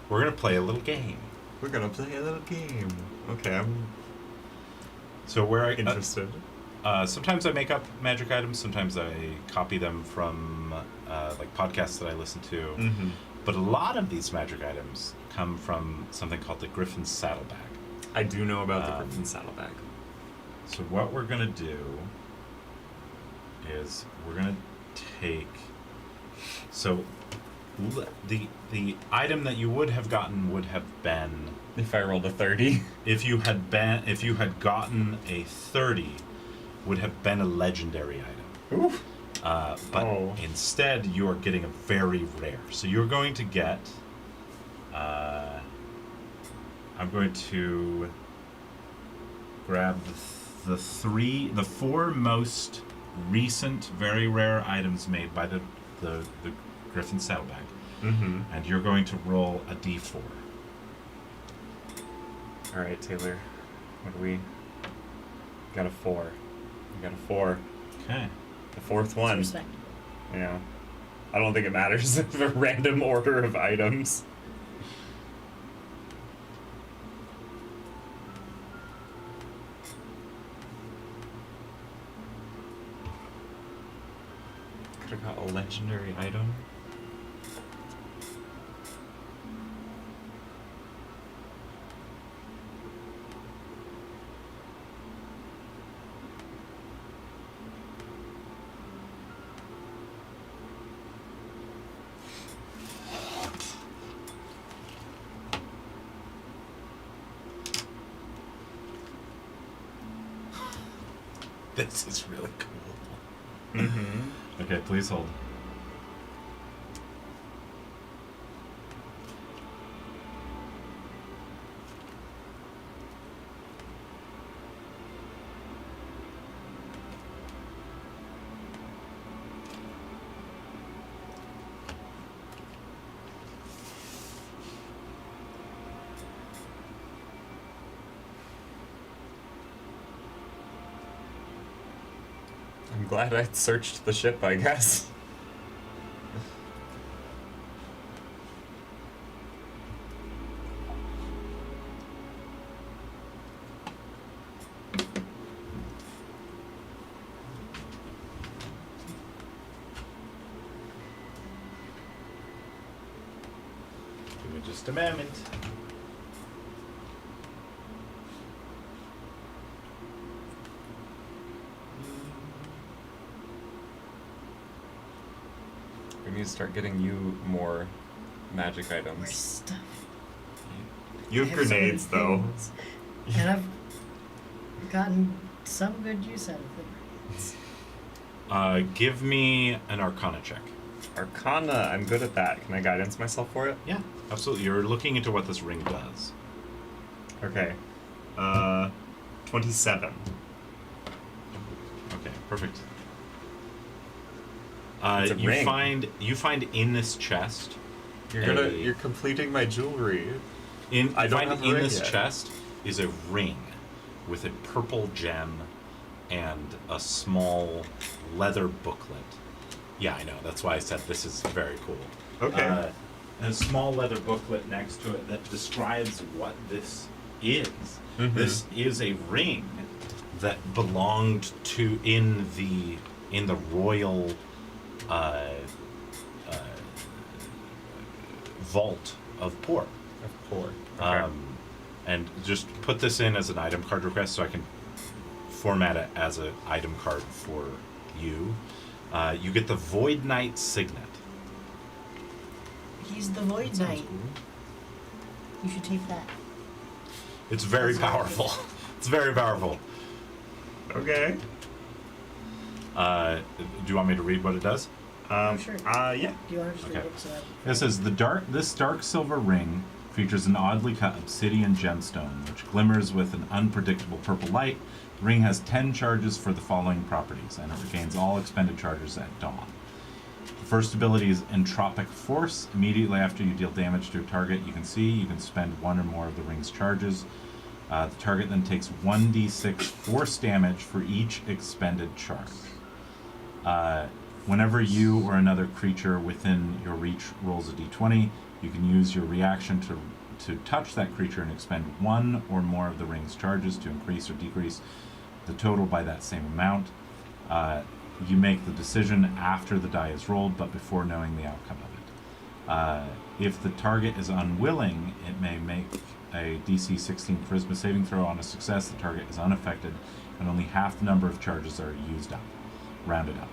We're going to play a little game. We're gonna play a little game. Okay, I'm So where I interested. sometimes I make up magic items. Sometimes I copy them from like podcasts that I listen to. Mm-hmm. But a lot of these magic items come from something called the Griffin's Saddlebag. I do know about the Griffin Saddlebag. So what we're gonna do is we're gonna take the item that you would have gotten would have been If I rolled a 30. if you had gotten a 30 would have been a legendary item. Oof. But Oh. instead you are getting a very rare. So you're going to get I'm going to grab the four most recent very rare items made by the Griffin Saddlebag. Mm-hmm. And you're going to roll a d4. Alright, Taylor. What do we got? A 4. We got a 4. Okay. The fourth It's one. respectable. Yeah. I don't think it matters if a random order of items. Could have got a legendary item. This is really cool. Mm-hmm. Okay, please hold. I'm glad I searched the ship, I guess. Give me just a moment. We need to start getting you more magic More items. stuff. You I have have so many grenades, though. things. And I've gotten some good use out of them. Give me an Arcana check. Arcana, I'm good at that. Can I guidance myself for it? Yeah, absolutely. You're looking into what this ring does. Okay. 27. Okay, perfect. It's a ring. You find in this chest. You're completing my jewelry. I don't have a in ring this yet. chest is a ring with a purple gem and a small leather booklet. Yeah, I know. That's why I said this is very cool. Okay. And a small leather booklet next to it that describes what this is. Mhm. This is a ring that belonged to in the royal vault of Port. Of course. Okay. and just put this in as an item card request so I can format it as an item card for you. You get the Void Knight Signet. He's the Void Sounds Knight. cool. You should take that. It's very That's powerful. It's very powerful. Okay. Do you want me to read what it does? Sure. Yeah. Do you want to just Okay. read it so that... It says this dark silver ring features an oddly cut obsidian gemstone, which glimmers with an unpredictable purple light. The ring has 10 charges for the following properties, and it regains all expended charges at dawn. The first ability is Entropic Force. Immediately after you deal damage to a target you can spend one or more of the ring's charges. The target then takes 1d6 force damage for each expended charge. Whenever you or another creature within your reach rolls a d20, you can use your reaction to touch that creature and expend one or more of the ring's charges to increase or decrease the total by that same amount. You make the decision after the die is rolled, but before knowing the outcome of it. If the target is unwilling, it may make a DC 16 Charisma saving throw. On a success, the target is unaffected, and only half the number of charges are used up, rounded up.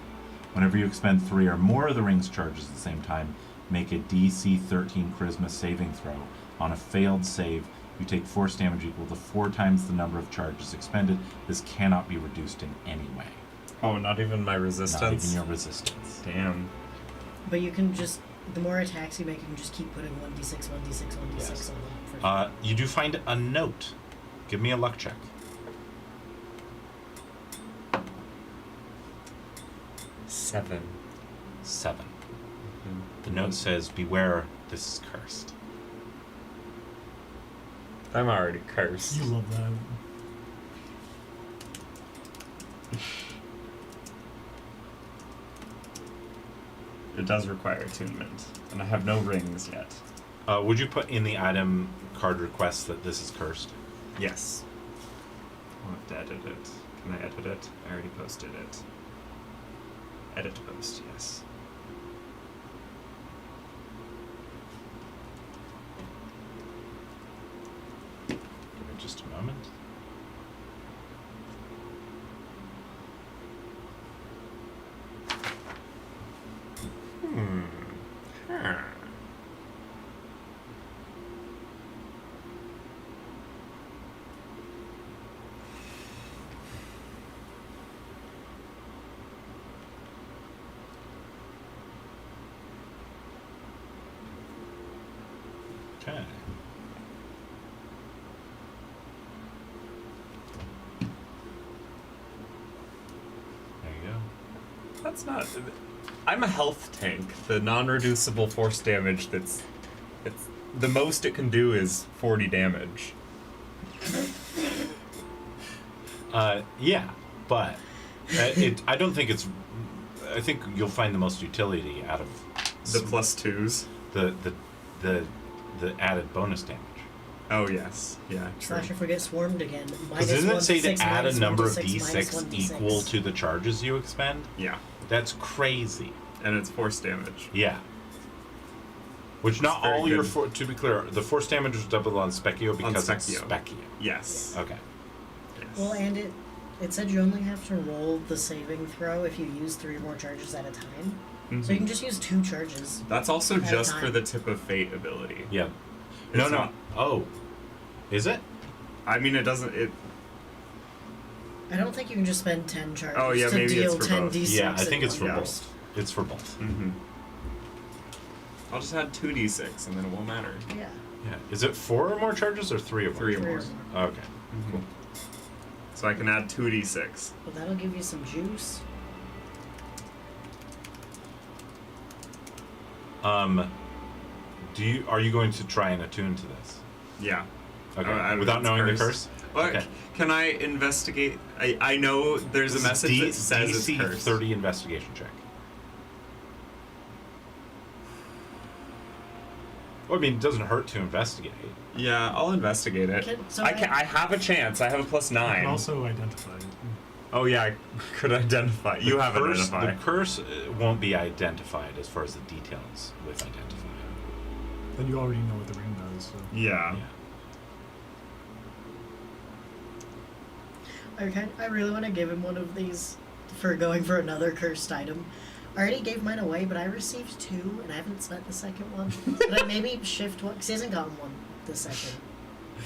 Whenever you expend 3 or more of the ring's charges at the same time, make a DC 13 Charisma saving throw. On a failed save, you take force damage equal to 4 times the number of charges expended. This cannot be reduced in any way. Oh, not even my resistance? Not even your resistance. Damn. But you can just... The more attacks you make, you can just keep putting 1d6, 1d6, 1d6 Yes. on them. You do find a note. Give me a luck check. 7. 7. The note says, "Beware, this is cursed." I'm already cursed. You love that. It does require attunement, and I have no rings yet. Would you put in the item card request that this is cursed? Yes. I'll have to edit it. Can I edit it? I already posted it. Edit post, yes. Give me just a moment. Okay. There you go. That's not... I'm a health tank. The non-reducible force damage it's the most it can do is 40 damage. Yeah, but I don't think it's. I think you'll find the most utility out of The +2s. the added bonus damage. Oh yes, yeah, true. Slasher forget swarmed again. Because doesn't it say to 1d6, add a minus number of 1d6, minus d6 1d6. equal to the charges you expend? Yeah, That's crazy. and it's force damage. Yeah. Which not very all your good. to be clear, the force damage was doubled on Specchio because it's Specchio. Specchio. Yes. Okay. Yes. Well, and it said you only have to roll the saving throw if you use 3 or more charges at a time. So you can just use 2 charges. That's also At a just time. for the Tip of Fate ability. Yeah. It's No. not- Oh. Is it? I mean, it doesn't. It. I don't think you can just spend 10 charges Oh, yeah, to maybe deal it's for 10 both. d6. Yeah, I think in it's for one Yeah. both. It's for both. Mm-hmm. I'll just add 2d6, and then it won't matter. Yeah. Yeah. Is it 4 or more charges or 3 or more? 3 or 3 more. or more. Okay. Cool. So I can add 2d6. But that'll give you some juice. Are you going to try and attune to this? Yeah. Okay. I don't Without know knowing it's the cursed. curse? Well, Okay. Can I investigate? I know there's a message that says it's DC cursed. 30 investigation check. Well, I mean, it doesn't hurt to investigate. Yeah, I'll investigate it. I have a chance. I have a You +9. can also identify it. Oh yeah, I could identify. You have curse, identify. The curse won't be identified as far as the details with identify. Then you already know what the ring does. So. Yeah. I really want to give him one of these for going for another cursed item. I already gave mine away, but I received 2, and I haven't spent the second one. But I maybe shift one, because he hasn't gotten one the second.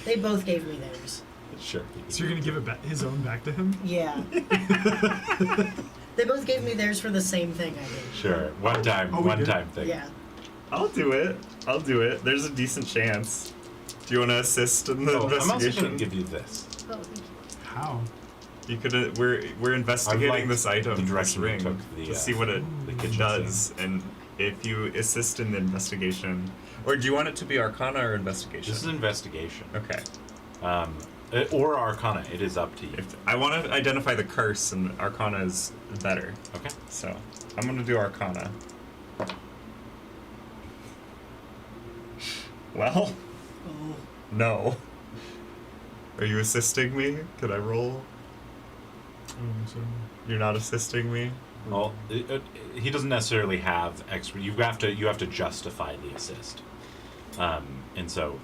They both gave me theirs. Sure. So you're gonna give it his own back to him? Yeah. They both gave me theirs for the same thing I did. Sure. One time thing. Yeah. I'll do it. There's a decent chance. Do you want to assist in the I'm also investigation? going to give you this. Oh, thank you. How? You could. We're investigating this item, the this direction you ring, took the, to see what it does, and if you assist in the investigation, or do you want it to be Arcana or investigation? This is investigation. Okay. Or Arcana. It is up to you. If I want to identify the curse, and Arcana is better. Okay. So I'm gonna do Arcana. Well, Oh. no. Are you assisting me? Could I roll? So You're not assisting me. Well, he doesn't necessarily have expert. You have to justify the assist, and so,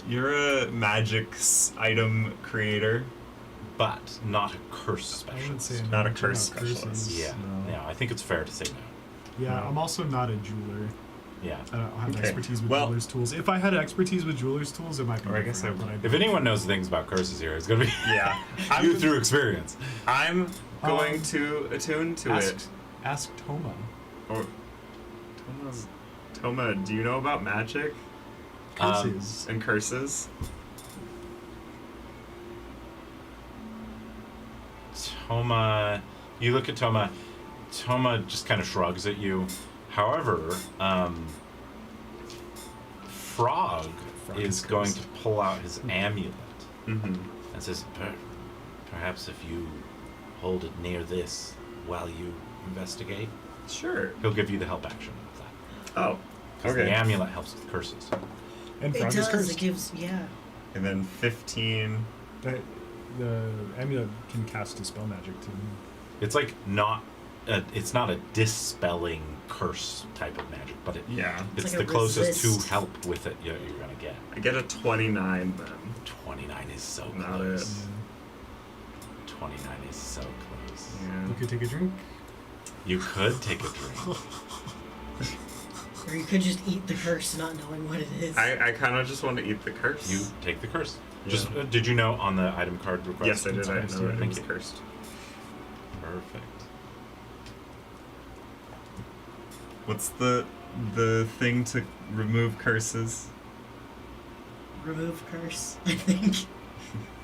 You're a magics item creator. but not a curse I wouldn't say specialist. I'm Not a much curse about curses. specialist. Yeah, No. yeah. I think it's fair to say no. Yeah, No. I'm also not a jeweler. Yeah. I don't have Okay. expertise with Well- jeweler's tools. If I had expertise with jeweler's tools, it might be Or I guess different, I- but If anyone knows things about curses here, it's gonna be Yeah. you through experience. I'm going to attune to it. Ask Toma. Or Toma, do you know about magic Curses. and curses? Toma, you look at Toma. Toma just kind of shrugs at you. However, Frog is going to pull out his amulet Mm-hmm. and says, "Perhaps if you hold it near this while you investigate, Sure. he'll give you the help action of that. Oh. Because Okay. the amulet helps with curses." And It Frog is does. cursed. It gives. Yeah. And then 15. The amulet can cast dispel magic too. It's like not. It's not a dispelling curse type of magic, but Yeah. it's like the a closest resist. to help with it you're gonna get. I get a 29 then. 29 is so Not close. it. 29 is so close. Yeah. You could take a drink. You could take a drink. Or you could just eat the curse, not knowing what it is. I kind of just want to eat the curse. You take the curse. Yeah. Just did you know on the item card request? Yes, I did. I know that it Thank was you. cursed. Perfect. What's the thing to remove curses? Remove curse, I think.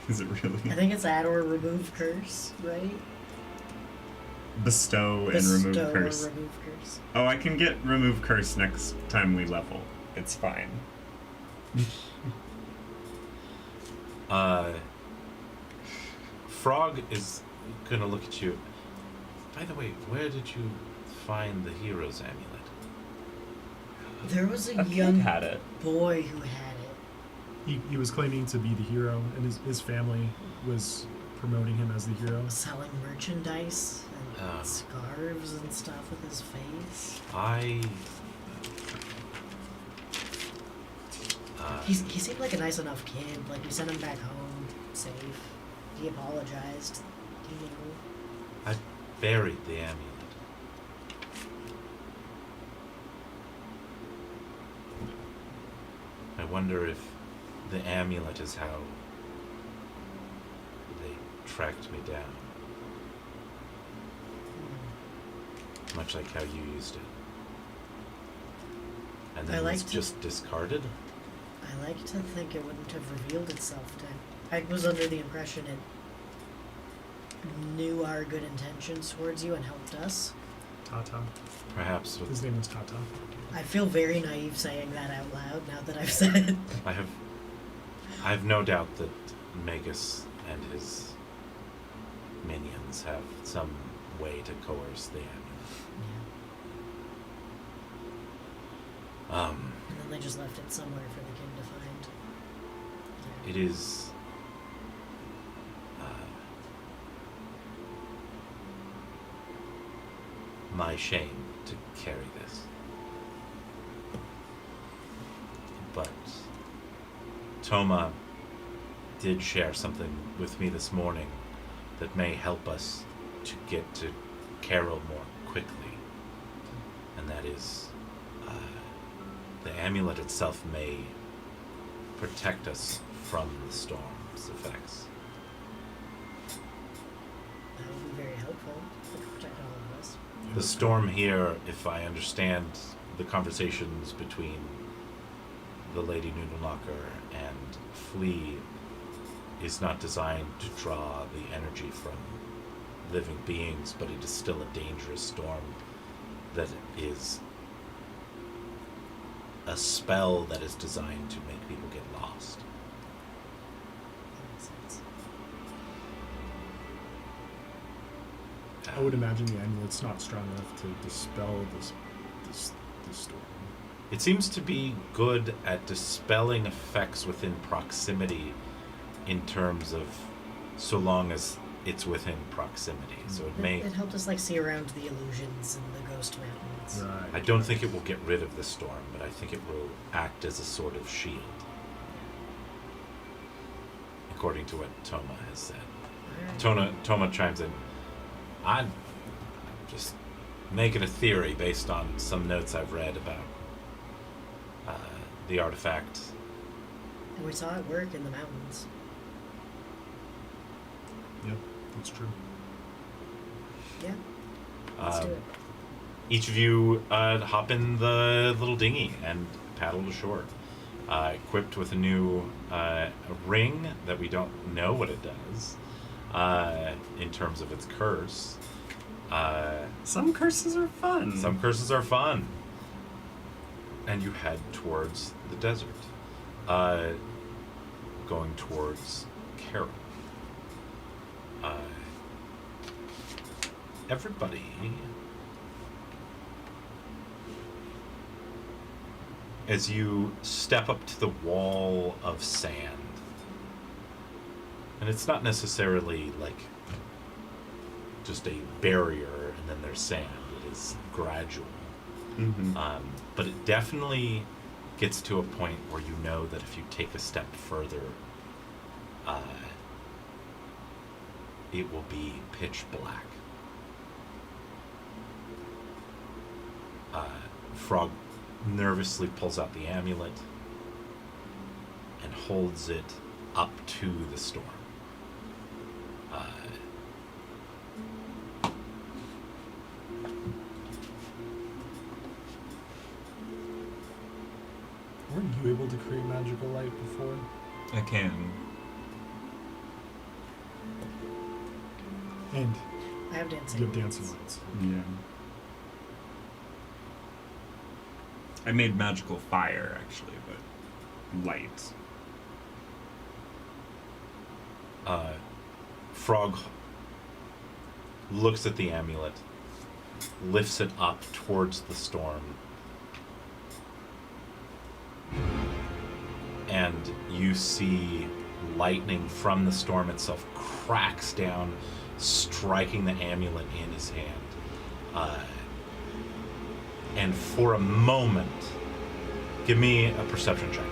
Is it I really? think it's add or remove curse, right? Bestow and Bestow remove curse. or remove curse. Oh, I can get remove curse next time we level. It's fine. Frog is gonna look at you. By the way, where did you find the hero's amulet? There was a A kid young had it. boy who had it, He was claiming to be the hero, and his family was promoting him as the hero. selling merchandise and Oh. scarves and stuff with his face. He seemed like a nice enough kid. Like, we sent him back home safe. He apologized. You know. I buried the amulet. I wonder if the amulet is how they tracked me down. Much like how you used it. And I then like was to- just discarded? I like to think it wouldn't have revealed itself to. I was under the impression it knew our good intentions towards you and helped us. Tata. Perhaps with His name was Tata. I feel very naive saying that out loud now that I've said it. I have no doubt that Magus and his minions have some way to coerce the amulet. And then they just left it somewhere for the kid to find. Yeah. It is my shame to carry this. But Toma did share something with me this morning that may help us to get to Carol more quickly. And that is, the amulet itself may protect us from the storm's effects. That would be very helpful to protect all of us. The storm here, if I understand the conversations between the Lady Noodlelocker and Flea, is not designed to draw the energy from living beings, but it is still a dangerous storm that is a spell that is designed to make people get lost. That makes sense. I would imagine the amulet's not strong enough to dispel this storm. It seems to be good at dispelling effects within proximity in terms of so long as it's within proximity. So it may... It helped us like see around the illusions and the ghost mountains. Right. I don't think it will get rid of the storm, but I think it will act as a sort of shield. According to what Toma has said. Alright. Toma chimes in. I'm just making a theory based on some notes I've read about the artifact. And we saw it work in the mountains. Yep, that's true. Yeah. Let's do it. Each of you hop in the little dinghy and paddle to shore, equipped with a new ring that we don't know what it does in terms of its curse. Some curses are fun. Some curses are fun. And you head towards the desert, going towards Carol. Everybody, as you step up to the wall of sand, and it's not necessarily like just a barrier and then there's sand, it is gradual. Mm-hmm. But it definitely gets to a point where you know that if you take a step further, it will be pitch black. Frog nervously pulls out the amulet and holds it up to the storm. Weren't you able to create magical light before? I can. And I have dancing. you have dancing lights. Yeah. I made magical fire, actually, but light. Frog looks at the amulet, lifts it up towards the storm, and you see lightning from the storm itself cracks down, striking the amulet in his hand. And for a moment, give me a perception check.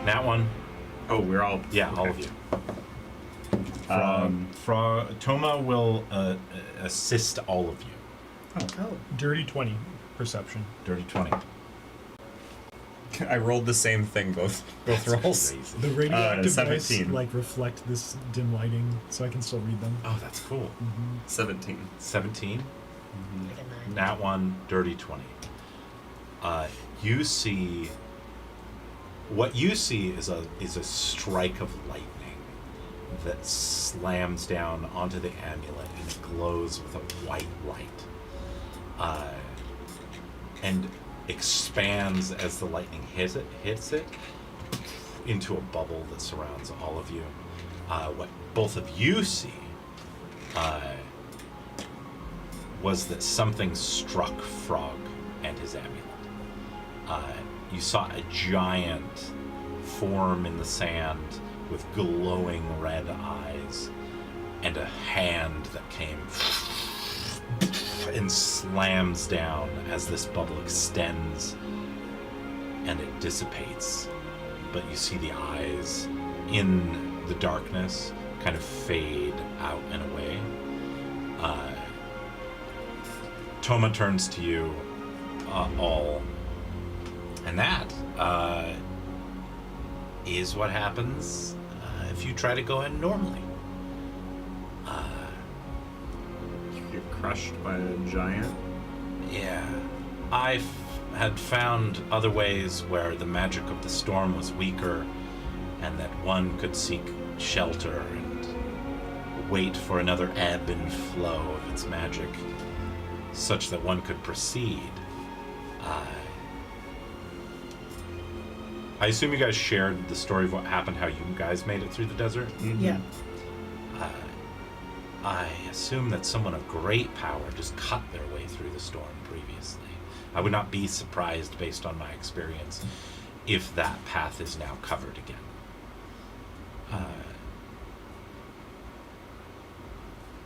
That one. Oh, we're all... Yeah, okay. all of you. Toma will assist all of you. Oh. Dirty 20 perception. Dirty 20. I rolled the same thing both rolls. Crazy. The radioactive dice 17. like reflect this dim lighting, so I can still read them. Oh, that's cool. 17. 17. Like a 9. Nat 1, dirty 20. You see... What you see is a strike of lightning that slams down onto the amulet and it glows with a white light. And expands as the lightning hits it into a bubble that surrounds all of you. What both of you see was that something struck Frog and his amulet. You saw a giant form in the sand with glowing red eyes and a hand that came and slams down as this bubble extends and it dissipates. But you see the eyes in the darkness kind of fade out and away. Toma turns to you all, and that is what happens if you try to go in normally. You get crushed by a giant. Yeah. I had found other ways where the magic of the storm was weaker and that one could seek shelter and wait for another ebb and flow of its magic such that one could proceed. I assume you guys shared the story of what happened, how you guys made it through the desert? Mm-hmm. Yeah. I assume that someone of great power just cut their way through the storm previously. I would not be surprised, based on my experience, if that path is now covered again.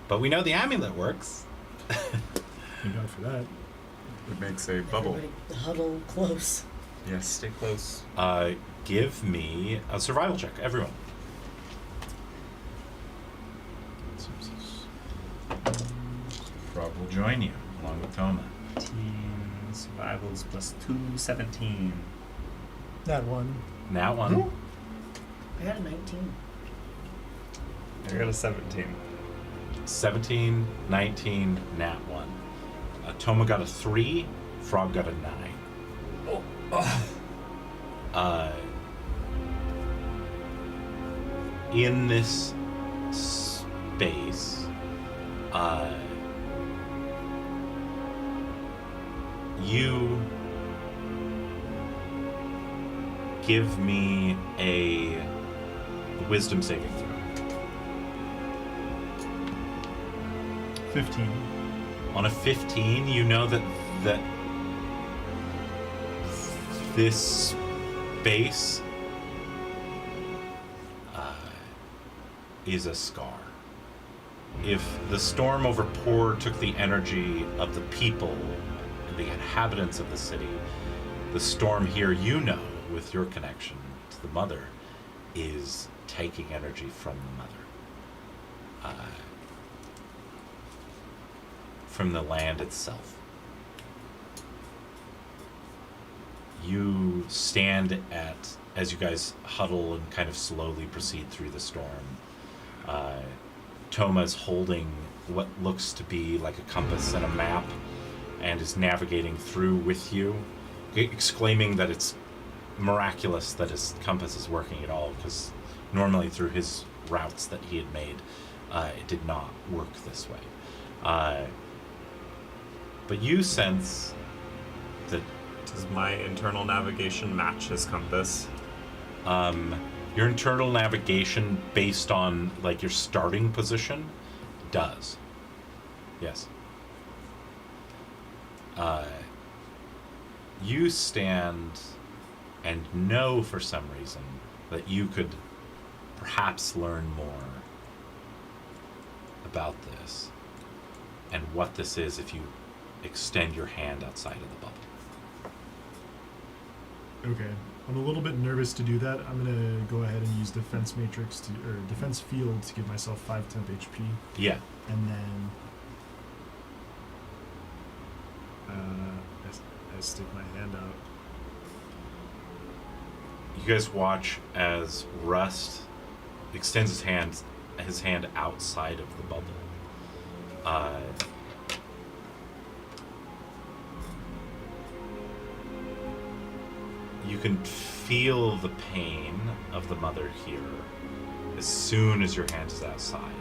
But we know the amulet works. Thank God for that. It makes a bubble. Everybody huddle close. Yes, stay close. Give me a survival check, everyone. Frog will join you, along with Toma. 18 survivals plus 2, 17. That one. Now one. I got a 19. I got a 17. 17, 19, nat 1. Toma got a 3, Frog got a 9. In this space, you give me a wisdom saving throw. 15. On a 15, you know that this space is a scar. If the storm over Poor took the energy of the people and the inhabitants of the city, the storm here, you know, with your connection to the mother, is taking energy from the mother. From the land itself. You stand as you guys huddle and kind of slowly proceed through the storm. Toma's holding what looks to be like a compass and a map and is navigating through with you, exclaiming that it's miraculous that his compass is working at all, because normally through his routes that he had made, it did not work this way. But you sense that Does my internal navigation match his compass? your internal navigation, based on like your starting position, does. Yes. You stand and know for some reason that you could perhaps learn more about this and what this is if you extend your hand outside of the bubble. Okay. I'm a little bit nervous to do that. I'm gonna go ahead and use defense matrix or defense field to give myself 5 temp HP, Yeah. and then I stick my hand out. You guys watch as Rust extends his hand outside of the bubble. You can feel the pain of the mother here as soon as your hand is outside.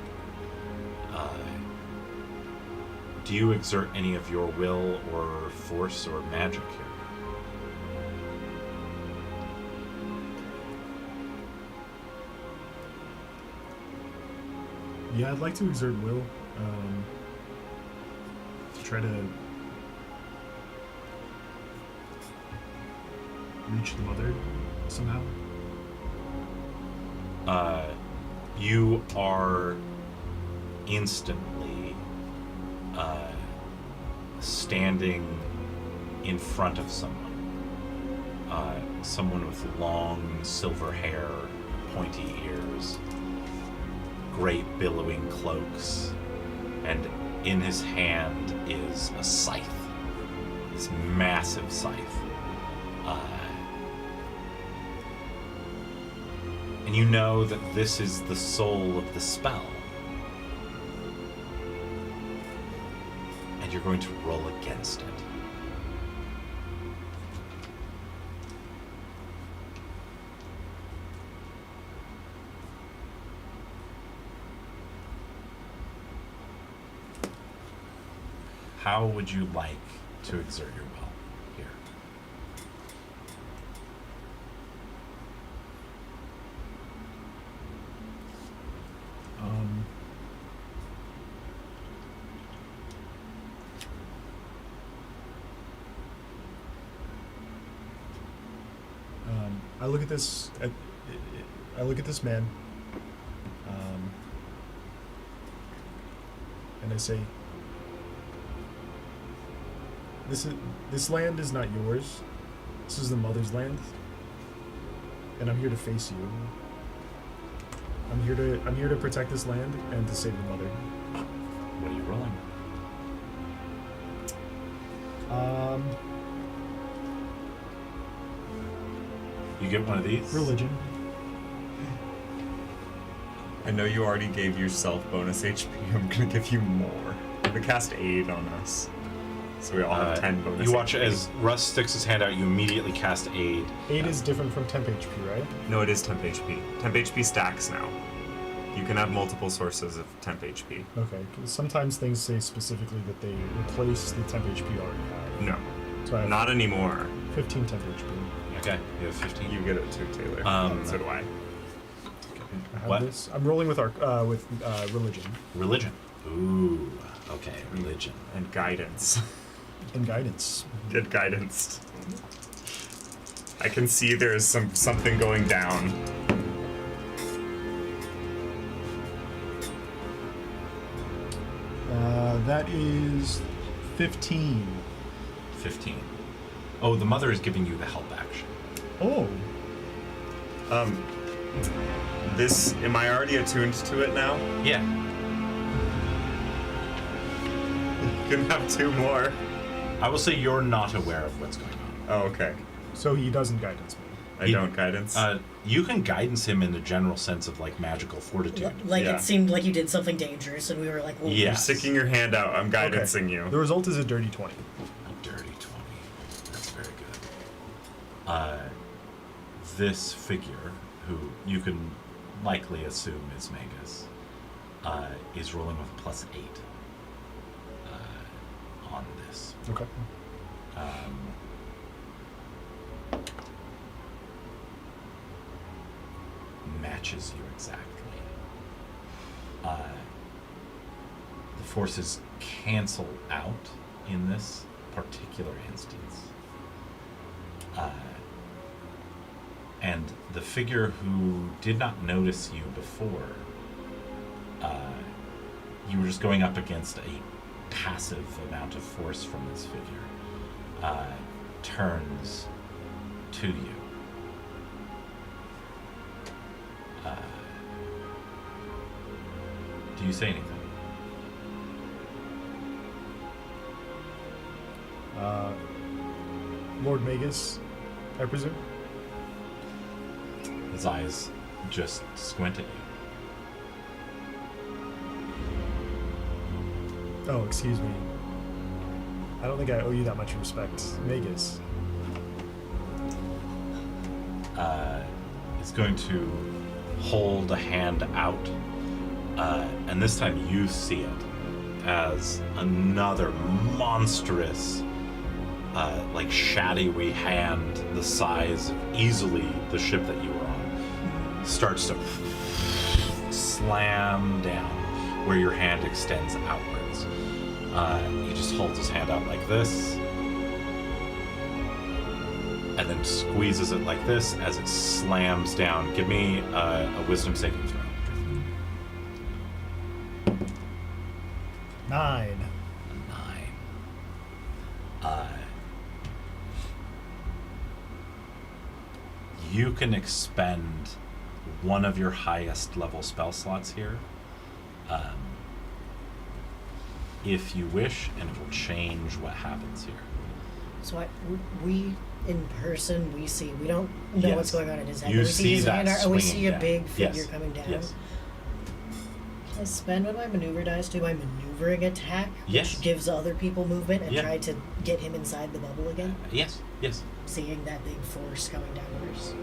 Do you exert any of your will or force or magic here? Yeah, I'd like to exert will to try to reach the mother somehow. You are instantly standing in front of someone. Someone with long silver hair, pointy ears, great billowing cloaks, and in his hand is a scythe. This massive scythe. And you know that this is the soul of the spell. And you're going to roll against it. How would you like to exert your will here? I look at this. I look at this man, and I say, "This land is not yours. This is the mother's land, and I'm here to face you. I'm here to protect this land and to save the mother." What are you rolling? You get one of these? Religion. I know you already gave yourself bonus HP. I'm gonna give you more. I'm gonna cast aid on us, so we all have 10 bonus. You watch HP. as Russ sticks his hand out. You immediately cast aid. 8 is different from temp HP, right? No, it is temp HP. Temp HP stacks now. You can have multiple sources of temp HP. Okay. 'Cause sometimes things say specifically that they replace the temp HP you already have. No, So I have not anymore. 15 temp HP. Okay, you have 15. You get it too, Taylor. So do I. I have What? this. I'm rolling with religion Religion. Ooh, okay, religion. And guidance. and guidance. Get guidance. I can see there's something going down. That is 15. 15. Oh, the mother is giving you the help action. Oh. This, am I already attuned to it now? Yeah. You can have 2 more. I will say you're not aware of what's going on. Oh, okay. So he doesn't guidance me. I don't guidance. You can guidance him in the general sense of like magical fortitude. Like Yeah. it seemed like you did something dangerous, and we were like, well, Yeah. You're sticking your hand out. I'm guidancing you. The result is a dirty 20. A dirty 20. That's very good. This figure, who you can likely assume is Magus, is rolling with a +8 on this. Okay. Matches you exactly. The forces cancel out in this particular instance. And the figure who did not notice you before, you were just going up against a passive amount of force from this figure, turns to you. Do you say anything? Lord Magus, I presume? His eyes just squint at you. Oh, excuse me. I don't think I owe you that much respect. Magus. Is going to hold a hand out, and this time you see it as another monstrous, like shadowy hand the size of easily the ship that you were on starts to slam down where your hand extends outwards. He just holds his hand out like this, and then squeezes it like this as it slams down. Give me a wisdom saving throw. 9. A 9. You can expend one of your highest level spell slots here, if you wish, and it will change what happens here. So we in person, we don't know Yes. what's going on in his head. You But we see his that hand, or we swinging see a down. big figure Yes. coming down. Yes. Can I spend one of my maneuver dice to my maneuvering attack, Yes. which gives other people movement, and Yeah. try to get him inside the bubble again? Yes. Yes. Seeing that big force coming downwards.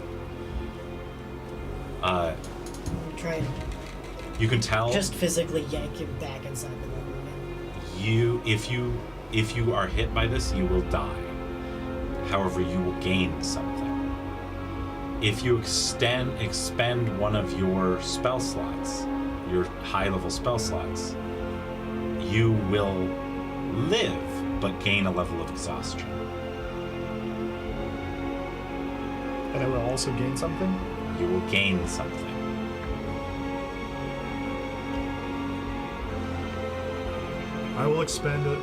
Try and You can tell. just physically yank him back inside the bubble again. If you are hit by this, you will die. However, you will gain something. If you expend one of your spell slots, your high level spell slots, you will live but gain a level of exhaustion. And I will also gain something? You will gain something. I will expend a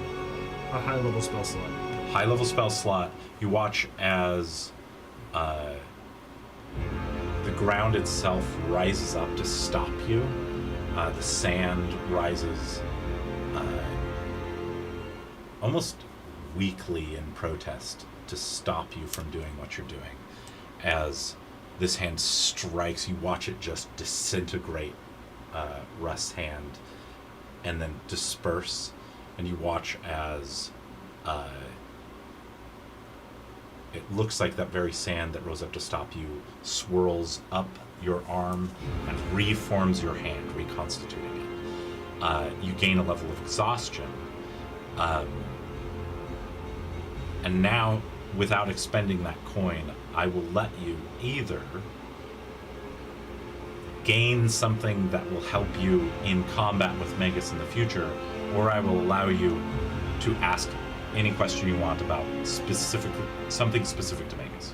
high level spell slot. High level spell slot, you watch as the ground itself rises up to stop you. The sand rises almost weakly in protest to stop you from doing what you're doing. As this hand strikes, you watch it just disintegrate Russ's hand and then disperse, and you watch as it looks like that very sand that rose up to stop you swirls up your arm and reforms your hand, reconstituting it. You gain a level of exhaustion. And now, without expending that coin, I will let you either gain something that will help you in combat with Magus in the future, or I will allow you to ask any question you want about something specific to Magus.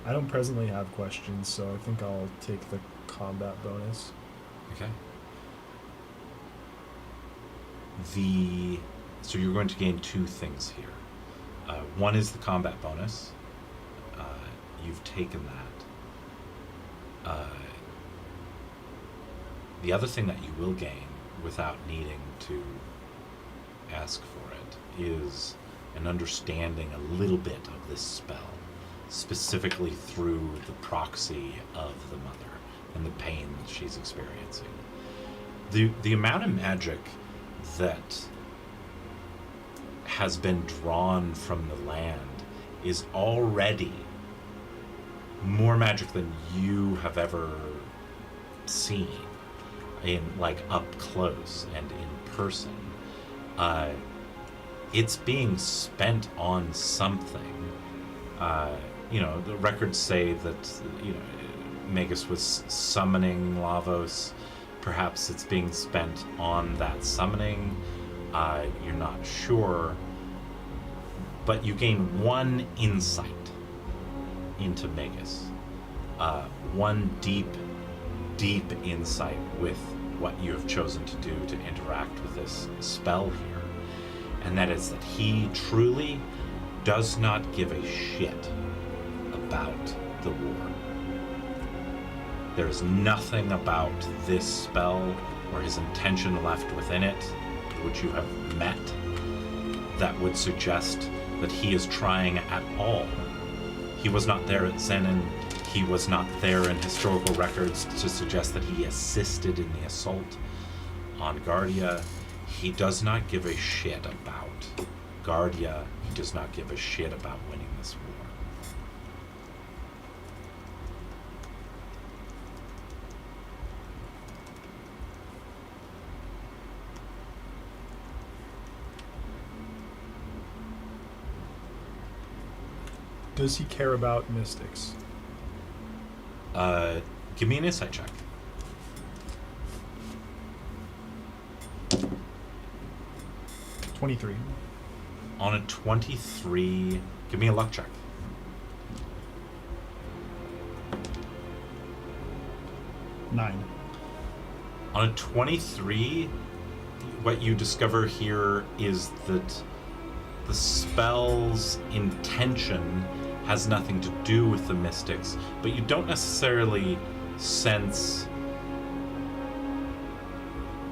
I don't presently have questions, so I think I'll take the combat bonus. Okay. So you're going to gain two things here. One is the combat bonus. You've taken that. The other thing that you will gain without needing to ask for it is an understanding a little bit of this spell, specifically through the proxy of the mother and the pain that she's experiencing. The amount of magic that has been drawn from the land is already more magic than you have ever seen in up close and in person. It's being spent on something. The records say that Magus was summoning Lavos. Perhaps it's being spent on that summoning. You're not sure. But you gain one insight into Magus. One deep insight with what you have chosen to do to interact with this spell here. And that is that he truly does not give a shit about the war. There's nothing about this spell or his intention left within it, which you have met, that would suggest that he is trying at all. He was not there at Zenon. He was not there in historical records to suggest that he assisted in the assault on Guardia. He does not give a shit about Guardia. He does not give a shit about winning this war. Does he care about mystics? Give me an insight check. 23. On a 23, give me a luck check. Nine. On a 23, what you discover here is that the spell's intention has nothing to do with the mystics, but you don't necessarily sense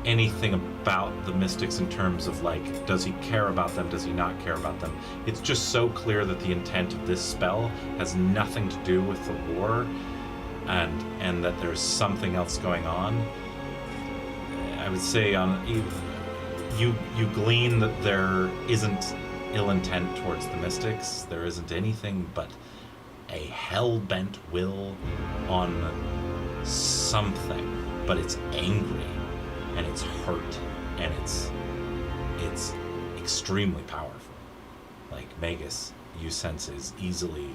anything about the mystics in terms of, like, does he care about them, does he not care about them. It's just so clear that the intent of this spell has nothing to do with the war, and that there's something else going on. I would say you glean that there isn't ill intent towards the mystics. There isn't anything but a hell-bent will on something, but it's angry and it's hurt and it's extremely powerful. Like Magus, you sense is easily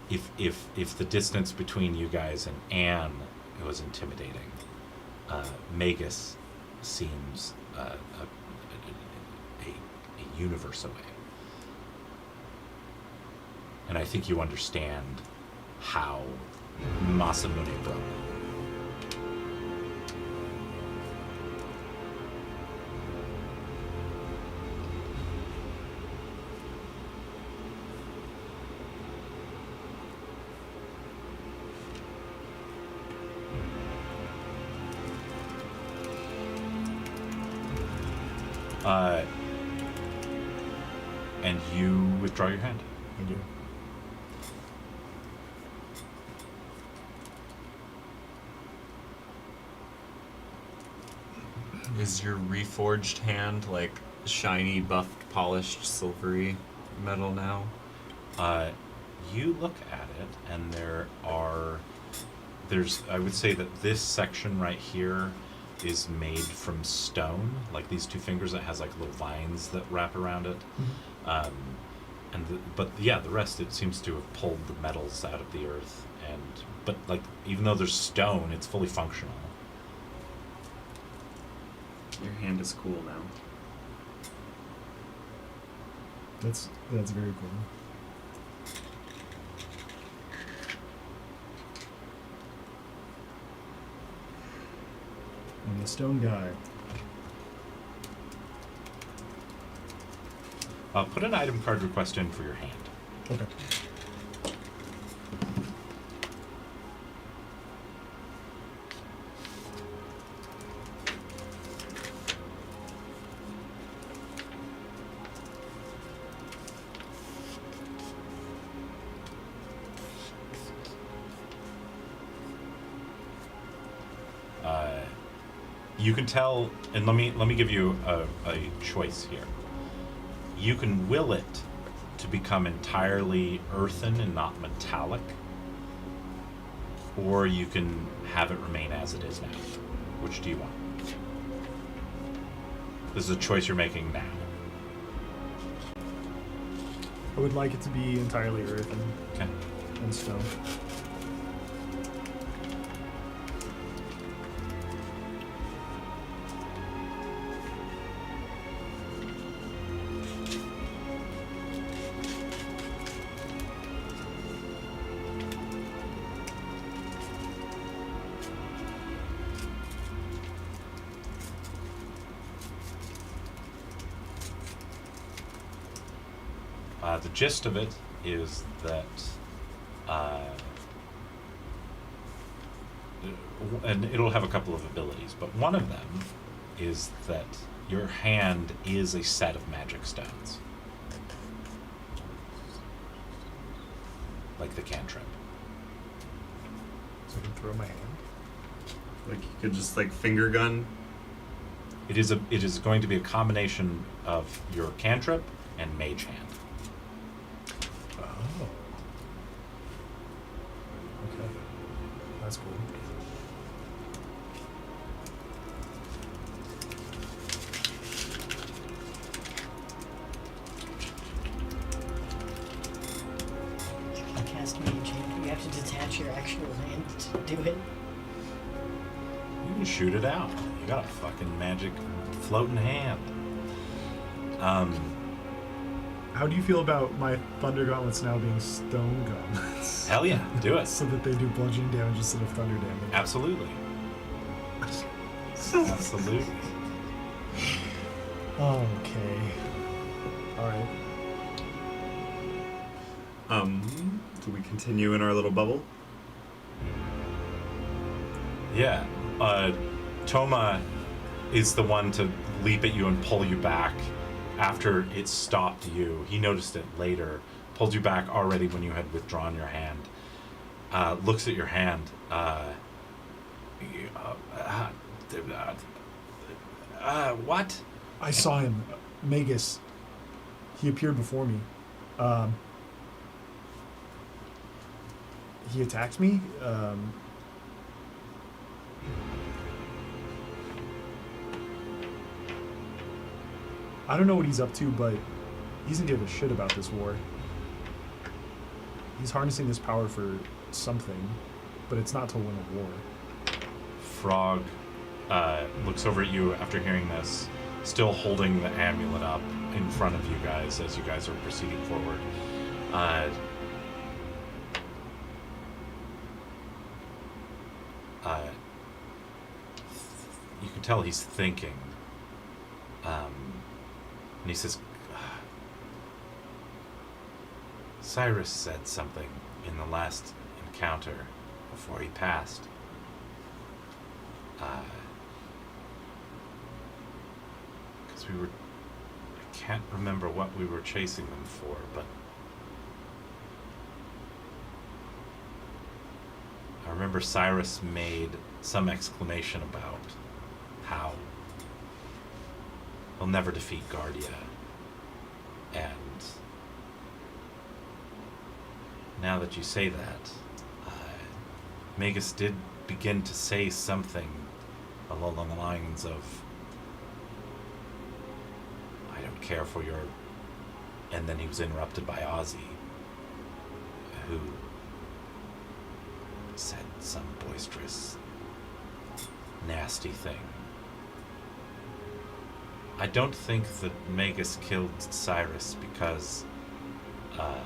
if the distance between you guys and Anne was intimidating, Magus seems a universe away. And I think you understand how Masamune broke. And you withdraw your hand. I do. Is your reforged hand like shiny, buffed, polished, silvery metal now? You look at it, and there's I would say that this section right here is made from stone, like these two fingers. It has like little vines that wrap around it. But the rest, it seems to have pulled the metals out of the earth, but like even though there's stone, it's fully functional. Your hand is cool now. That's very cool. And the stone guy. Put an item card request in for your hand. Okay. You can tell, and let me give you a choice here. You can will it to become entirely earthen and not metallic, or you can have it remain as it is now. Which do you want? This is a choice you're making now. I would like it to be entirely earthen Okay. and stone. The gist of it is that, and it'll have a couple of abilities, but one of them is that your hand is a set of magic stones. Like the cantrip. So I can throw my hand. Like you could just like finger gun. It is going to be a combination of your cantrip and mage hand. Oh. Okay. That's cool. I cast mage hand. You have to detach your actual hand to do it. You can shoot it out. You got a fucking magic floating hand. How do you feel about my thunder gauntlets now being stone gauntlets? Hell yeah, do it. So that they do bludgeoning damage instead of thunder damage. Absolutely. Absolutely. Okay. Alright. Do we continue in our little bubble? Yeah. Toma is the one to leap at you and pull you back after it stopped you. He noticed it later, pulled you back already when you had withdrawn your hand. Looks at your hand. What? I saw him. Magus. He appeared before me. He attacked me. I don't know what he's up to, but he doesn't give a shit about this war. He's harnessing this power for something, but it's not to win a war. Frog looks over at you after hearing this, still holding the amulet up in front of you guys as you guys are proceeding forward. You can tell he's thinking. And he says, Cyrus said something in the last encounter before he passed. Because I can't remember what we were chasing them for, but I remember Cyrus made some exclamation about how we'll never defeat Guardia. And now that you say that, Magus did begin to say something along the lines of, I don't care for your... And then he was interrupted by Ozzy, who said some boisterous, nasty thing. I don't think that Magus killed Cyrus because I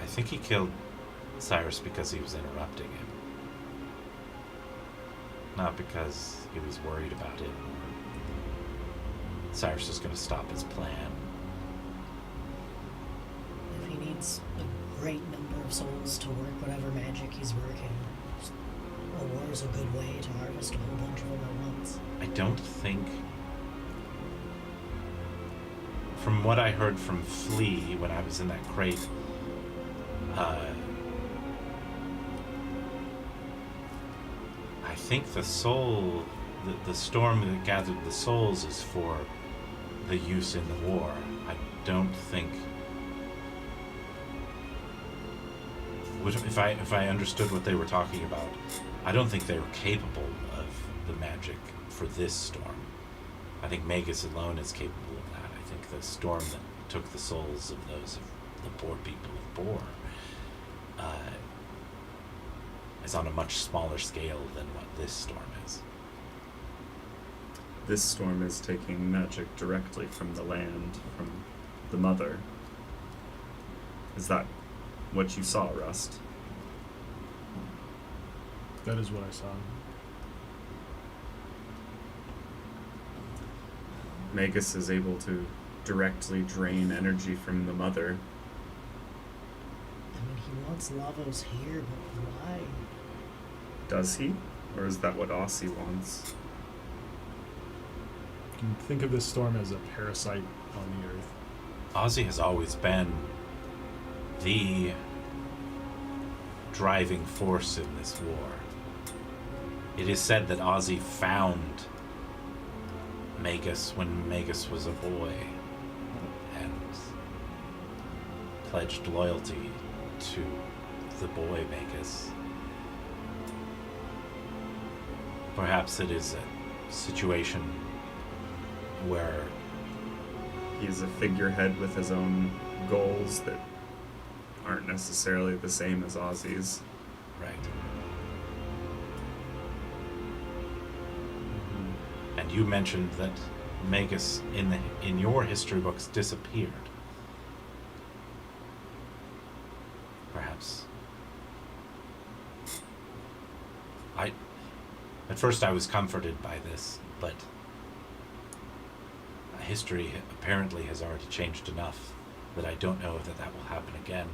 think he killed Cyrus because he was interrupting him. Not because he was worried about it or Cyrus was going to stop his plan. If he needs a great number of souls to work whatever magic he's working, a war is a good way to harvest a whole bunch of them at once. I don't think... From what I heard from Flea when I was in that crate, I think the soul, the storm that gathered the souls is for the use in the war. I don't think... If I understood what they were talking about, I don't think they were capable of the magic for this storm. I think Magus alone is capable of that. I think the storm that took the souls of those of the poor people of Bor is on a much smaller scale than what this storm is. This storm is taking magic directly from the land, from the mother. Is that what you saw, Rust? That is what I saw. Magus is able to directly drain energy from the mother. I mean, he wants Lavos here, but why? Does he? Or is that what Aussie wants? You can think of this storm as a parasite on the earth. Ozzy has always been the driving force in this war. It is said that Ozzy found Magus when Magus was a boy and pledged loyalty to the boy Magus. Perhaps it is a situation where He's a figurehead with his own goals that aren't necessarily the same as Ozzy's. right. and you mentioned that Magus in your history books disappeared. Perhaps. At first I was comforted by this, but history apparently has already changed enough that I don't know that that will happen again.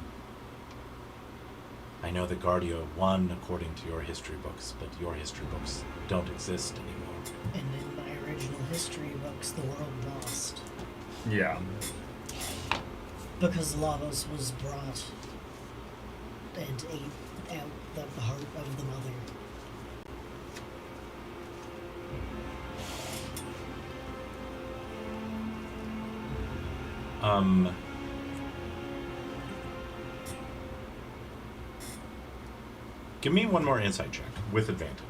I know that Guardio won according to your history books, but your history books don't exist anymore. And in my original history books, the world lost. Yeah. Because Lavos was brought and ate out the heart of the mother. Give me one more insight check with advantage.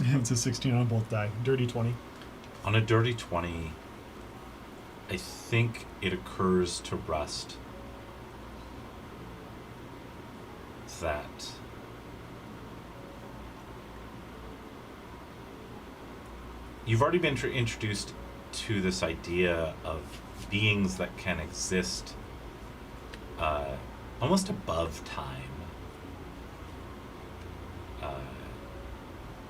It's a 16 on both die. Dirty 20. On a dirty 20, I think it occurs to Rust that you've already been introduced to this idea of beings that can exist almost above time.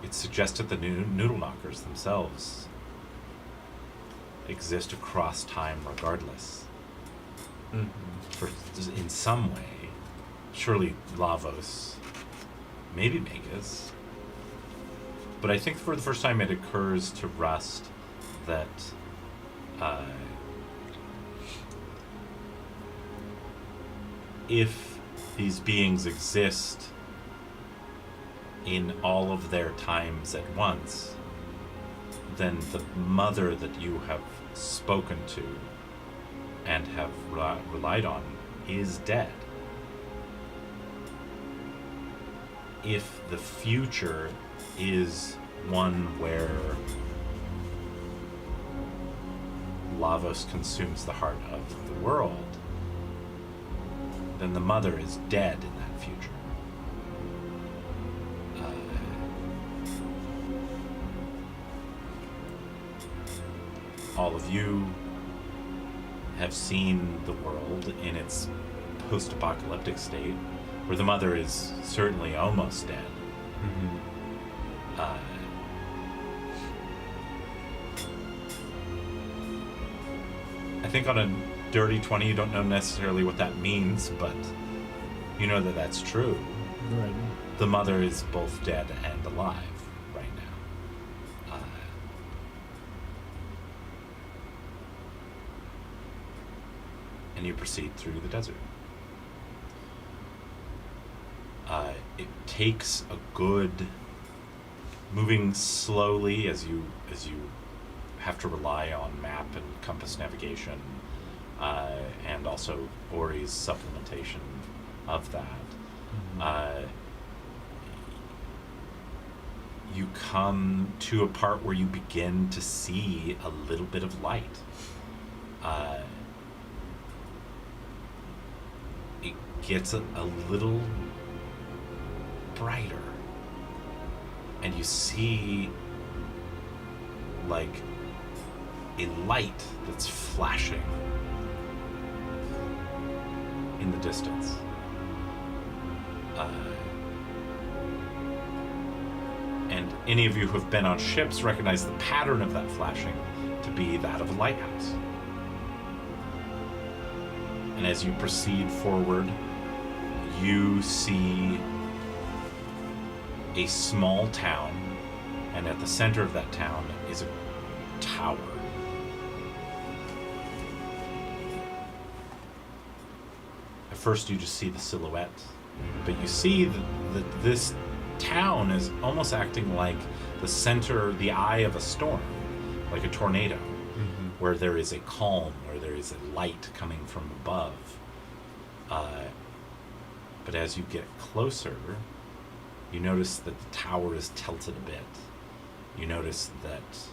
It's suggested the noodle knockers themselves exist across time regardless. In some way, surely Lavos, maybe Magus. But I think for the first time it occurs to Rust that if these beings exist in all of their times at once, then the mother that you have spoken to and have relied on is dead. If the future is one where Lavos consumes the heart of the world, then the mother is dead in that future. All of you have seen the world in its post-apocalyptic state, where the mother is certainly almost dead. I think on a dirty 20, you don't know necessarily what that means, but you know that that's true. Right. The mother is both dead and alive right now. And you proceed through the desert. It takes a good, moving slowly as you have to rely on map and compass navigation, and also Ori's supplementation of that. You come to a part where you begin to see a little bit of light. It gets a little brighter, and you see like a light that's flashing in the distance. And any of you who have been on ships recognize the pattern of that flashing to be that of a lighthouse. And as you proceed forward, you see a small town, and at the center of that town is a tower. At first you just see the silhouette, but you see that this town is almost acting like the center, the eye of a storm, like a tornado, where there is a calm, where there is a light coming from above. But as you get closer, you notice that the tower is tilted a bit. You notice that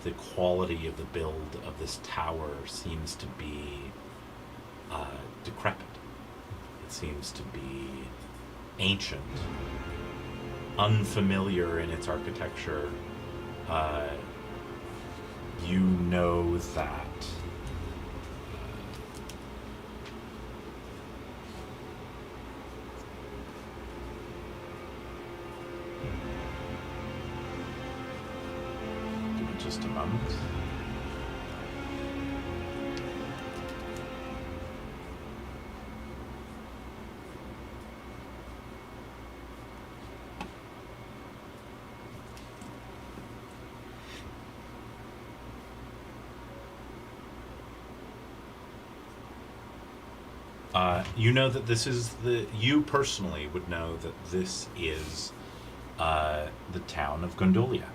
the quality of the build of this tower seems to be decrepit. It seems to be ancient, unfamiliar in its architecture, you know that give me just a moment. You know that this is you personally would know that this is the town of Gondolia.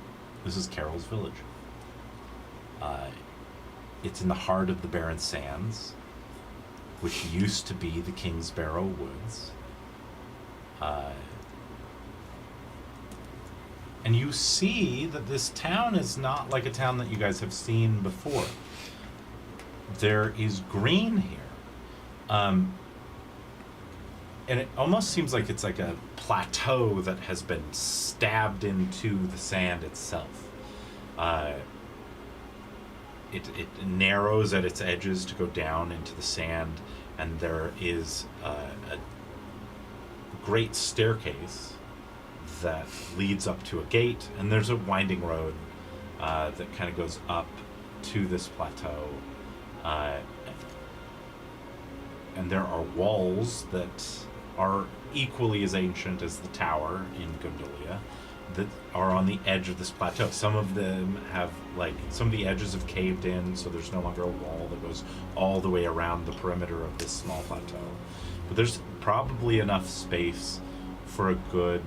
This is Carol's village. It's in the heart of the Barren Sands, which used to be the King's Barrow Woods. And you see that this town is not like a town that you guys have seen before. There is green here. And it almost seems like it's like a plateau that has been stabbed into the sand itself. It narrows at its edges to go down into the sand, and there is a great staircase that leads up to a gate, and there's a winding road that kind of goes up to this plateau. And there are walls that are equally as ancient as the tower in Gondolia that are on the edge of this plateau. Some of them have, some of the edges have caved in, so there's no longer a wall that goes all the way around the perimeter of this small plateau. But there's probably enough space for a good,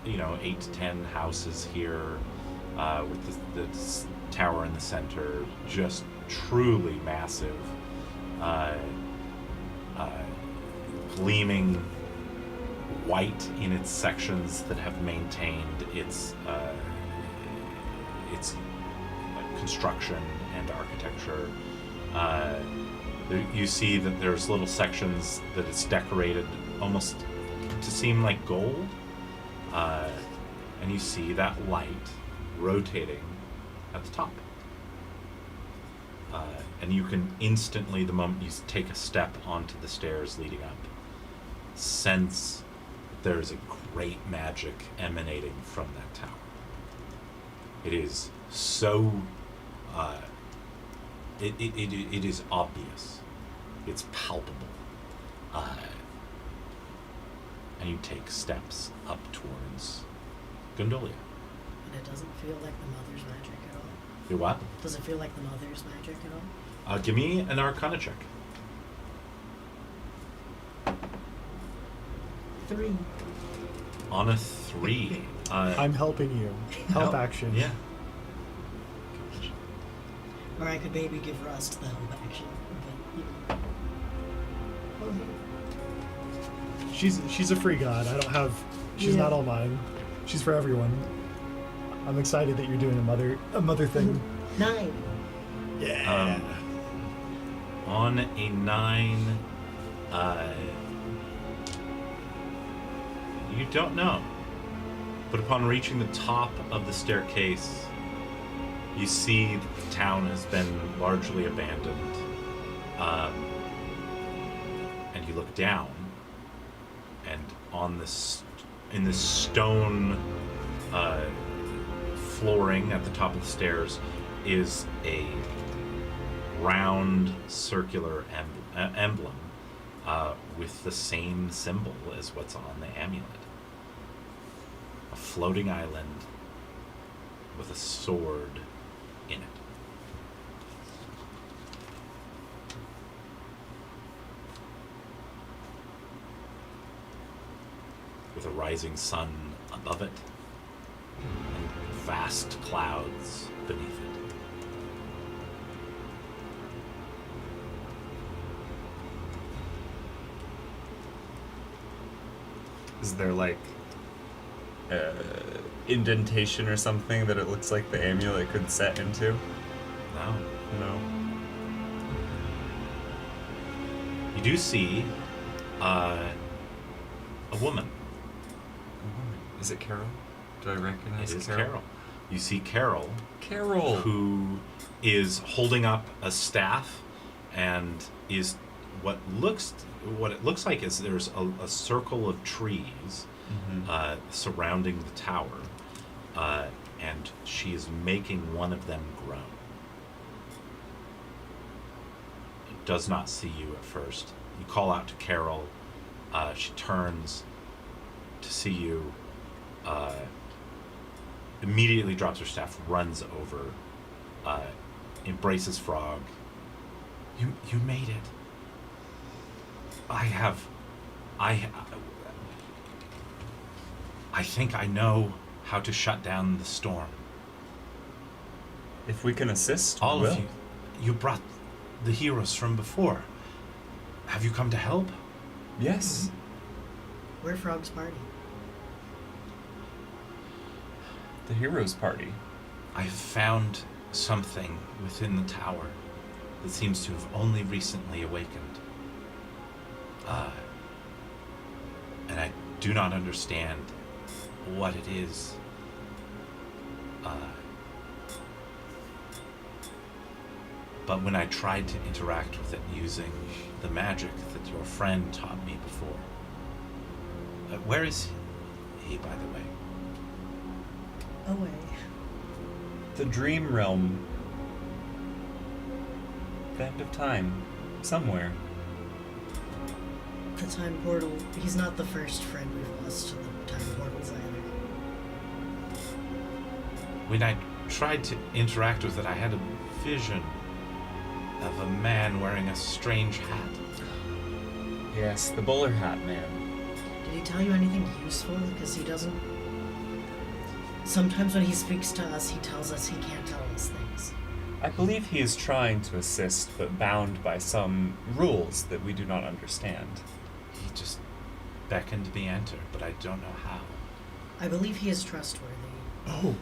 8 to 10 houses here, with the tower in the center, just truly massive, gleaming white in its sections that have maintained its construction and architecture. You see that there's little sections that it's decorated almost to seem like gold, and you see that light rotating at the top. And you can instantly, the moment you take a step onto the stairs leading up, sense there's a great magic emanating from that tower. It is so, it is obvious. It's palpable. And you take steps up towards Gondolia. And it doesn't feel like the mother's magic at all. You what? Does it feel like the mother's magic at all? Give me an Arcana check. 3. On a 3. I'm helping you. Help action. Yeah. Or I could maybe give Rust the help action. But, She's a free god. I don't have. She's not all mine. She's for everyone. I'm excited that you're doing a mother thing. 9. Yeah. On a 9, you don't know. But upon reaching the top of the staircase, you see that the town has been largely abandoned. And you look down, and in this stone flooring at the top of the stairs is a round circular emblem with the same symbol as what's on the amulet. A floating island with a sword in it. With a rising sun above it and vast clouds beneath it. Is there indentation or something that it looks like the amulet could set into? No. You do see a woman woman. Is it Carol? Do I recognize It is Carol? Carol. You see Carol, Carol. who is holding up a staff, and is what it looks like is there's a circle of trees surrounding the tower, and she is making one of them grow. It does not see you at first. You call out to Carol. She turns to see you. Immediately drops her staff, runs over, embraces Frog. You made it. I think I know how to shut down the storm. If we can assist, All we of will. you brought the heroes from before. Have you come to help? Yes. We're Frog's party. The heroes party. I found something within the tower that seems to have only recently awakened. And I do not understand what it is. But when I tried to interact with it using the magic that your friend taught me before. Where is he, by the way? Away. The dream realm. The end of time. Somewhere. The time portal. He's not the first friend we've lost to the time portals either. When I tried to interact with it, I had a vision of a man wearing a strange hat. Yes, the bowler hat man. Did he tell you anything useful? Because he doesn't... Sometimes when he speaks to us, he tells us he can't tell us things. I believe he is trying to assist, but bound by some rules that we do not understand. He just beckoned me enter, but I don't know how. I believe he is trustworthy. Oh.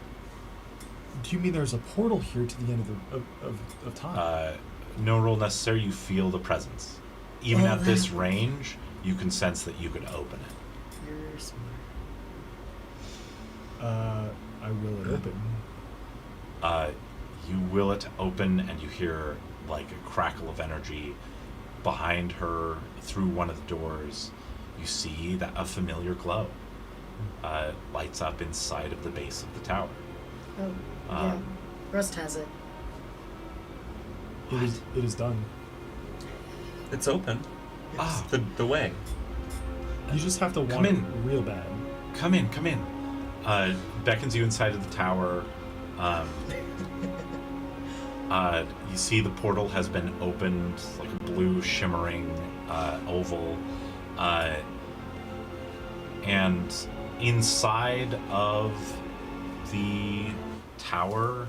Do you mean there's a portal here to the end of time? No roll necessary, you feel the presence. Even Oh, at this that- range, you can sense that you could open it. You're smart. I will it open. You will it open, and you hear like a crackle of energy behind her through one of the doors. You see that a familiar glow lights up inside of the base of the tower. Oh, yeah. Rust has it. It is done. It's open. Ah, The way. You just have to Come want it in. real bad. come in, come in. Beckons you inside of the tower. You see the portal has been opened, like a blue shimmering oval. And inside of the tower,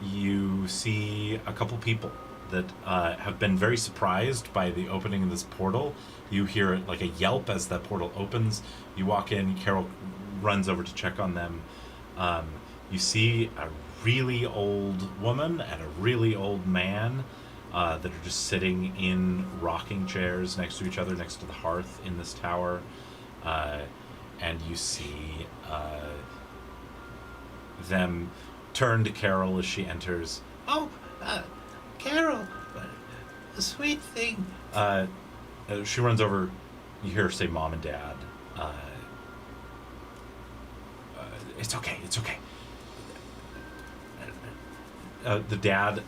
you see a couple people that have been very surprised by the opening of this portal. You hear like a yelp as that portal opens. You walk in, Carol runs over to check on them. You see a really old woman and a really old man that are just sitting in rocking chairs next to each other, next to the hearth in this tower. And you see them turn to Carol as she enters. Oh, Carol, sweet thing. She runs over. You hear her say, "Mom and Dad." It's okay. It's okay. The dad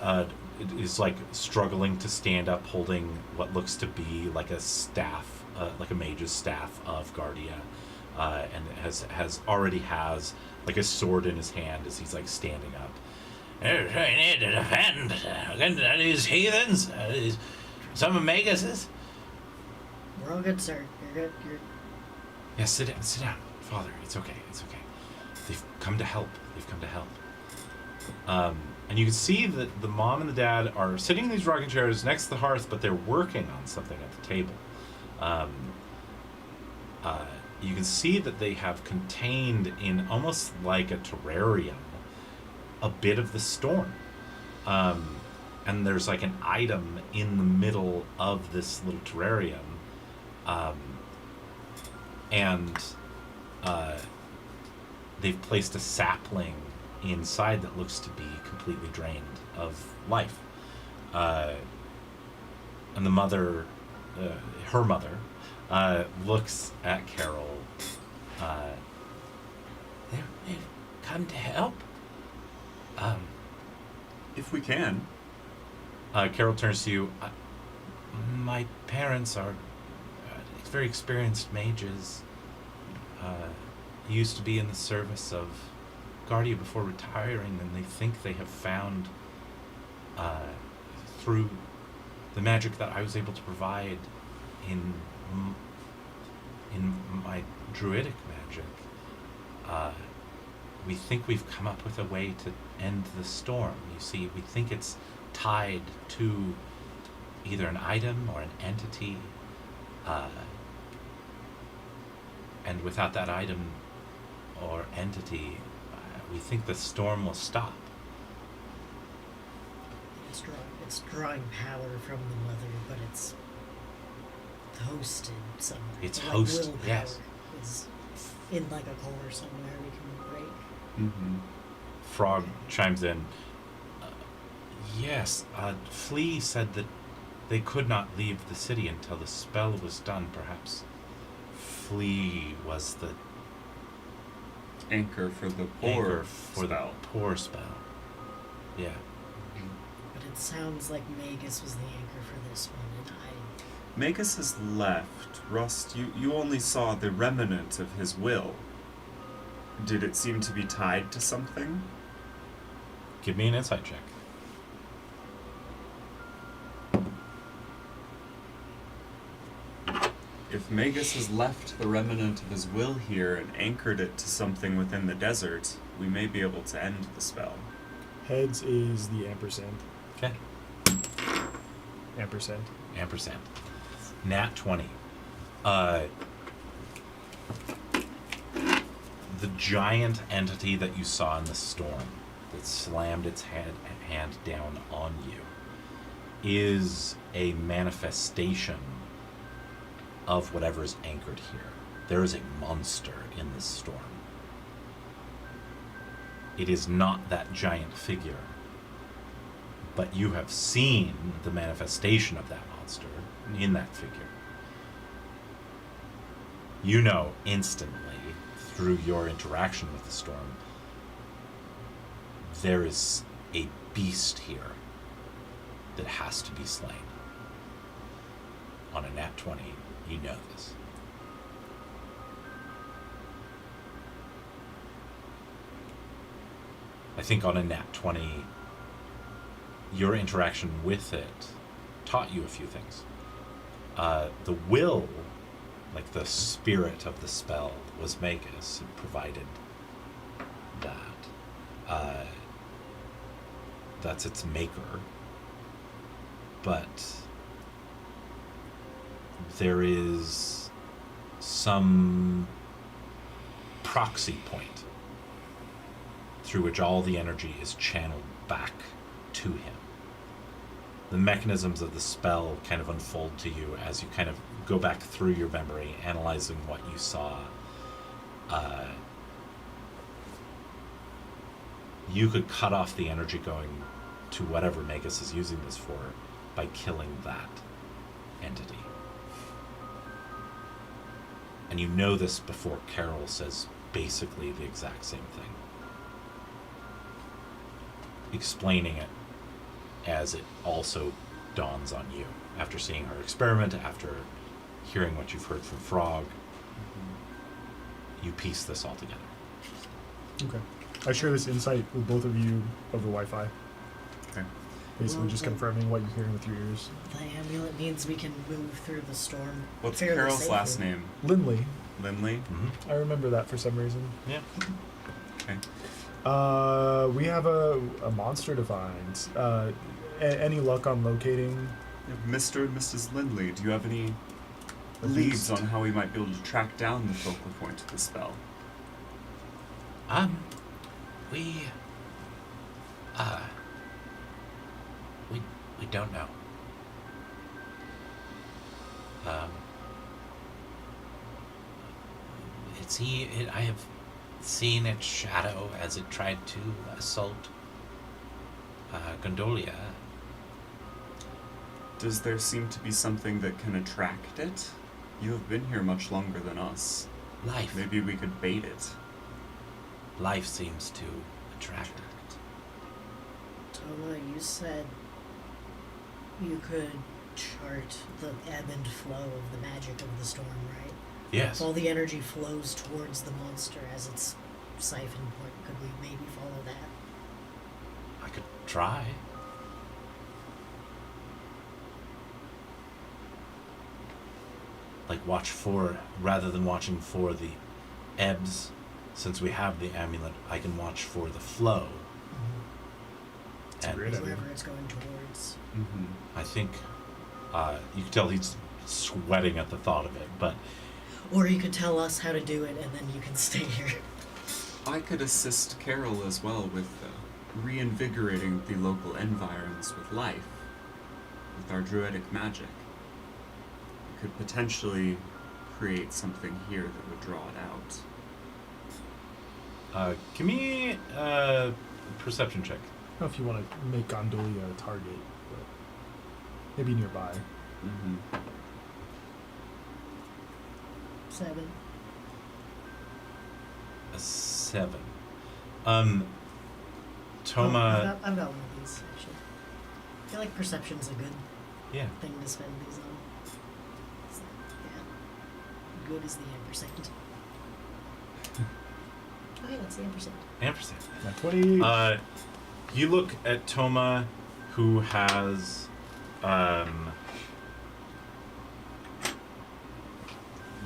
is like struggling to stand up, holding what looks to be like a staff, like a mage's staff of Guardia, and has like a sword in his hand as he's like standing up. We need to defend against these heathens, these some Maguses. We're all good, sir. You're good. Yeah, sit down, Father. It's okay. They've come to help. And you can see that the mom and the dad are sitting in these rocking chairs next to the hearth, but they're working on something at the table. You can see that they have contained in almost like a terrarium a bit of the storm. And there's like an item in the middle of this little terrarium And they've placed a sapling inside that looks to be completely drained of life. And the mother, her mother, looks at Carol. They've come to help. If we can. Carol turns to you. My parents are very experienced mages. Used to be in the service of Guardia before retiring, and they think they have found, through the magic that I was able to provide in my druidic magic, we think we've come up with a way to end the storm. You see, we think it's tied to either an item or an entity, and without that item or entity, we think the storm will stop. It's drawing power from the mother, but it's hosted somewhere. It's like hosted, willpower yes. is in like a core somewhere we can break. Mm-hmm. Frog chimes in. Yes, Flea said that they could not leave the city until the spell was done. Perhaps Flea was the Anchor for the anchor poor for spell. the poor spell. Yeah. But it sounds like Magus was the anchor for this one, and Magus has left. Rust, you only saw the remnant of his will. Did it seem to be tied to something? Give me an insight check. If Magus has left the remnant of his will here and anchored it to something within the desert, we may be able to end the spell. Heads is the ampersand. Okay. Ampersand. Ampersand. Nat 20. The giant entity that you saw in the storm that slammed its hand down on you is a manifestation of whatever is anchored here. There is a monster in this storm. It is not that giant figure, but you have seen the manifestation of that monster in that figure. You know instantly, through your interaction with the storm, there is a beast here that has to be slain. On a nat 20, you know this. I think on a nat 20, your interaction with it taught you a few things. The will, like the spirit of the spell, was Magus, who provided that. That's its maker. But there is some proxy point through which all the energy is channeled back to him. The mechanisms of the spell kind of unfold to you as you kind of go back through your memory, analyzing what you saw. You could cut off the energy going to whatever Magus is using this for by killing that entity. And you know this before Carol says basically the exact same thing. Explaining it as it also dawns on you. After seeing her experiment, after hearing what you've heard from Frog, you piece this all together. Okay. I share this insight with both of you over Wi-Fi. Okay. Basically Well, just the- confirming what you're hearing with your ears. the amulet means we can move through the storm. What's fairly Carol's safely. last name? Lindley. Lindley? Mm-hmm. I remember that for some reason. Yeah. Okay. We have a monster to find. Any luck on locating? Mr. and Mrs. Lindley, do you have any A leads beast? on how we might be able to track down the focal point of the spell? We don't know. I have seen its shadow as it tried to assault Gondolia. Does there seem to be something that can attract it? You have been here much longer than us. Life. Maybe we could bait it. Life seems to attract it. Toma, you said you could chart the ebb and flow of the magic of the storm, right? Yes. If all the energy flows towards the monster as its siphon point, could we maybe follow that? I could try. Like watch for, rather than watching for the ebbs, since we have the amulet, I can watch for the flow. That's a great idea. Wherever it's going towards. Mm-hmm. I think you can tell he's sweating at the thought of it, but Or you could tell us how to do it and then you can stay here. I could assist Carol as well with reinvigorating the local environs with life, with our druidic magic. We could potentially create something here that would draw it out. give me a perception check. I don't know if you want to make Gondolia a target, but maybe nearby. Mm-hmm. 7. A 7. Oh, Toma. I've got one of these, actually. I feel like perception's a good Yeah. thing to spend these on. So, yeah. Good is the ampersand. Okay, that's the ampersand. Ampersand. Now 28. You look at Toma, who has,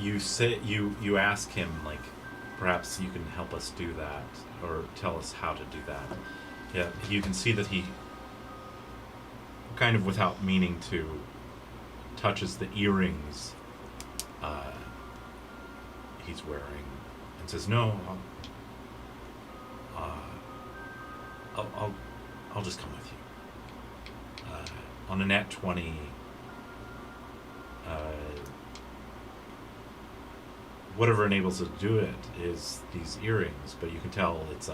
you ask him, like, perhaps you can help us do that, or tell us how to do that. Yeah, you can see that he, kind of without meaning to, touches the earrings he's wearing, and says, "No, I'll just come with you." On a nat 20, whatever enables it to do it is these earrings, but you can tell it's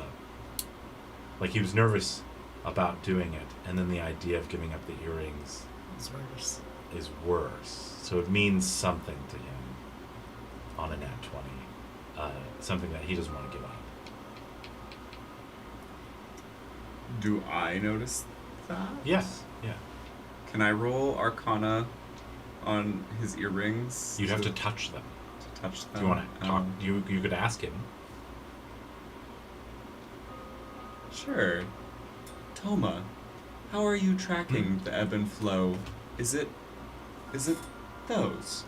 like he was nervous about doing it, and then the idea of giving up the earrings It's worse. is worse. So it means something to him on a nat 20, something that he doesn't want to give up. Do I notice that? Yes, yeah. Can I roll Arcana on his earrings? You'd have to touch them. touch them. If you want to talk, you could ask him. Sure. Toma, how are you tracking the ebb and flow? Is it those?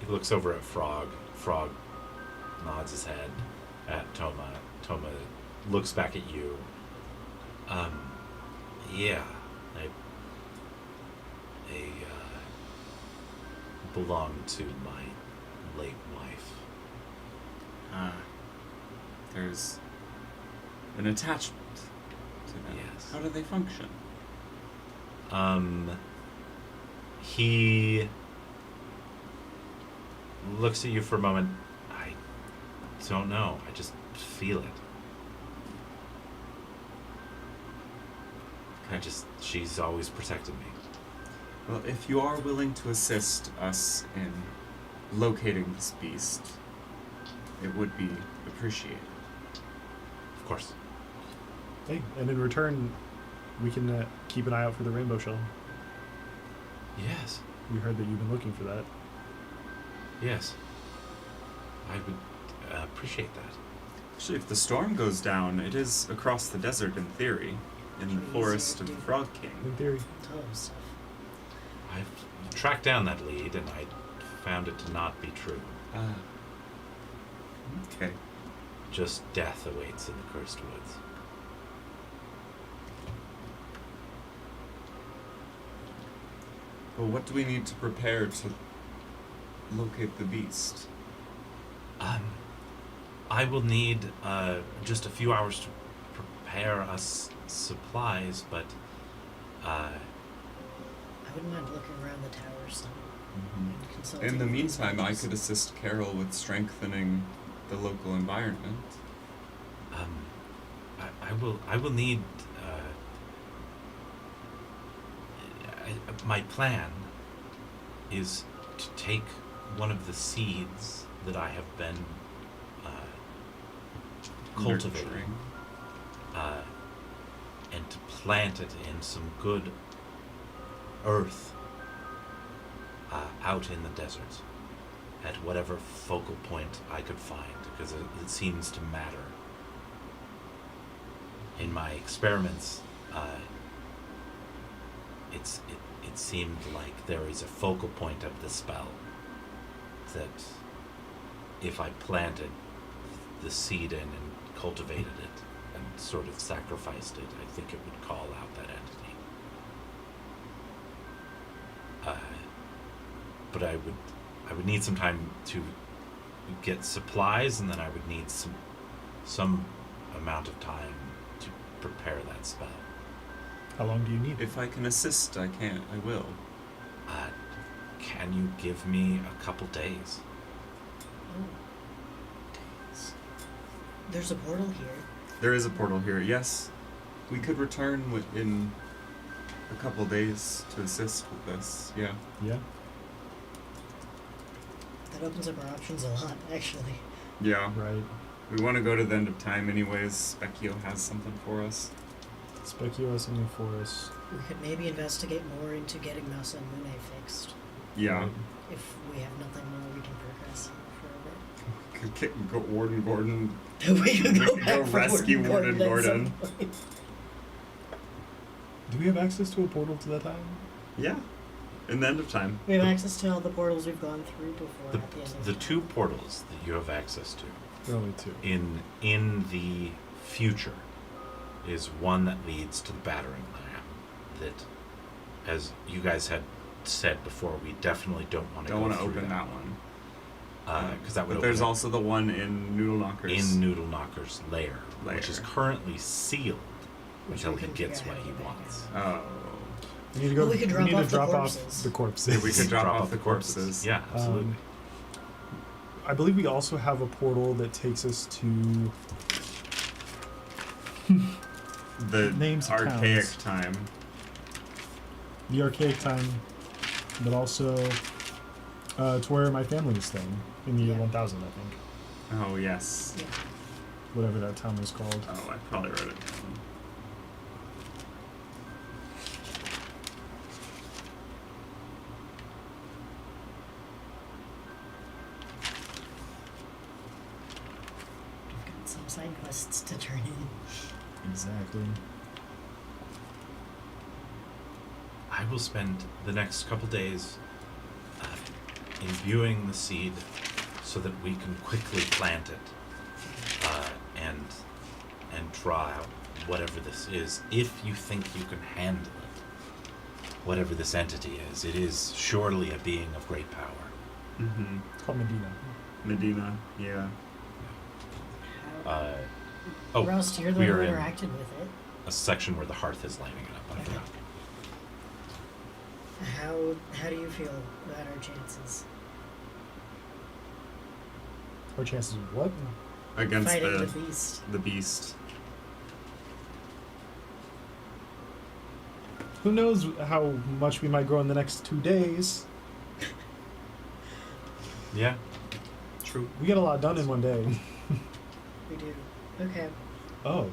He looks over at Frog. Frog nods his head at Toma. Toma looks back at you. Yeah, I belong to my late wife. There's an attachment to them. Yes. How do they function? He looks at you for a moment. I don't know. I just feel it. She's always protected me. Well, if you are willing to assist us in locating this beast, it would be appreciated. Of course. Hey, and in return, we can keep an eye out for the rainbow shell. Yes. We heard that you've been looking for that. Yes. I would appreciate that. Actually, if the storm goes down, it is across the desert in theory, in the Easier forest to of do. the Frog King. In theory. Tons of stuff. I've tracked down that lead, and I found it to not be true. Okay. Just death awaits in the cursed woods. Well, what do we need to prepare to locate the beast? I will need just a few hours to prepare us supplies, but I wouldn't mind looking around the tower some. and consulting In the with these meantime, I mages. could assist Carol with strengthening the local environment. I will need. My plan is to take one of the seeds that I have been cultivating, Nurturing. and to plant it in some good earth out in the desert, at whatever focal point I could find, because it seems to matter. In my experiments, it seemed like there is a focal point of the spell that if I planted the seed in and cultivated it and sort of sacrificed it, I think it would call out that entity. But I would need some time to get supplies, and then I would need some amount of time to prepare that spell. How long do you need? If I can assist, I will. Can you give me a couple days? Oh. Days. There's a portal here. There is a portal here, yes. We could return in a couple days to assist with this, yeah. Yeah. That opens up our options a lot, actually. Yeah. Right. We want to go to the end of time anyways. Specchio has something for us. Specchio has something for us. We could maybe investigate more into getting Masa and Mune fixed. Yeah. Right. If we have nothing more, we can progress for Could kick Warden Gordon. a bit. We could go We could back go for rescue Warden at some Gordon. point. Do we have access to a portal to that time? Yeah. In the end of time. We have access to all the portals we've gone through before The, at the end of the time. two portals that you have access to There are only two. in the future is one that leads to the battering ram that, as you guys had said before, we definitely don't want to Don't go want to through open that one. because that would But open there's it also the one in Noodle Knockers. in Noodle Knocker's lair, which is Lair. currently sealed Which until we he can gets figure what out he how to get back wants. Oh. We need to go. Well, we could drop need off to the drop corpses. off the corpses. Yeah, we could drop off the corpses. Yeah, absolutely. I believe we also have a portal that takes us to The Names of archaic towns. time. the archaic time, but also to where my family is staying in the year Yeah. 1000, I think. Oh, yes. Yeah. Whatever that town was called. Oh, I probably wrote it down. We've got some side quests to turn in. Exactly. I will spend the next couple days imbuing the seed so that we can quickly plant it and draw out whatever this is. If you think you can handle it, whatever this entity is, it is surely a being of great power. Mm-hmm. It's called Medina. Medina, yeah. Oh, Ross, you're the we one are who in interacted with it. a section where the hearth is lighting it up. I Okay. forgot. How do you feel about our chances? Our chances of what? Against Fighting the beast. the beast. Who knows how much we might grow in the next 2 days? Yeah. True. We get a lot done in one day. We do. Okay. Oh,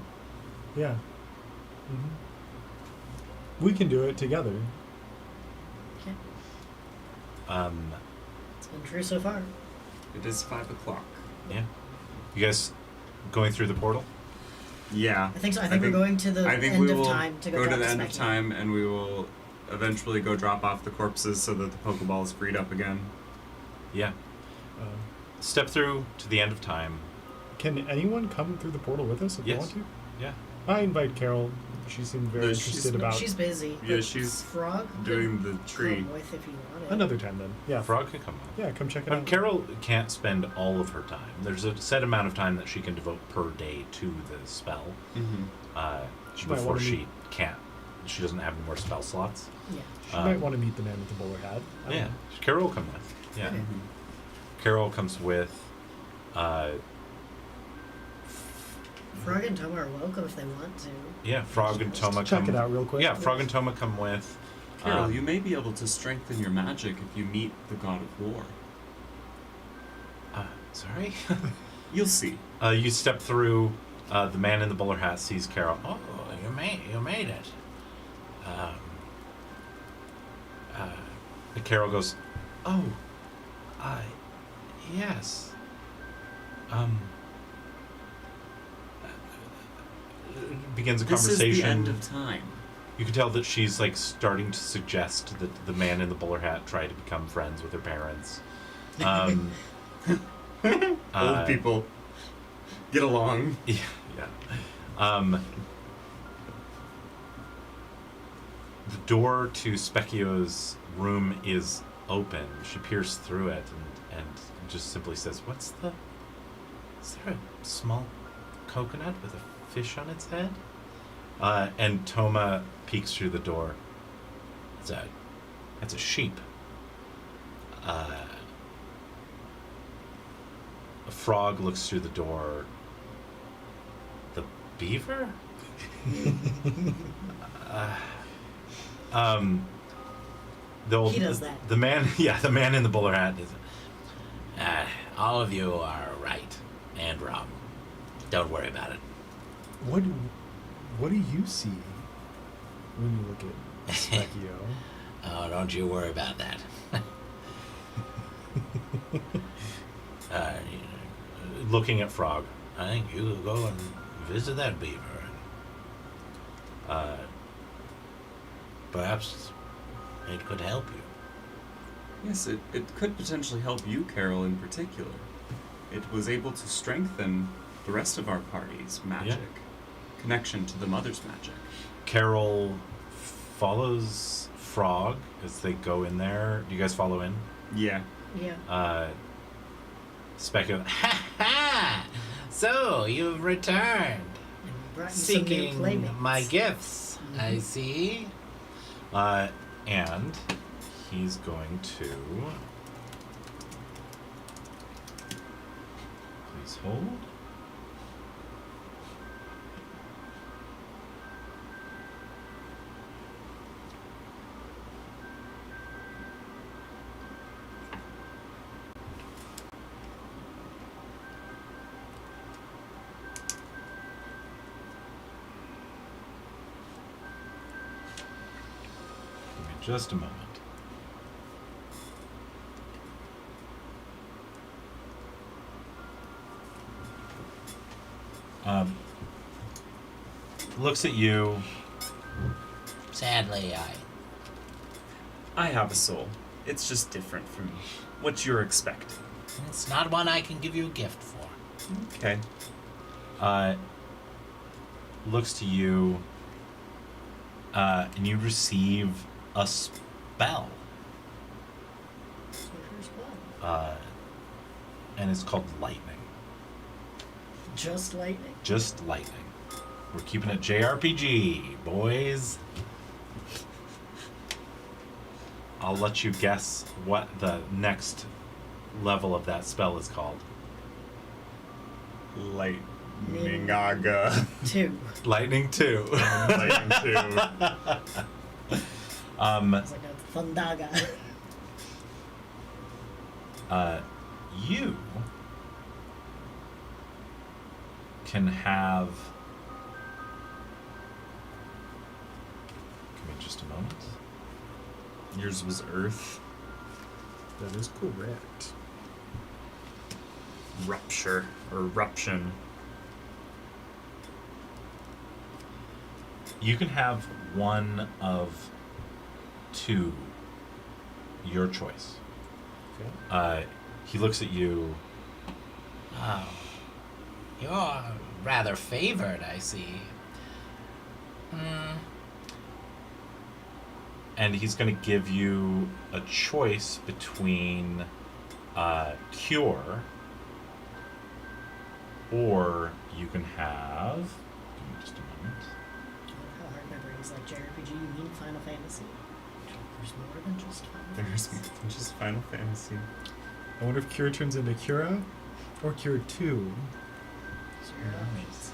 yeah. Mm-hmm. We can do it together. Okay. Um, It's been true so far. It is 5 o'clock. yeah. You guys going through the portal? Yeah. I think so. I think we're going to the I think end we of will time to go to talk the to end of Specky. time, and we will eventually go drop off the corpses so that the Pokeball is freed up again. Yeah. Step through to the end of time. Can anyone come through the portal with us if they Yes. want to? Yeah. I invite Carol. She seemed very No, she's- interested No, about she's busy. Yeah, but she's Frog doing could the tree. come with if you wanted. another time then. Yeah. Frog can come on. Yeah, come check it But out. Carol can't spend all of her time. There's a set amount of time that she can devote per day to the spell Mm-hmm. She might before wanna she meet- can't she doesn't have any more spell slots. Yeah. She might want to meet the man with the bowler hat. I don't Yeah, know. Carol will come with. Yeah, Okay. Carol comes with. Frog and Toma are welcome if they want to. Yeah, Frog and Toma Check come. it out real quick. Yeah, Frog and Toma come with. Carol, you may be able to strengthen your magic if you meet the god of war. Sorry. You'll see. You step through. The man in the bowler hat sees Carol. Oh, you made it. And Carol goes, "Oh, yes. Begins a This conversation. is the end of time. You can tell that she's like starting to suggest that the man in the bowler hat try to become friends with her parents. Old people get along. Yeah, yeah. The door to Specchio's room is open. She peers through it and just simply says, Is there a small coconut with a fish on its head? And Toma peeks through the door. That's a sheep. A frog looks through the door. The beaver? He does that. The man, yeah, the man in the bowler hat is. All of you are right and wrong. Don't worry about it. What do you see when you look at Specchio? Oh, don't you worry about that. Looking at Frog. I think you could go and visit that beaver. Perhaps it could help you. Yes, it could potentially help you, Carol, in particular. It was able to strengthen the rest of our party's magic. Connection to the mother's magic. Carol follows Frog as they go in there. Do you guys follow in? Yeah. Yeah. Specchio. Ha ha! So you've returned, And we brought you some new seeking playmates. my gifts. I see. And he's going to. Please hold. Give me just a moment. Looks at you. Sadly, I have a soul. It's just different from what you're expecting. it's not one I can give you a gift for. Okay. Looks to you. And you receive a spell. So here's one. And it's called Lightning. Just lightning. Just Lightning. We're keeping it JRPG, boys. I'll let you guess what the next level of that spell is called. Lightning Aga. 2. Lightning 2. Lightning 2. It's like a Thundaga. You can have. Give me just a moment. Yours was Earth. That is correct. Rupture. Or Ruption. You can have one of two. Your choice. Okay. He looks at you. Oh, you're rather favored, I see. And he's going to give you a choice between Cure, or you can have. Give me just a moment. How hard memory he's like, JRPG, you mean Final Fantasy? There's more than just Final There's Fantasy. just Final Fantasy. I wonder if Cure turns into Cura or Cure 2. So your options.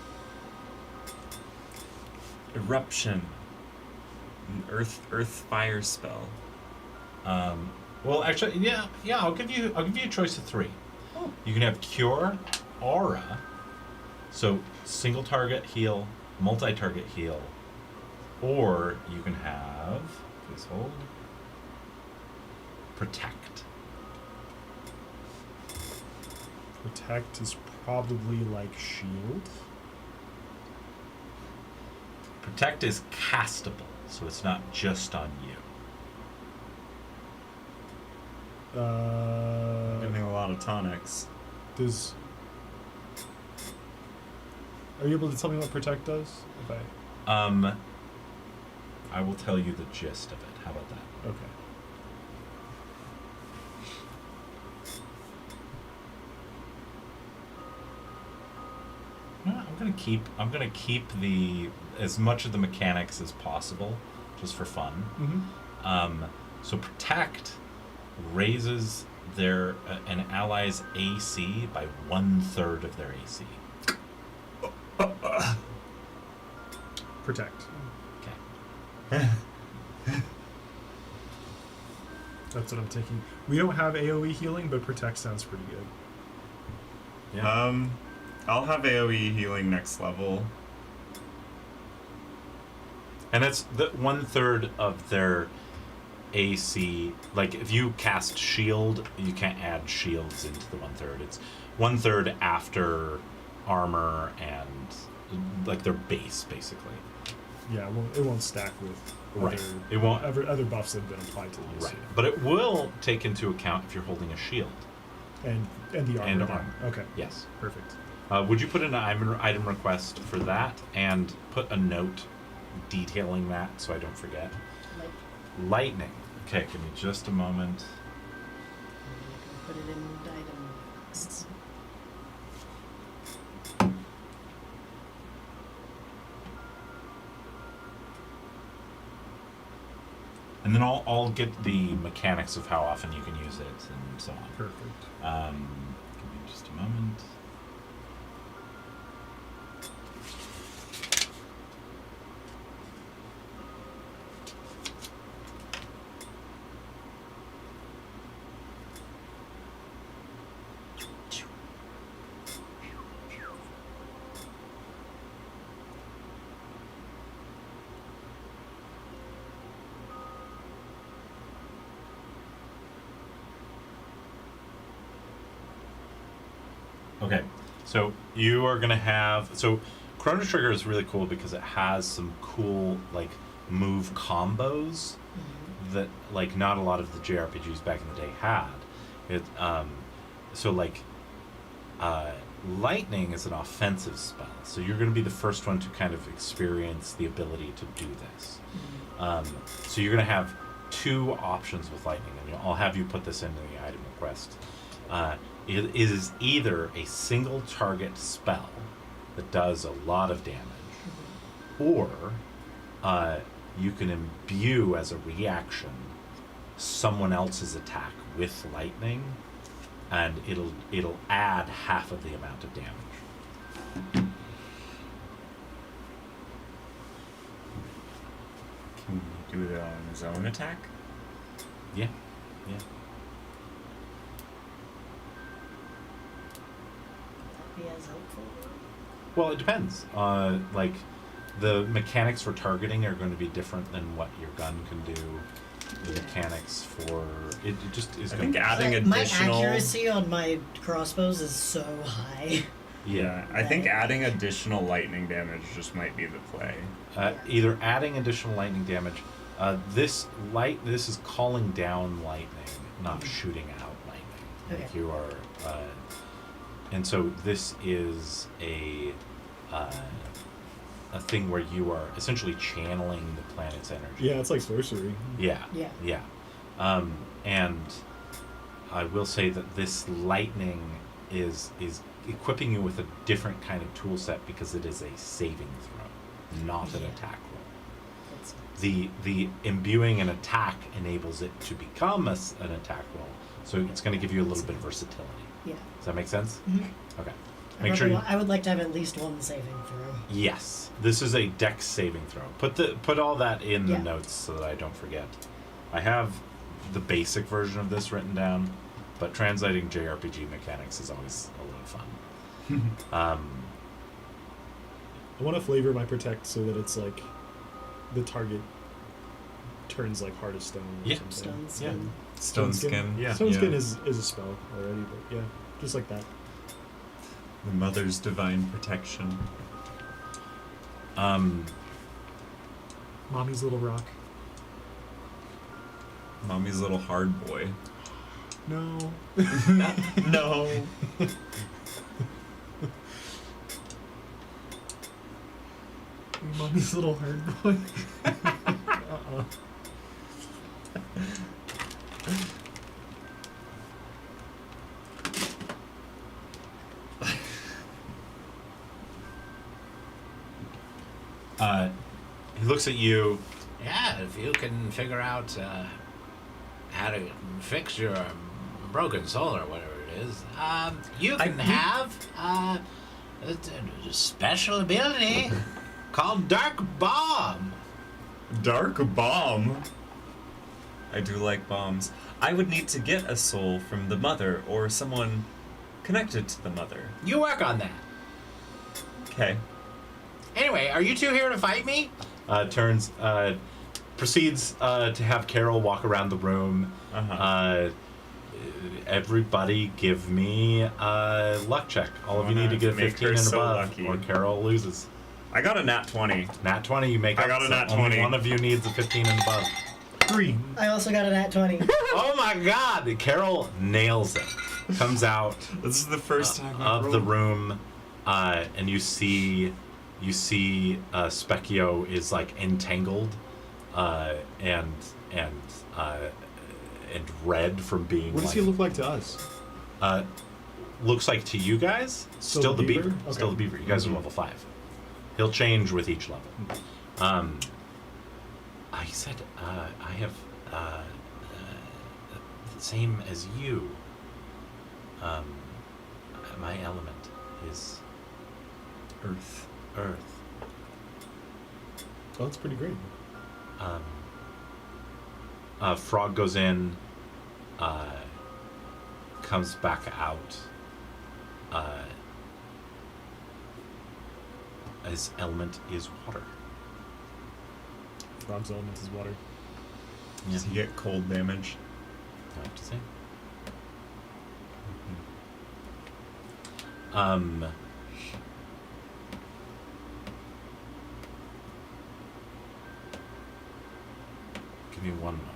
Eruption. An earth fire spell. Well, actually, yeah. I'll give you a choice of 3. Oh. You can have Cure, Aura, so single target heal, multi-target heal, or you can have, please hold, Protect. Protect is probably like Shield. Protect is castable, so it's not just on you. Getting a lot of tonics. Are you able to tell me what Protect does? If I will tell you the gist of it. How about that? Okay. No, I'm gonna keep the as much of the mechanics as possible, just for fun. Mm-hmm. So Protect raises their an ally's AC by 1/3 of their AC. Protect. Okay. That's what I'm taking. We don't have AoE healing, but Protect sounds pretty good. Yeah. I'll have AoE healing next level. And that's the 1/3 of their AC. Like if you cast Shield, you can't add shields into the 1/3. It's 1/3 after armor and like their base, basically. Yeah, it won't stack with Right. other, It won't. other buffs that have been applied to the AC. Right. But it will take into account if you're holding a shield. And the armor. And then. armor. Okay. Yes. Perfect. Would you put in an item request for that and put a note detailing that so I don't forget? Like, Lightning. Okay, give me just a moment. put it in item lists. And then I'll get the mechanics of how often you can use it and so on. Perfect. Give me just a moment. Okay, so you are gonna have Chrono Trigger is really cool because it has some cool like move combos that like not a lot of the JRPGs back in the day had. Lightning is an offensive spell, so you're going to be the first one to kind of experience the ability to do this. So you're going to have 2 options with lightning, and I'll have you put this into the item request. It is either a single target spell that does a lot of damage, or you can imbue as a reaction someone else's attack with lightning, and it'll add half of the amount of damage. Can you do it on his own attack? Yeah. Be as helpful. Well, it depends. Like, the mechanics for targeting are going to be different than what your gun can do. The mechanics for it just is I going think to adding My additional. accuracy on my crossbows is so high. Yeah, I think adding additional lightning damage just might be the play. Either adding additional lightning damage. This is calling down lightning, not shooting out lightning. Okay. Like you are, and so this is a thing where you are essentially channeling the planet's energy. Yeah, it's like sorcery. Yeah. Yeah. And I will say that this lightning is equipping you with a different kind of tool set because it is a saving throw, not an attack roll. That's the imbuing an attack enables it to become an attack roll. So it's going to give you a little bit of versatility. Yeah. Does that make sense? Mm-hmm. Okay. Make sure. I would like to have at least one saving throw. Yes, this is a Dex saving throw. Put all that in the Yeah. notes so that I don't forget. I have the basic version of this written down, but translating JRPG mechanics is always a little fun. I want to flavor my protect so that it's like the target turns like heart of stone. Or Yeah. something. Stone skin. Stone skin. Yeah. Stone Yeah. skin is a spell already, but yeah, just like that. The mother's divine protection. Mommy's little rock. Mommy's little hard boy. No. No. Mommy's little hard boy. He looks at you. Yeah, if you can figure out how to fix your broken soul or whatever it is, you can have a special ability called Dark Bomb. Dark bomb. I do like bombs. I would need to get a soul from the mother or someone connected to the mother. You work on that. Okay. Anyway, are you two here to fight me? Proceeds to have Carol walk around the room. Everybody give me a luck check. All of you need to get a Make 15 her and so above, lucky. or Carol loses. I got a nat 20. Nat 20, you make I up, got a so nat only 20. one of you needs a 15 and above. 3. I also got a nat 20. Oh my god! Carol nails it. Comes out This is the first time of the room, and you see Specchio is like entangled, and red from being. What does like, he look like to us? Looks like to you guys, still the beaver. Okay. Still the beaver. You guys are level 5. He'll change with each level. I said I have the same as you. My element is Earth. earth. Oh, that's pretty great. Frog goes in, comes back out. His element is water. Frog's element is water. Does he get cold damage? I have to say. Give me one moment.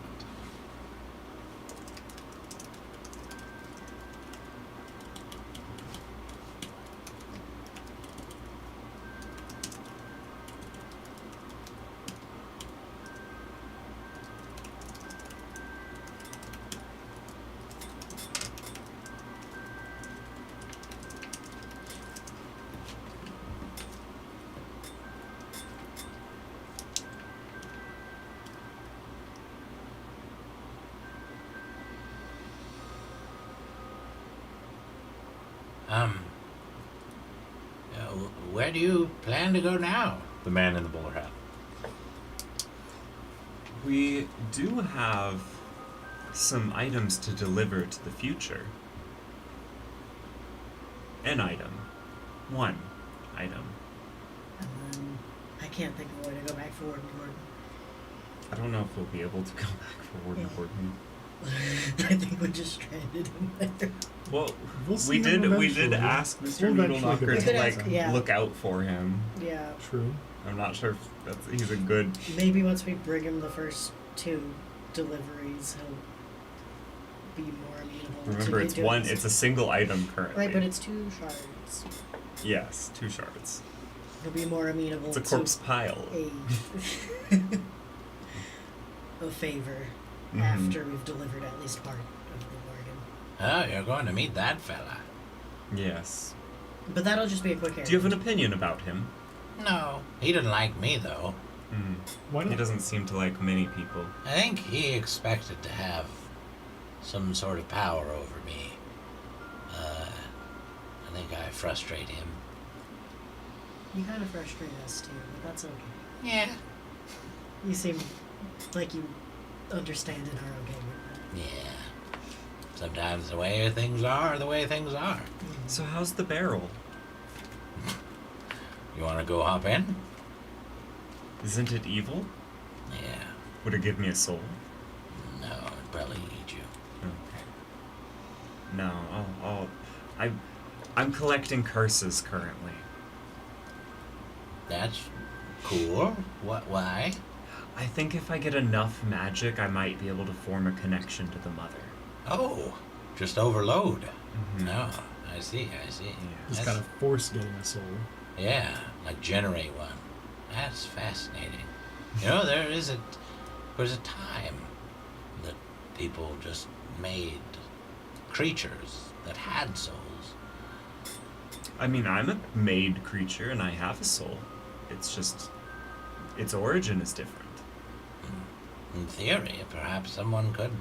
Where do you plan to go now? The man in the bowler hat. We do have some items to deliver to the future. An item. One item. And then I can't think of a way to go back forward and Gordon. I don't know if we'll be able to go back forward and Gordon. I think we just stranded him there. Well, We'll see we him did eventually. ask Mr. We'll eventually Noodleknocker get We to could like ask- yeah. look out for him. Yeah. True. I'm not sure if he's a good. Maybe once we bring him the first 2 deliveries, he'll be more amenable Remember, to it's doing one. this. It's a single item currently. Right, but it's 2 shards. yes, 2 shards. He'll be more amenable It's a to corpse pile. a favor Mhm. after we've delivered at least part of the bargain. Oh, you're going to meet that fella. Yes. But that'll just be a quick errand. Do you have an opinion about him? No, he didn't like me, though. Why He not? doesn't seem to like many people. I think he expected to have some sort of power over me. I think I frustrate him. You kind of frustrate us too, but that's okay. Yeah. You seem like you understand and are okay with that. Yeah. Sometimes the way things are, the way things are. So how's the barrel? You want to go hop in? Isn't it evil? Yeah. Would it give me a soul? No, it'd probably eat you. Okay. No, I'm collecting curses currently. That's cool. Why? I think if I get enough magic, I might be able to form a connection to the mother. Oh, just overload. Mhm. No, I see. Just That's- kind of force getting a soul. Yeah, like generate one. That's fascinating. You know, there was a time that people just made creatures that had souls. I mean, I'm a made creature and I have a soul. It's just, its origin is different. In theory, perhaps someone could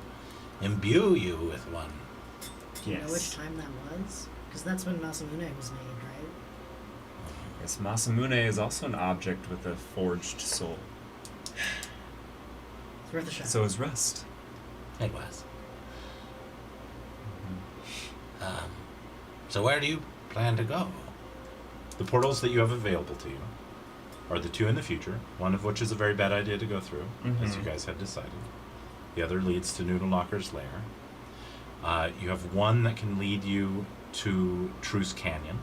imbue you with one. Do you know which time that was? Because that's when Masamune was made, right? Yes, Masamune is also an object with a forged soul. It's worth a shot. So is Rust. It was. So where do you plan to go? The portals that you have available to you are the two in the future, one of which is a very bad idea to go through, as you guys had decided. The other leads to Noodle Knocker's lair. You have one that can lead you to Truce Canyon.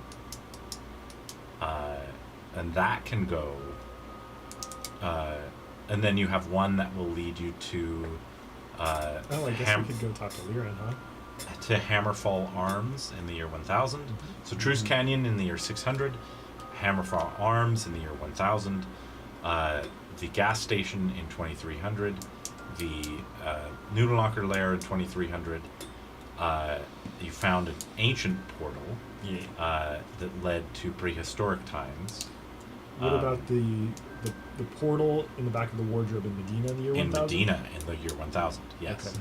And that can go... and then you have one that will lead you to... Oh, I guess we could go talk to Liran, huh? to Hammerfall Arms in the year 1000. So Truce Canyon in the year 600, Hammerfall Arms in the year 1000, the gas station in 2300, the Noodle Knocker Lair in 2300. You found an ancient portal that led to prehistoric times. What about the portal in the back of the wardrobe in Medina in the year 1000? In Medina in the year 1000, yes. Okay.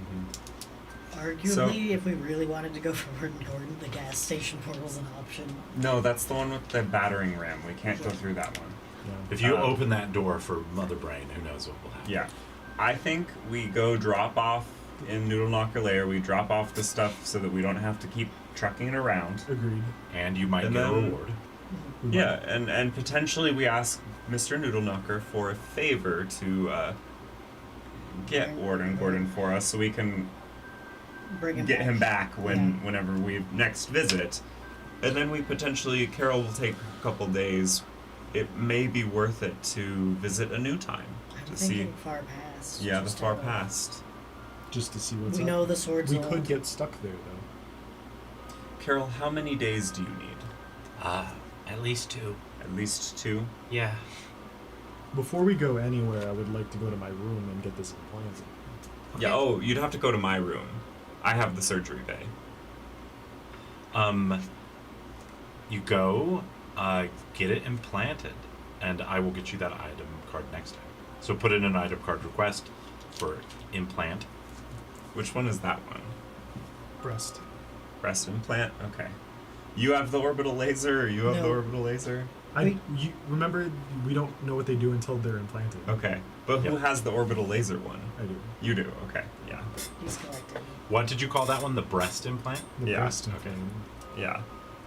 Arguably, if we really wanted to go for Gordon Gordon, the gas station portal's an option. No, that's the one with the battering ram. We can't go through that one. Yeah. If you open that door for Mother Brain, who knows what will happen. Yeah. I think we go drop off in Noodle Knocker Lair. We drop off the stuff so that we don't have to keep trucking it around. Agreed. And you might And get a then- reward. We might- Yeah, and potentially we ask Mr. Noodle Knocker for a favor to get Warden Gordon for us so we can Bring him get back. him back whenever we next visit. And then we potentially, Carol will take a couple days. It may be worth it to visit a new time I'm to see. thinking far past. Yeah, the just far to- past. Just to see what's We up. know the sword's We old. could get stuck there, though. Carol, how many days do you need? At least 2. At least 2? Yeah. Before we go anywhere, I would like to go to my room and get this implanted. Yeah, oh, you'd have to go to my room. I have the surgery bay. You go, get it implanted, and I will get you that item card next time. So put in an item card request for implant. Which one is that one? Breast. Breast implant? Okay. You have the orbital laser, or you have the No. orbital laser? You remember, we don't know what they do until they're implanted. Okay. But who Yep. has the orbital laser one? I do. You do, okay. Yeah. He's collected. What did you call that one? The breast implant? The Yeah, breast okay. implant. Yeah.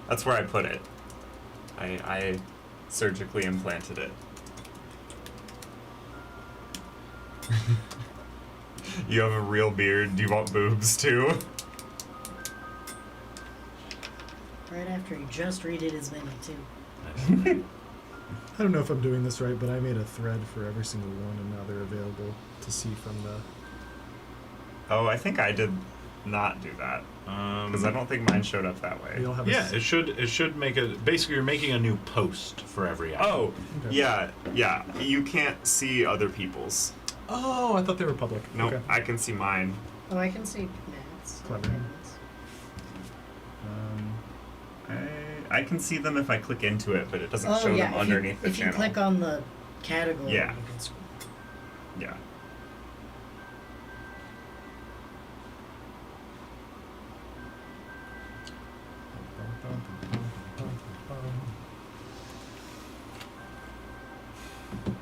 That's where I put it. I surgically implanted it. You have a real beard. Do you want boobs too? Right after he just redid his menu, too. I don't know if I'm doing this right, but I made a thread for every single one, and now they're available to see from the... Oh, I think I did not do that. Because I don't think mine showed up that way. We all have Yeah, it should make a... Basically, you're making a new post for every item. Oh, Okay. yeah. You can't see other people's. Oh, I thought they were public. No, Okay. I can see mine. Oh, I can see Matt's. Clever. I can see them if I click into it, but it doesn't Oh, show yeah. them underneath the if channel. you click on the category, Yeah. you can scroll. Yeah.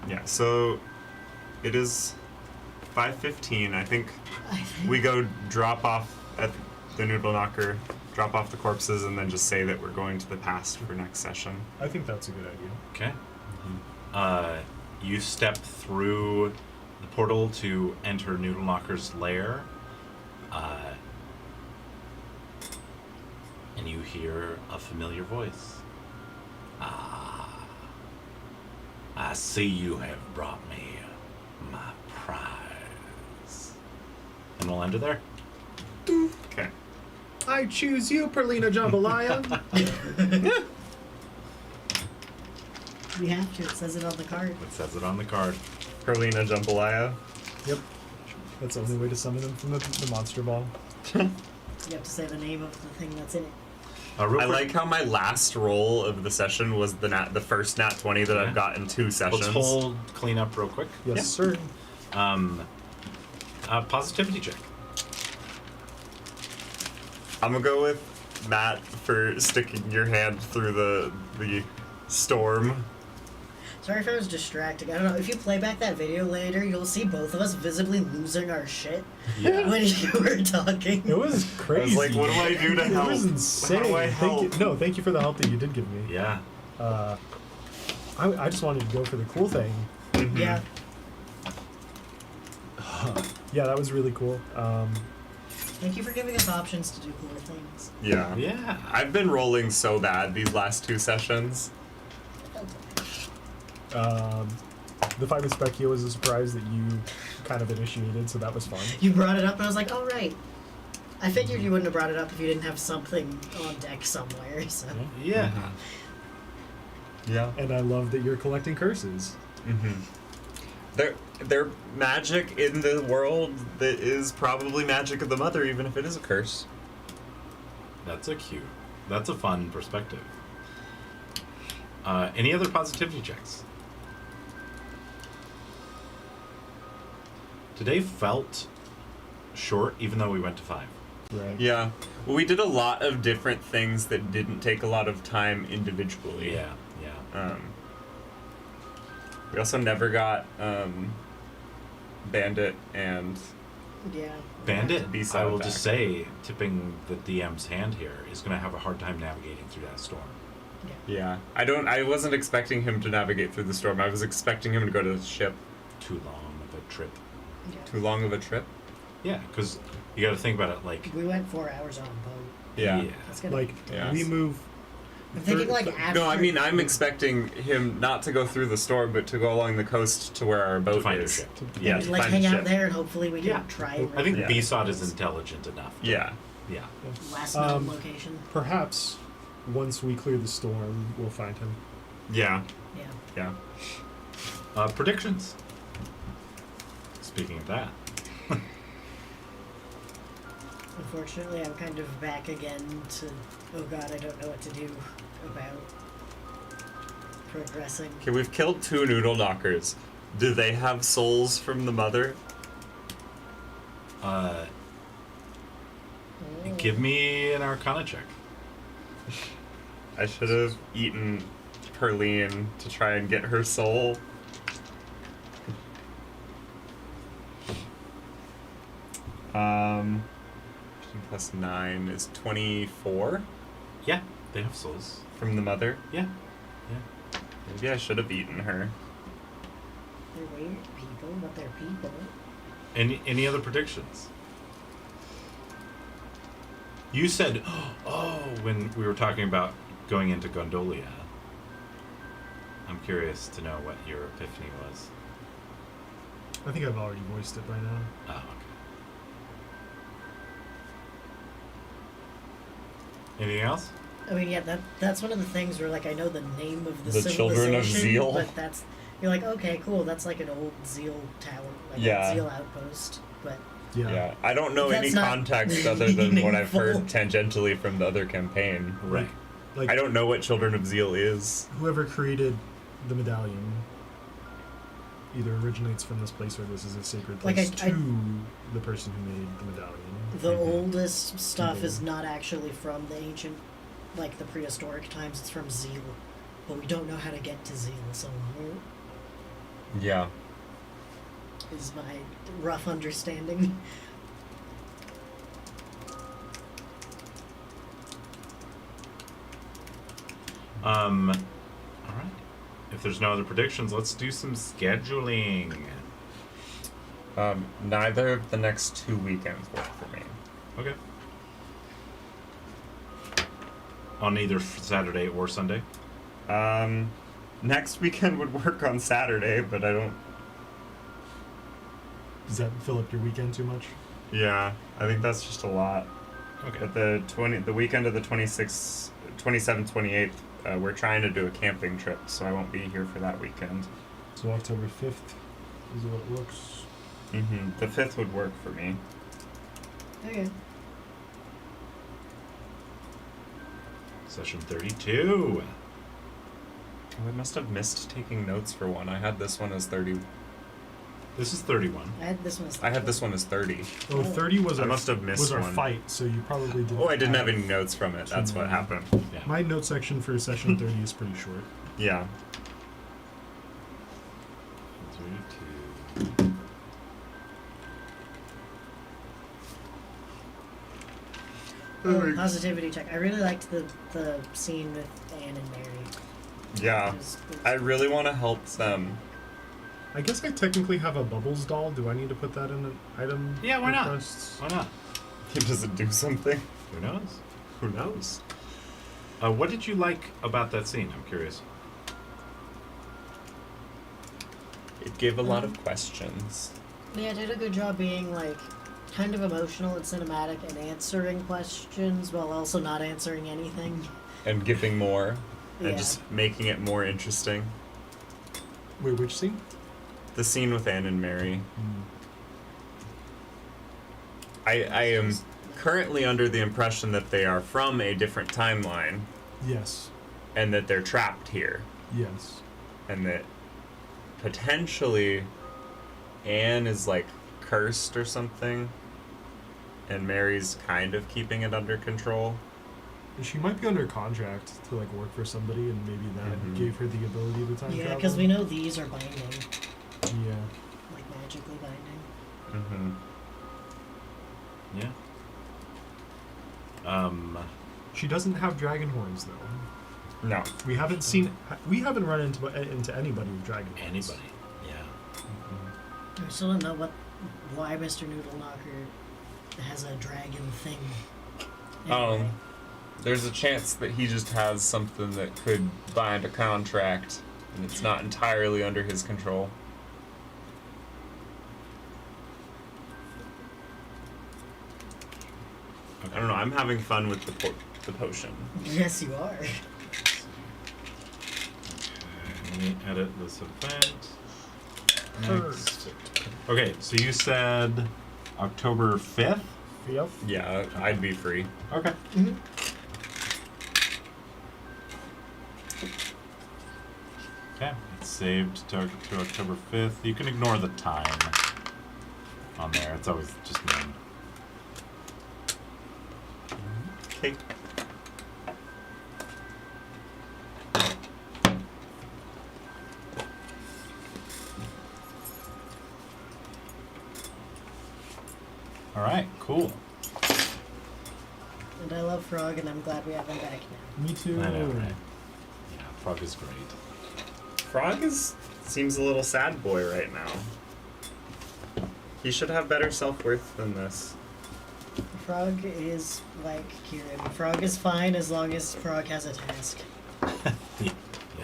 Yeah, so it is 5:15. I think we go drop off at the Noodle Knocker, drop off the corpses, and then just say that we're going to the past for next session. I think that's a good idea. Okay. You step through the portal to enter Noodle Knocker's lair, and you hear a familiar voice. I see you have brought me my prize. And we'll end it there. Okay. I choose you, Perlina Jambalaya. We have to. It says it on the card. It says it on the card. Perlina Jambalaya. Yep. That's the only way to summon them from the monster ball. You have to say the name of the thing that's in it. Real I quick, like how my last roll of the session was the first nat 20 that I've got in 2 sessions. let's hold clean up real quick. Yes, sir. Positivity check. I'm gonna go with Matt for sticking your hand through the storm. Sorry if I was distracting. I don't know. If you play back that video later, you'll see both of us visibly losing our shit Yeah. when you were talking. It was I crazy. was like, what do I do to help? It was insane. How do I help? Thank you for the help that you did give me. Yeah. I just wanted to go for the cool thing. Yeah. Yeah, that was really cool. Thank you for giving us options to do cooler things. Yeah. Yeah. I've been rolling so bad these last 2 sessions. The fight with Specchio was a surprise that you kind of initiated, so that was fun. You brought it up, and I was like, oh, right. I figured you wouldn't have brought it up if you didn't have something on deck somewhere, so. Yeah. Yeah. And I love that you're collecting curses. They're magic in the world that is probably magic of the mother, even if it is a curse. That's a fun perspective. Any other positivity checks? Today felt short, even though we went to 5. Right. Yeah. Well, we did a lot of different things that didn't take a lot of time individually. Yeah. We also never got Bandit and Yeah. Bandit, B-side I will back. just say, tipping the DM's hand here, is going to have a hard time navigating through that storm. yeah. I wasn't expecting him to navigate through the storm. I was expecting him to go to the ship. Too long of a trip. Too long of a trip. Yeah, because you got to think about it like. We went 4 hours on a boat. Yeah. That's gonna Like, be Yeah. we move... I'm thinking like after. No, I mean I'm expecting him not to go through the storm, but to go along the coast to where our boat find a is. ship. Yeah, Maybe, to like find hang a out ship. there and hopefully we can Yeah. try. I think Yeah. B-Sod is intelligent enough. Yeah. Yeah. Last known location. Perhaps, once we clear the storm, we'll find him. Yeah. Yeah. Yeah. Predictions. Speaking of that. Unfortunately, I'm kind of back again to. Oh God, I don't know what to do about progressing. Okay, we've killed 2 noodle knockers. Do they have souls from the mother? Give me an Arcana check. I should have eaten Perline to try and get her soul. Plus 9 is 24 Yeah, they have souls. from the mother. Yeah. Maybe I should have eaten her. They're weird people, but they're people. Any other predictions? You said, oh, when we were talking about going into Gondolia. I'm curious to know what your epiphany was. I think I've already voiced it by now. Oh, okay. Anything else? I mean, yeah, that's one of the things where, like, I know the name of the The Children of civilization, Zeal. but that's you're like, okay, cool, that's like an old Zeal tower, like Yeah. a Zeal outpost, but Yeah. I don't know That's any not context other than what I've heard meaningful. tangentially from the other campaign. Right. Like, I don't know what Children of Zeal is. whoever created the medallion either originates from this place or this is a sacred Like, place to the person who made the medallion. The oldest stuff is not actually from the ancient, like the prehistoric times. It's from Zeal, but we don't know how to get to Zeal. So Yeah. is my rough understanding. All right. If there's no other predictions, let's do some scheduling. Neither of the next 2 weekends work for me. Okay. On either Saturday or Sunday? Next weekend would work on Saturday, but I don't. Does that fill up your weekend too much? Yeah, I think that's just a lot. Okay. But the weekend of the 26th, 27th, 28th, we're trying to do a camping trip, so I won't be here for that weekend. So October 5th is what it looks. The 5th would work for me. Okay. Session 32. Oh, I must have missed taking notes for one. I had this one as 30. This is 31. I had this one. I had this one as 30. Oh, 30 was I our, must have missed was our one. fight, so you probably didn't. Oh, I didn't have any notes from it. That's what happened. Yeah. My note section for session 30 is pretty short. Yeah. 32. Positivity check. I really liked the scene with Anne and Mary. Yeah. It was I really want to help them. I guess I technically have a Bubbles doll. Do I need to put that in an item? Yeah, why not? requests? Why not? Does it do something? Who knows? Who knows? What did you like about that scene? I'm curious. It gave a lot of questions. Yeah, it did a good job being like kind of emotional and cinematic and answering questions while also not answering anything. And giving more. Yeah. And just making it more interesting. Wait, which scene? The scene with Anne and Mary. I am currently under the impression that they are from a different timeline Yes. and that they're trapped here. Yes. And that potentially Anne is like cursed or something. And Mary's kind of keeping it under control. She might be under contract to like work for somebody, and maybe that gave her the ability to time Yeah, travel. because we know these are binding, Yeah. like magically binding. Yeah. She doesn't have dragon horns though. No. We haven't seen. We haven't run into anybody with dragon horns. Anybody. Yeah. We still don't know why Mr. Noodle Knocker has a dragon thing. Anyway. There's a chance that he just has something that could bind a contract, and it's not entirely under his control. I don't know. I'm having fun with the potion. Yes, you are. Let me edit this event. Next. Okay, so you said October 5th? Yep. Yeah, I'd be free. Okay. Mm-hmm. Okay, it's saved to October 5th. You can ignore the time on there. It's always just named. Okay. All right, cool. And I love Frog, and I'm glad we have him back now. Me too. I know, right? Yeah, Frog is great. Frog seems a little sad boy right now. He should have better self-worth than this. Frog is like Kieran. Frog is fine as long as Frog has a task. Yeah.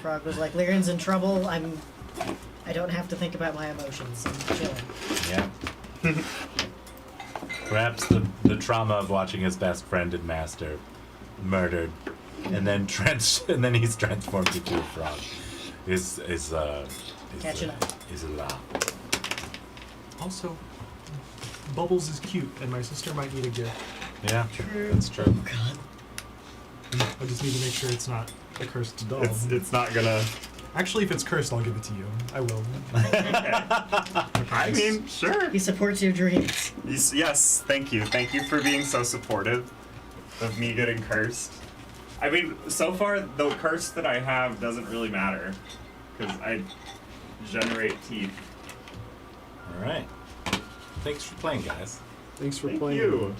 Frog was like, Lyran's in trouble. I don't have to think about my emotions. I'm chilling. Yeah. Perhaps the trauma of watching his best friend and master murdered, and then he's transformed into a frog. Is Catching up. Is a lot. Also, Bubbles is cute, and my sister might need a gift. Yeah, True. that's true. Oh God. I just need to make sure it's not a cursed doll. It's not gonna. Actually, if it's cursed, I'll give it to you. I will. I mean, sure. He supports your dreams. Yes, thank you. Thank you for being so supportive of me getting cursed. I mean, so far, the curse that I have doesn't really matter. Because I generate teeth. All right. Thanks for playing, guys. Thanks for Thank playing. you.